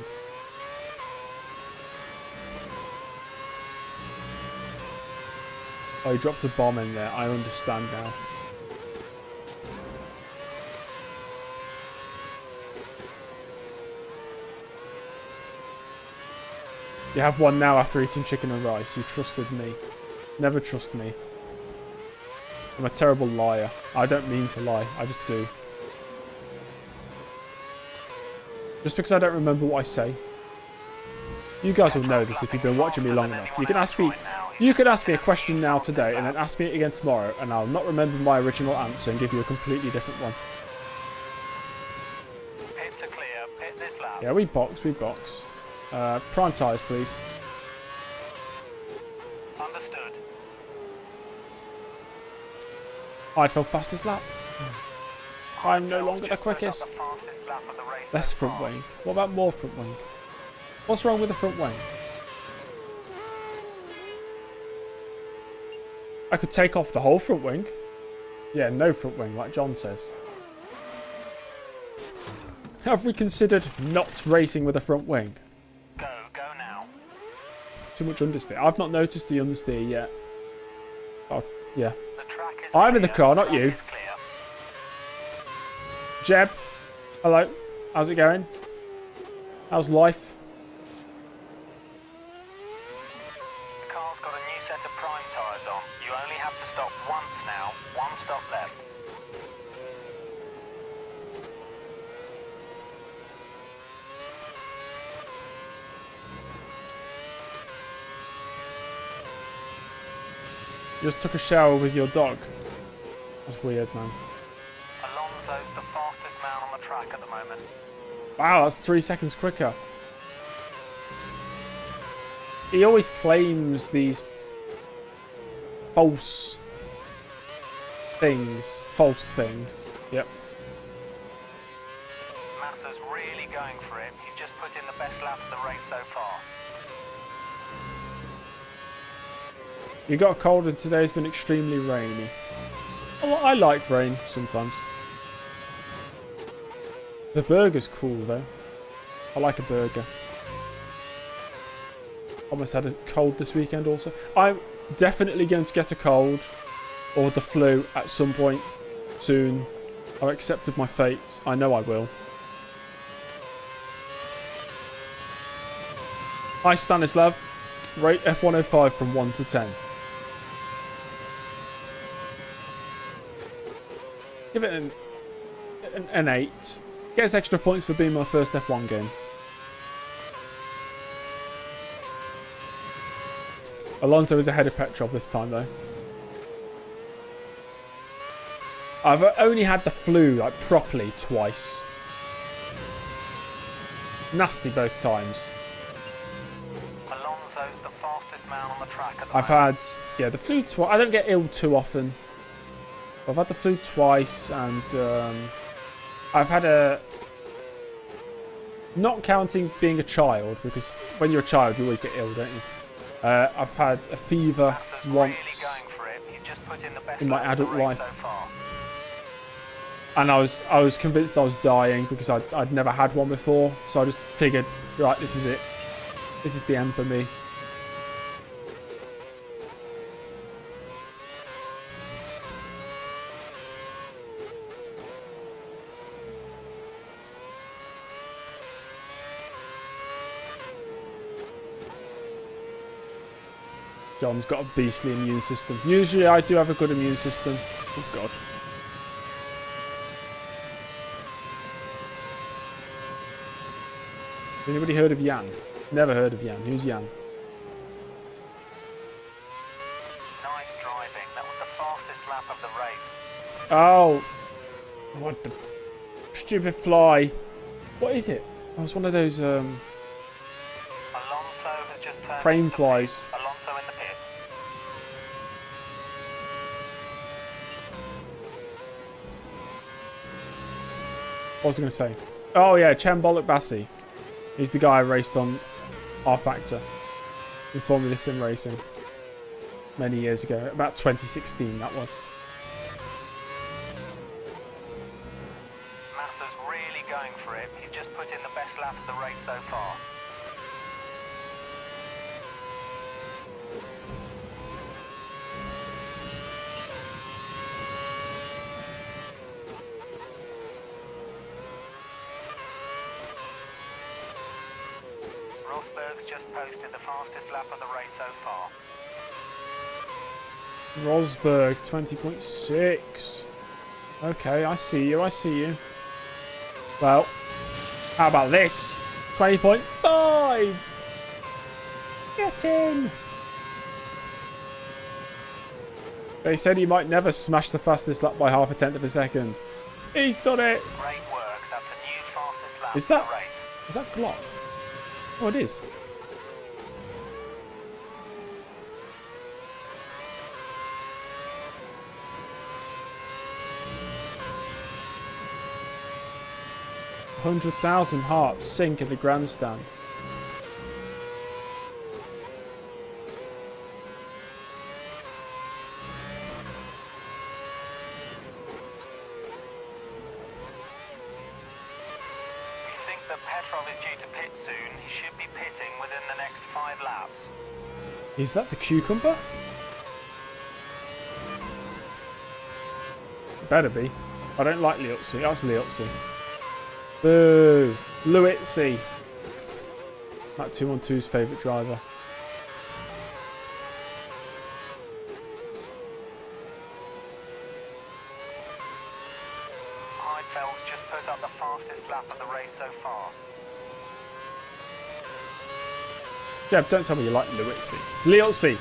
Oh, he dropped a bomb in there. I understand now. You have one now after eating chicken and rice. You trusted me. Never trust me. I'm a terrible liar. I don't mean to lie. I just do. Just because I don't remember what I say. You guys will know this if you've been watching me long enough. You can ask me a question now today and then ask me it again tomorrow and I'll not remember my original answer and give you a completely different one. Pits are clear. Pit this lap. Yeah, we box. Prime tyres, please. Understood. I'd feel fastest lap. I'm no longer the quickest. Less front wing. What about more front wing? What's wrong with the front wing? I could take off the whole front wing. Yeah, no front wing, like John says. Have we considered not racing with a front wing? Go now. Too much understeer. I've not noticed the understeer yet. Oh, yeah. The track is I'm in the clear. car, not you. Jeb, hello. How's it going? How's life? The car's got a new set of prime tyres on. You only have to stop once now. One stop left. You just took a shower with your dog. That's weird, man. Alonso's the fastest man on the track at the moment. Wow, that's 3 seconds quicker. He always claims these false things. Yep. Massa's really going for it. He's just put in the best lap of the race so far. You got cold and today's been extremely rainy. Oh, I like rain sometimes. The burger's cool though. I like a burger. Almost had a cold this weekend also. I'm definitely going to get a cold or the flu at some point soon. I've accepted my fate. I know I will. Hi Stanislav. Rate F105 from 1 to 10. Give it an 8. Gets extra points for being my first F1 game. Alonso is ahead of Petrov this time though. I've only had the flu like properly twice. Nasty both times. Alonso's the fastest man on the track at the I've moment. had the flu twice. I don't get ill too often. I've had the flu twice and I've had a... Not counting being a child, because when you're a child you always get ill, don't you? I've had a fever Massa's once really going for it. He's just put in the best in my lap of the adult race life. so far. And I was convinced I was dying because I'd never had one before. So I just figured, right, this is it. This is the end for me. John's got a beastly immune system. Usually I do have a good immune system. Oh, God. Anybody heard of Jan? Never heard of Jan. Who's Jan? Nice driving. That was the fastest lap of the race. Oh. What the stupid fly. What is it? Oh, it's one of those Alonso has just turned train into the flies. pits. Alonso in the pits. What was I going to say? Oh, yeah, Chen Bollock Bassi. He's the guy I raced on R Factor in Formula Sim racing many years ago. About 2016, that was. Massa's really going for it. He's just put in the best lap of the race so far. Rosberg's just posted the fastest lap of the race so far. Rosberg, 20.6. Okay, I see you, I see you. Well, how about this? 20.5! Get in! They said he might never smash the fastest lap by half a tenth of a second. He's done it! Great work. That's the new fastest lap Is of that- the race. Is that Glock? Oh, it is. $100,000 hearts sink in the grandstand. We think that Petrov is due to pit soon. He should be pitting within the next 5 laps. Is that the cucumber? Better be. I don't like Liuzzi. That's Liuzzi. Boo! Liuzzi. Matt 212's favourite driver. Heidfeld's just put up the fastest lap of the race so far. Jeb, don't tell me you like Liuzzi. Liuzzi!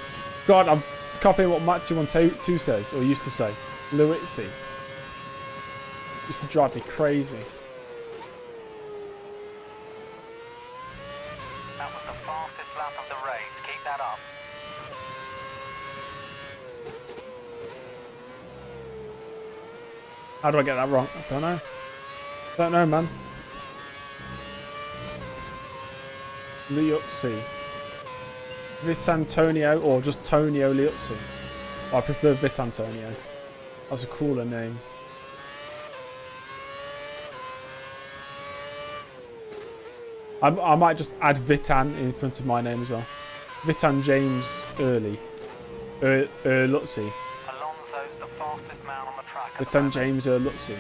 God, I'm copying what Matt 212 says, or used to say. Liuzzi. Used to drive me crazy. That was the fastest lap of the race. Keep that up. How do I get that wrong? I don't know. Don't know, man. Liuzzi. Vitantonio, or just Tonio Liuzzi. I prefer Vitantonio. That's a cooler name. I might just add Vitan in front of my name as well. Vitan James Early. Lutzi. Alonso's the fastest man on the track at the Vitan moment. James Lutzi.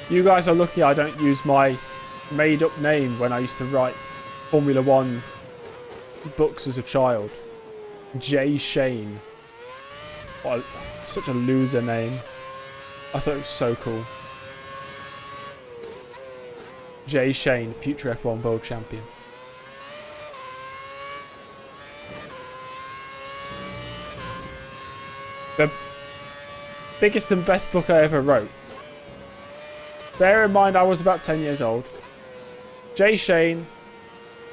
You guys are lucky I don't use my made-up name when I used to write Formula 1 books as a child. Jay Shane. What such a loser name. I thought it was so cool. Jay Shane, future F1 world champion. The biggest and best book I ever wrote. Bear in mind I was about 10 years old. Jay Shane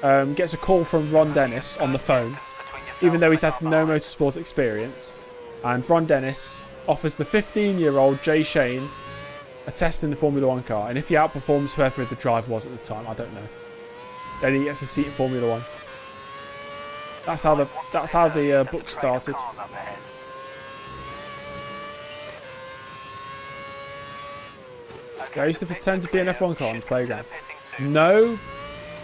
gets a call from Ron Dennis on the phone, even though he's had no motorsport experience. And Ron Dennis offers the 15-year-old Jay Shane a test in the Formula 1 car. And if he outperforms whoever the driver was at the time, I don't know, then he gets a seat in Formula 1. That's how the book started. I used to pretend to be an F1 car on the playground. No,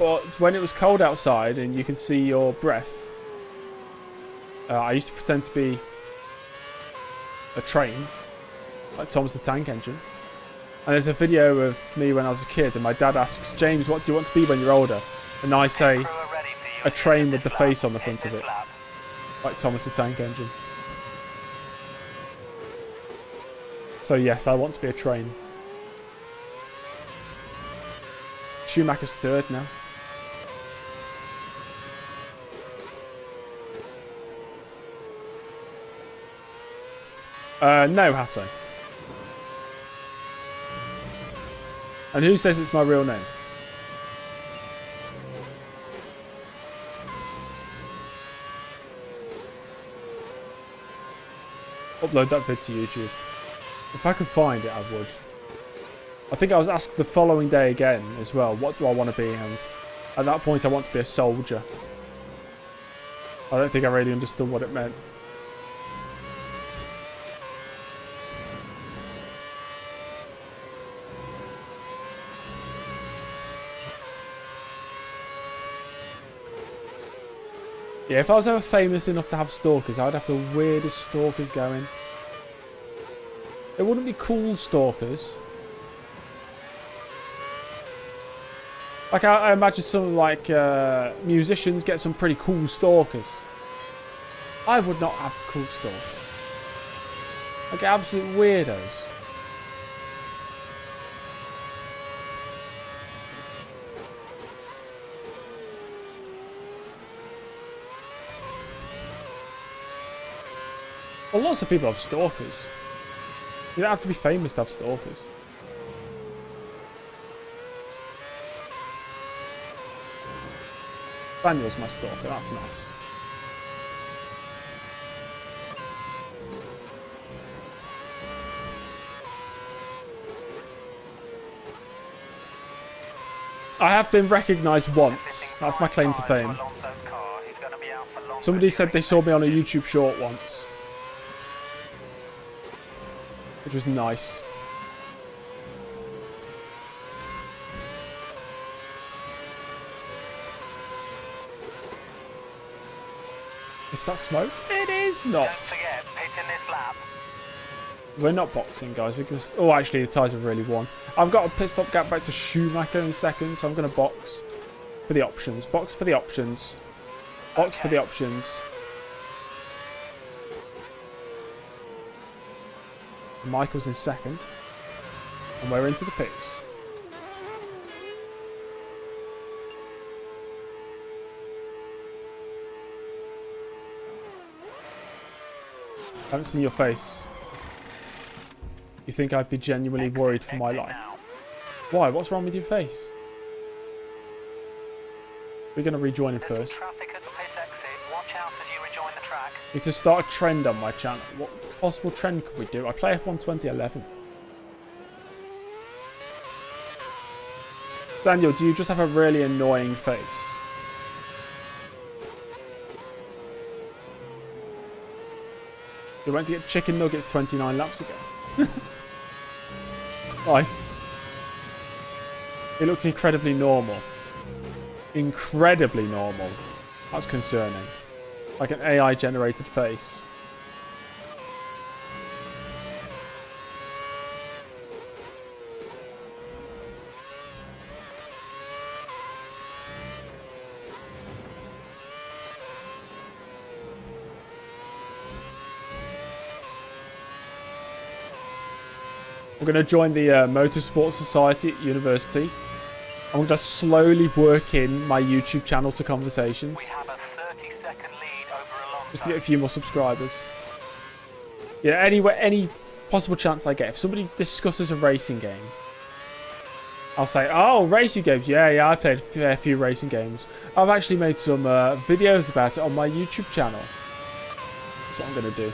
but when it was cold outside and you can see your breath, I used to pretend to be a train, like Thomas the Tank Engine. And there's a video of me when I was a kid and my dad asks, James, what do you want to be when you're older? And I say, a train with the face on the front of it, like Thomas the Tank Engine. So yes, I want to be a train. Schumacher's third now. No, Hassan. And who says it's my real name? Upload that vid to YouTube. If I could find it, I would. I think I was asked the following day again as well, what do I want to be? And at that point, I want to be a soldier. I don't think I really understood what it meant. Yeah, if I was ever famous enough to have stalkers, I'd have the weirdest stalkers going. It wouldn't be cool stalkers. Like, I imagine some, like, musicians get some pretty cool stalkers. I would not have cool stalkers. I get absolute weirdos. Well, lots of people have stalkers. You don't have to be famous to have stalkers. Daniel's my stalker, that's nice. I have been recognised once. That's my claim to fame. Somebody said they saw me on a YouTube short once. Which was nice. Is that smoke? It is not. Don't forget, pitting this lap. We're not boxing, guys. We can. Oh, actually, the tyres have really won. I've got a pit stop gap back to Schumacher in second, so I'm going to box for the options. Box for the options. Box for the options. Michael's in second. And we're into the pits. I haven't seen your face. You think I'd be genuinely worried for my life? Why? What's wrong with your face? We're going to rejoin him first. Traffic at the pit exit. Watch out as you rejoin the track. We need to start a trend on my channel. What possible trend could we do? I play F1 2011. Daniel, do you just have a really annoying face? We went to get chicken nuggets 29 laps ago. Nice. It looks incredibly normal. Incredibly normal. That's concerning. Like an AI generated face. I'm going to join the Motorsport Society at university. I'm going to slowly work in my YouTube channel to conversations. We have a 30-second lead over Alonso. Just to get a few more subscribers. Yeah, anyway, any possible chance I get. If somebody discusses a racing game, I'll say, oh, racing games. Yeah, I played a few racing games. I've actually made some videos about it on my YouTube channel. That's what I'm going to do.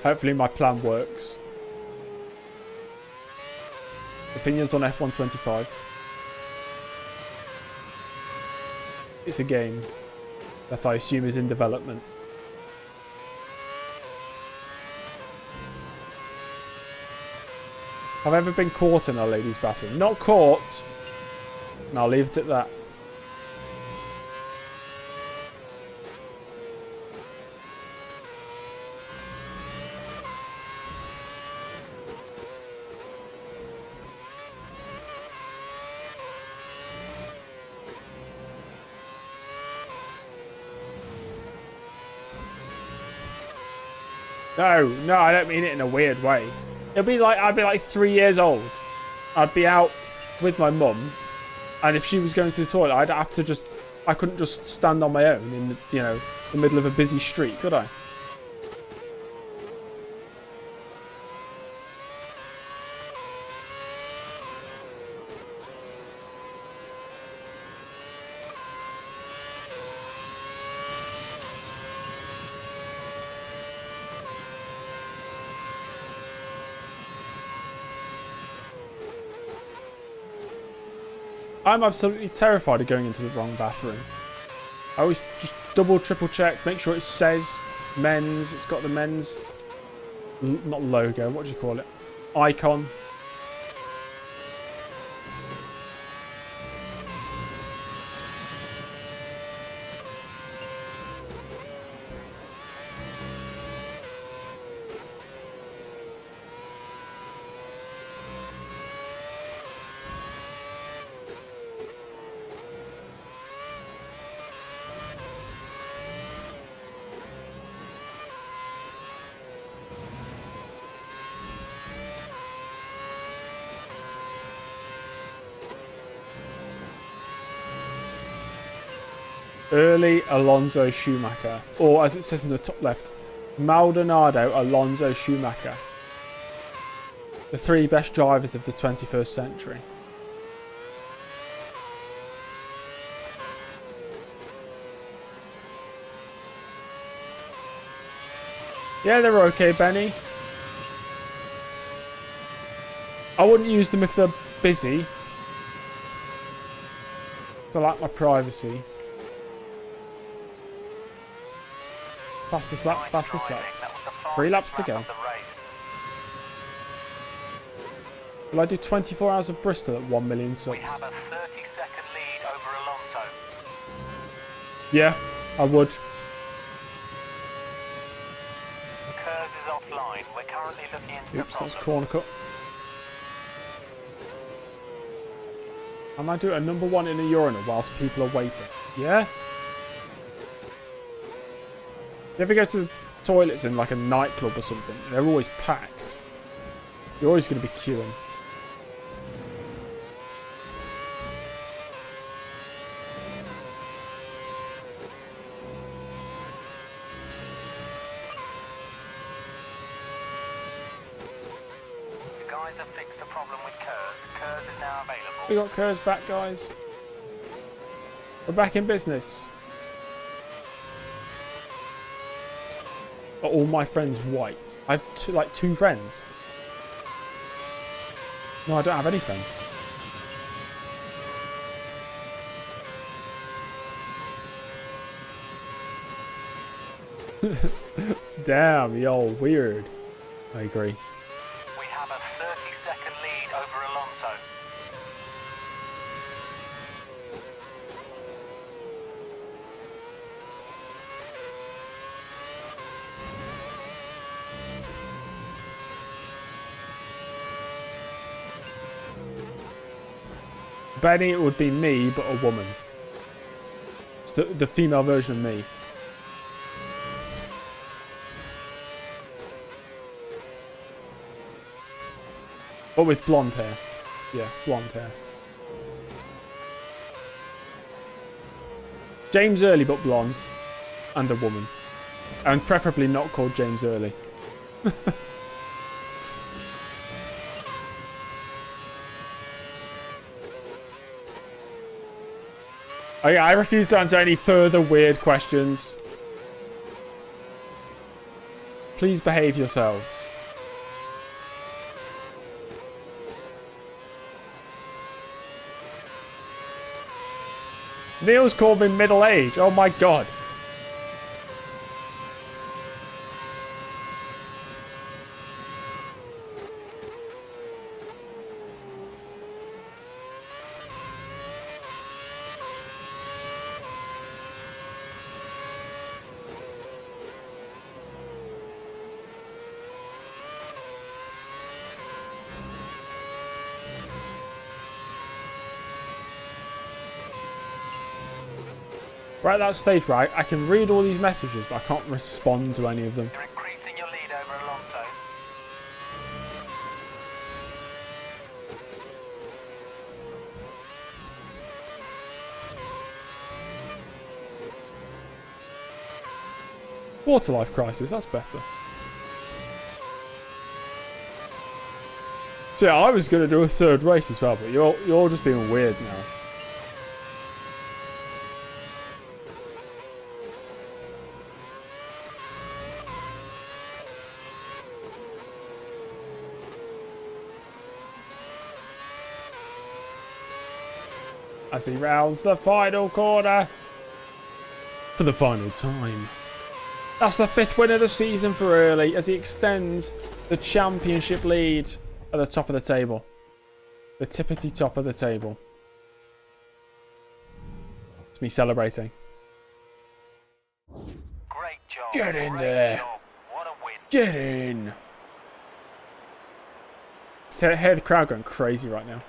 Hopefully my plan works. Opinions on F1 25. It's a game that I assume is in development. Have I ever been caught in a ladies' bathroom? Not caught. And I'll leave it at that. No, I don't mean it in a weird way. It'd be like, I'd be like 3 years old. I'd be out with my mum, and if she was going to the toilet, I'd have to just, I couldn't just stand on my own in the, you know, the middle of a busy street, could I? I'm absolutely terrified of going into the wrong bathroom. I always just double, triple check, make sure it says men's. It's got the men's, not logo, what do you call it? Icon. Early Alonso Schumacher, or as it says in the top left, Maldonado Alonso Schumacher. The 3 best drivers of the 21st century. Yeah, they're okay, Benny. I wouldn't use them if they're busy. I like my privacy. Fastest lap, fastest lap. 3 laps to go. Will I do 24 hours of Bristol at 1 million subs? We have a 30-second lead over Alonso. Yeah, I would. Kurz is offline. We're currently looking into Oops, the that's problem. corner cut. I might do a number 1 in a urinal whilst people are waiting. Yeah? You ever go to the toilets in like a nightclub or something? They're always packed. You're always going to be queuing. The guys have fixed the problem with Kurz. Kurz is now available. We got Kurz back, guys. We're back in business. Are all my friends white? I have like two friends. No, I don't have any friends. Damn, y'all weird. I agree. We have a 30-second lead over Alonso. Benny, it would be me, but a woman. It's the female version of me. But with blonde hair. Yeah, blonde hair. James Early, but blonde. And a woman. And preferably not called James Early. I refuse to answer any further weird questions. Please behave yourselves. Neil's called me middle age. Oh my god. We're at that stage where I can read all these messages, but I can't respond to any of them. You're increasing your lead over Water life crisis, that's better. So yeah, I was going to do a third race as well, but you're just being weird now. As he rounds the final corner for the final time. That's the 5th win of the season for Early as he extends the championship lead at the top of the table. The tippity top of the table. It's me celebrating. Great job. Get in Great there. job. What a win. Get in. So I hear the crowd going crazy right now.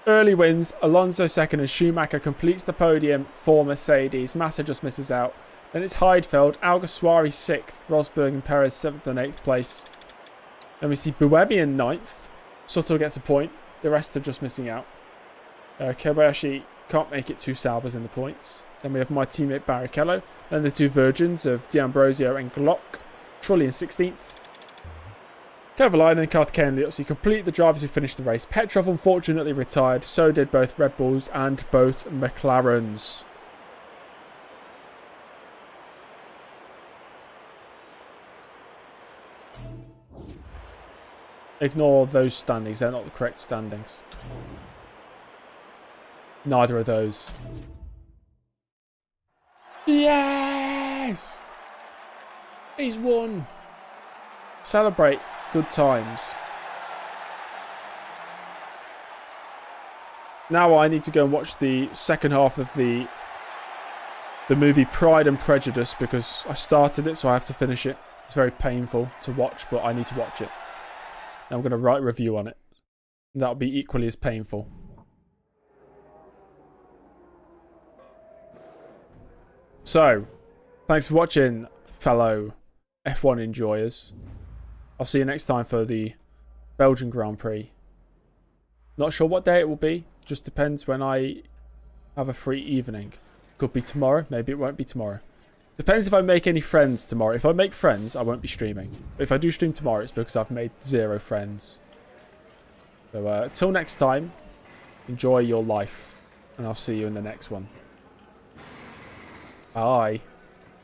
Early wins, Alonso second and Schumacher completes the podium for Mercedes. Massa just misses out. Then it's Heidfeld, Alguersuari 6th, Rosberg and Perez 7th and 8th place. Then we see Buemi in 9th. Sutter gets a point. The rest are just missing out. Kobayashi can't make it 2 Saubers in the points. Then we have my teammate Barrichello. Then the 2 virgins of D'Ambrosio and Glock. Trulli in 16th. Kovalainen and Karthikeyan Liuzzi complete the drivers who finished the race. Petrov unfortunately retired. So did both Red Bulls and both McLarens. Ignore those standings. They're not the correct standings. Neither of those. Yes! He's won. Celebrate good times. Now I need to go and watch the second half of the movie Pride and Prejudice because I started it, so I have to finish it. It's very painful to watch, but I need to watch it. And I'm going to write a review on it. That'll be equally as painful. So, thanks for watching, fellow F1 enjoyers. I'll see you next time for the Belgian Grand Prix. Not sure what day it will be. Just depends when I have a free evening. Could be tomorrow. Maybe it won't be tomorrow. Depends if I make any friends tomorrow. If I make friends, I won't be streaming. But if I do stream tomorrow, it's because I've made 0 friends. So, till next time, enjoy your life. And I'll see you in the next one. Bye.